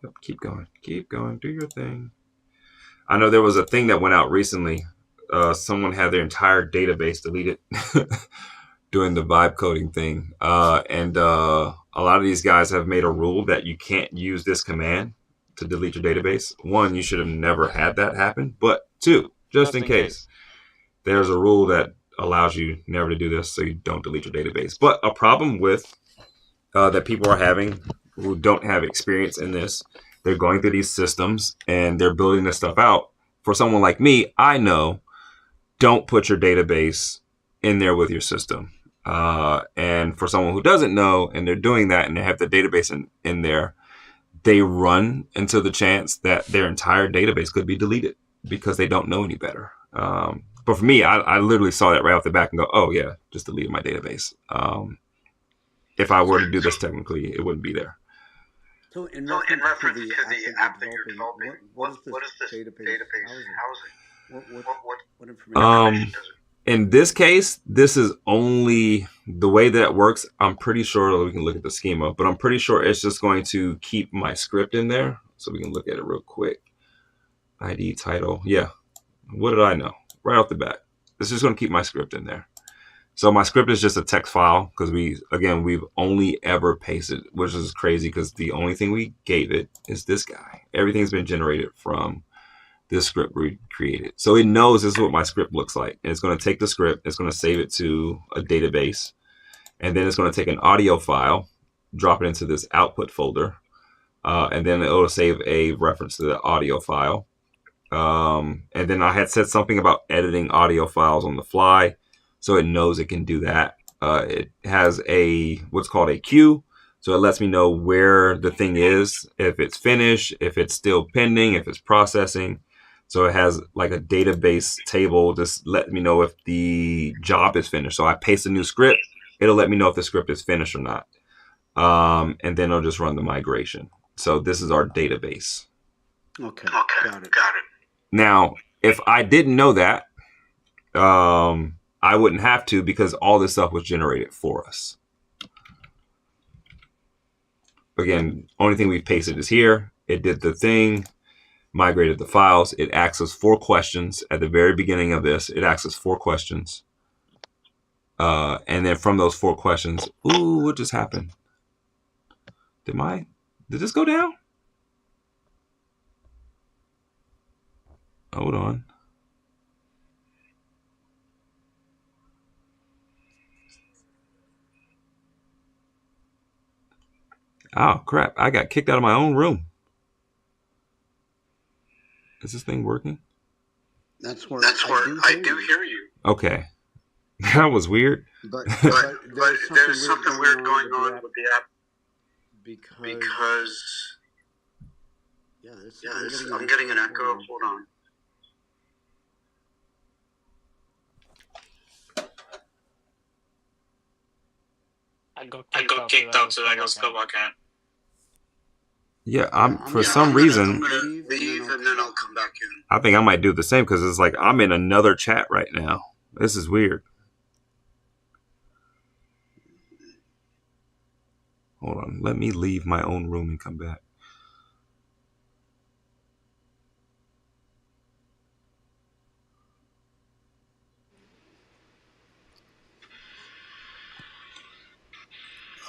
Yep, keep going, do your thing. I know there was a thing that went out recently. Someone had their entire database deleted doing the vibe coding thing. And a lot of these guys have made a rule that you can't use this command to delete your database. One, you should have never had that happen. But two, just in case, there's a rule that allows you never to do this so you don't delete your database. But a problem with that people are having who don't have experience in this, they're going through these systems and they're building this stuff out. For someone like me, I know, don't put your database in there with your system. And for someone who doesn't know and they're doing that and they have the database in there, they run into the chance that their entire database could be deleted because they don't know any better. But for me, I literally saw that right off the back and go, oh yeah, just deleted my database. If I were to do this technically, it wouldn't be there. So in reference to the app that you're developing, what is this database housing? What information does it? In this case, this is only the way that works. I'm pretty sure we can look at the schema, but I'm pretty sure it's just going to keep my script in there. So we can look at it real quick. ID title. Yeah. What did I know? Right off the bat. It's just going to keep my script in there. So my script is just a text file because we've only ever pasted, which is crazy because the only thing we gave it is this guy. Everything's been generated from this script we created. So it knows this is what my script looks like. And it's going to take the script, it's going to save it to a database, and then it's going to take an audio file, drop it into this output folder, and then it'll save a reference to the audio file. And then I had said something about editing audio files on the fly, so it knows it can do that. It has what's called a queue, so it lets me know where the thing is, if it's finished, if it's still pending, if it's processing. So it has like a database table, just let me know if the job is finished. So I paste a new script, it'll let me know if the script is finished or not. And then it'll just run the migration. So this is our database. Okay, got it. Now, if I didn't know that, I wouldn't have to, because all this stuff was generated for us. Again, only thing we've pasted is here. It did the thing, migrated the files. It asks us 4 questions at the very beginning of this. It asks us 4 questions. And then from those 4 questions, ooh, what just happened? Did this go down? Hold on. Oh, crap. I got kicked out of my own room. Is this thing working? That's where I do hear you. Okay. That was weird. But there's something weird going on with the app. Because I'm getting an echo. Hold on. I got kicked out, so I got go back in. Yeah, for some reason, I'm gonna leave and then I'll come back in. I think I might do the same, because it's like I'm in another chat right now. This is weird. Hold on. Let me leave my own room and come back.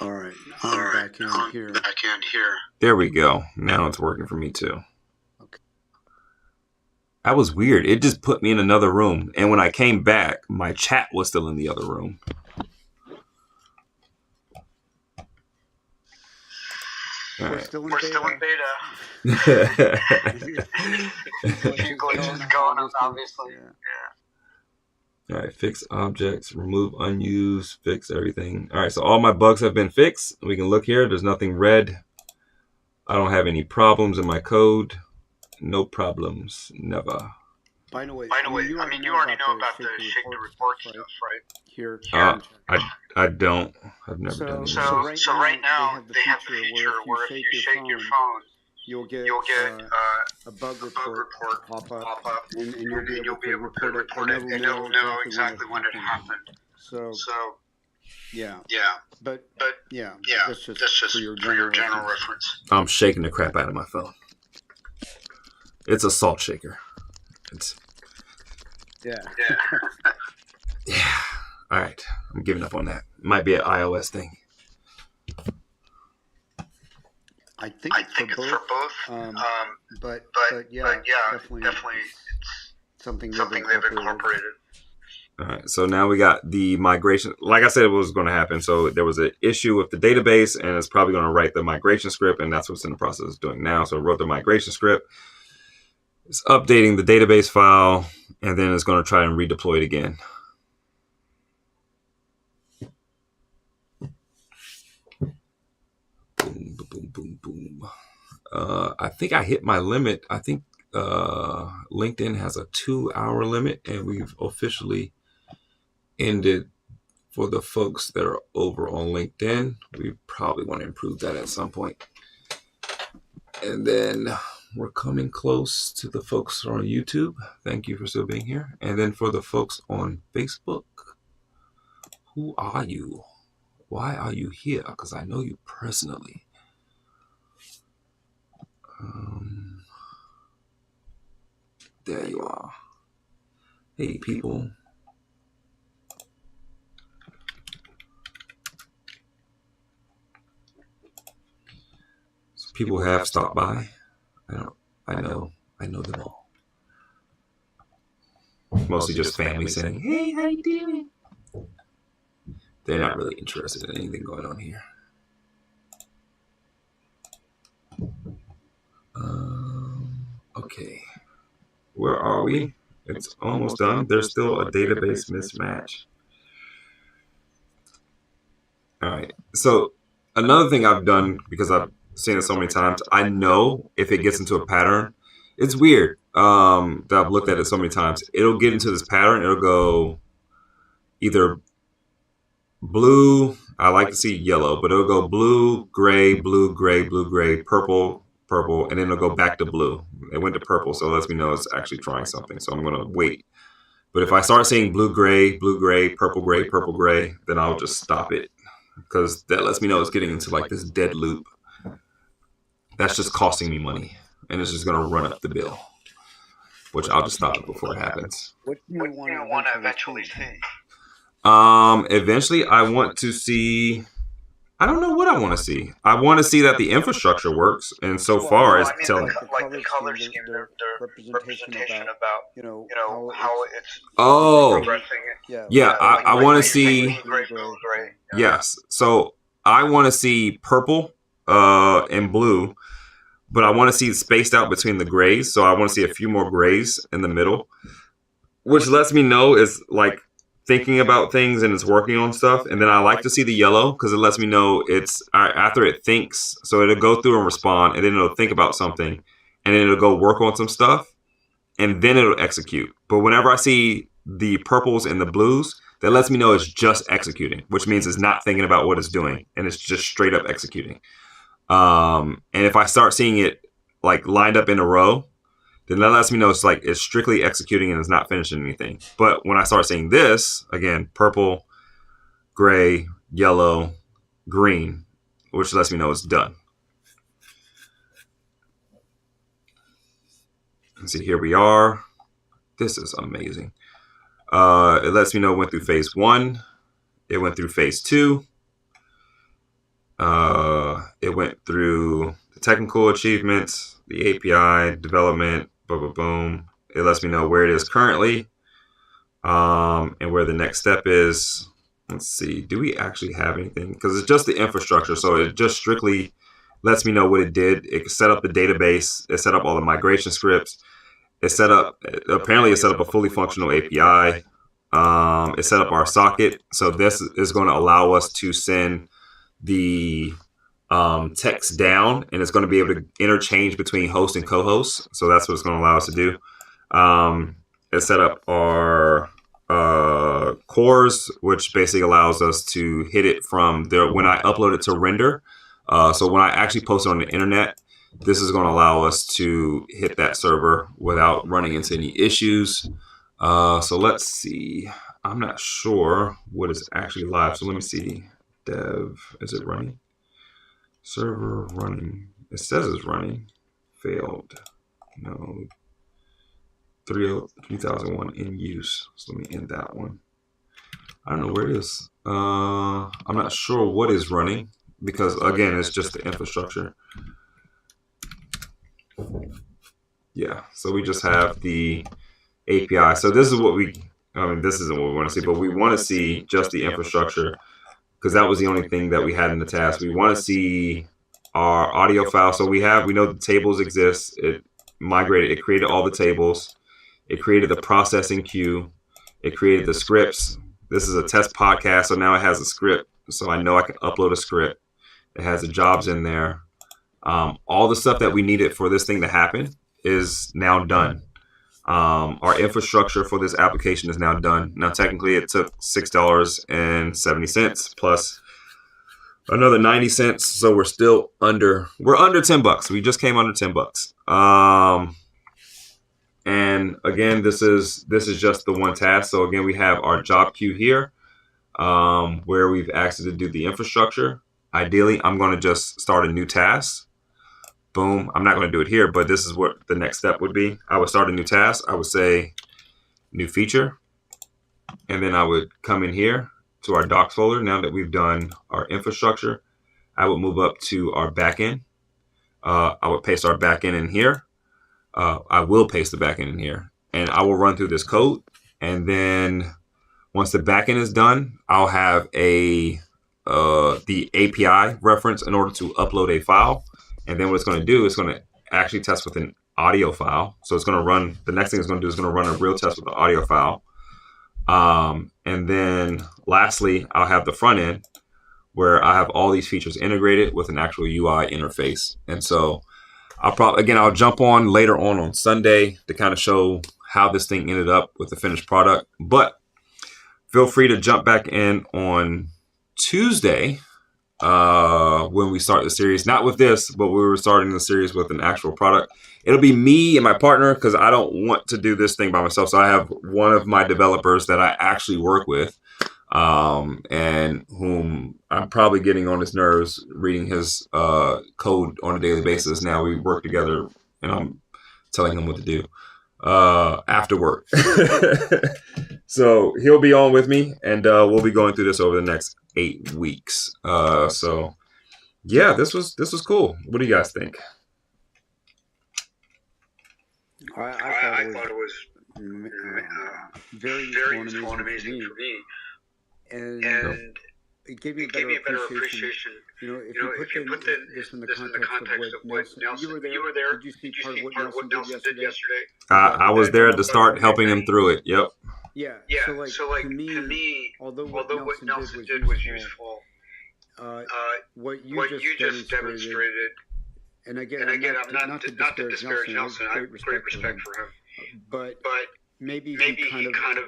All right. I'm back in here. There we go. Now it's working for me too. Okay. That was weird. It just put me in another room. And when I came back, my chat was still in the other room. We're still in beta. A few glitches going on, obviously. Yeah. All right, fix objects, remove unused, fix everything. All right, so all my bugs have been fixed. We can look here. There's nothing red. I don't have any problems in my code. No problems, never. By the way, you already know about the shake the report stuff, right? Here. I don't. I've never done this. So right now they have the feature where if you shake your phone, you'll get a bug report pop up, and you'll be able to report it, and it'll know exactly when it happened. So yeah. But yeah, that's just for your general reference. I'm shaking the crap out of my phone. It's a salt shaker. Yeah. Yeah. All right. I'm giving up on that. Might be an iOS thing. I think it's for both. But yeah, definitely it's something they've incorporated. All right, so now we got the migration. Like I said, it was going to happen. So there was an issue with the database, and it's probably going to write the migration script, and that's what's in the process of doing now. So it wrote the migration script. It's updating the database file, and then it's going to try and redeploy it again. Boom, boom, boom, boom. I think I hit my limit. I think LinkedIn has a 2-hour limit, and we've officially ended for the folks that are over on LinkedIn. We probably want to improve that at some point. And then we're coming close to the folks on YouTube. Thank you for still being here. And then for the folks on Facebook, who are you? Why are you here? Because I know you personally. There you are. Hey, people. People have stopped by. I know them all. Mostly just family saying, "Hey, how you doing?" They're not really interested in anything going on here. Okay. Where are we? It's almost done. There's still a database mismatch. All right. So another thing I've done, because I've seen it so many times, I know if it gets into a pattern, it's weird. That I've looked at it so many times. It'll get into this pattern. It'll go either blue. I like to see yellow, but it'll go blue, gray, blue, gray, blue, gray, purple, purple, and then it'll go back to blue. It went to purple, so it lets me know it's actually trying something. So I'm going to wait. But if I start seeing blue, gray, purple, gray, then I'll just stop it, because that lets me know it's getting into like this dead loop. That's just costing me money, and it's just going to run up the bill, which I'll just stop it before it happens. What do you want to eventually see? Eventually, I want to see. I don't know what I want to see. I want to see that the infrastructure works, and so far it's telling. Like the color scheme, their representation about how it's progressing. Yeah. I want to see. Blue, gray. Yes, so I want to see purple, and blue, but I want to see it spaced out between the grays. So I want to see a few more grays in the middle, which lets me know it's like thinking about things and it's working on stuff. And then I like to see the yellow because it lets me know it's after it thinks. So it'll go through and respond, and then it'll think about something, and then it'll go work on some stuff, and then it'll execute. But whenever I see the purples and the blues, that lets me know it's just executing, which means it's not thinking about what it's doing, and it's just straight up executing. And if I start seeing it like lined up in a row, then that lets me know it's like it's strictly executing and it's not finishing anything. But when I start seeing this, again, purple, gray, yellow, green, which lets me know it's done. And see, here we are. This is amazing. It lets me know it went through phase 1. It went through phase 2. It went through the technical achievements, the API development, boom. It lets me know where it is currently, and where the next step is. Let's see, do we actually have anything? Because it's just the infrastructure, so it just strictly lets me know what it did. It set up the database. It set up all the migration scripts. Apparently it set up a fully functional API. It set up our socket. So this is going to allow us to send the text down, and it's going to be able to interchange between host and co-host. So that's what it's going to allow us to do. It set up our cores, which basically allows us to hit it from there when I upload it to render. So when I actually post it on the internet, this is going to allow us to hit that server without running into any issues. So let's see. I'm not sure what is actually live. So let me see. Dev, is it running? Server running. It says it's running. Failed. No. 3001 in use. So let me end that one. I don't know where it is. I'm not sure what is running because, again, it's just the infrastructure. Yeah, so we just have the API. So this is what this isn't what we want to see, but we want to see just the infrastructure because that was the only thing that we had in the task. We want to see our audio file. So we know the tables exist. It migrated, it created all the tables. It created the processing queue. It created the scripts. This is a test podcast, so now it has a script. So I know I can upload a script. It has the jobs in there. All the stuff that we needed for this thing to happen is now done. Our infrastructure for this application is now done. Now, technically, it took $6.70 plus another 90 cents. So we're under $10. We just came under $10. And again, this is just the one task. So again, we have our job queue here, where we've asked it to do the infrastructure. Ideally, I'm going to just start a new task. Boom. I'm not going to do it here, but this is what the next step would be. I would start a new task. I would say new feature. And then I would come in here to our docs folder. Now that we've done our infrastructure, I would move up to our backend. I would paste our backend in here. I will paste the backend in here, and I will run through this code. And then once the backend is done, I'll have the API reference in order to upload a file. And then what it's going to do is going to actually test with an audio file. So it's going to run, the next thing it's going to do is going to run a real test with the audio file. And then lastly, I'll have the front end where I have all these features integrated with an actual UI interface. And so I'll jump on later on Sunday to kind of show how this thing ended up with the finished product. But feel free to jump back in on Tuesday when we start the series. Not with this, but we were starting the series with an actual product. It'll be me and my partner because I don't want to do this thing by myself. So I have one of my developers that I actually work with, and whom I'm probably getting on his nerves reading his code on a daily basis. Now we work together and I'm telling him what to do after work. So he'll be on with me, and we'll be going through this over the next 8 weeks. So yeah, this was cool. What do you guys think? I thought it was very useful and amazing for me. And it gave me a better appreciation. If you put this in the context of what Nelson, you were there. Did you see part of what Nelson did yesterday? I was there at the start helping him through it. Yep. Yeah. So like to me, although what Nelson did was useful, what you just demonstrated. And again, I'm not to disparage Nelson. I have great respect for him. But maybe he kind of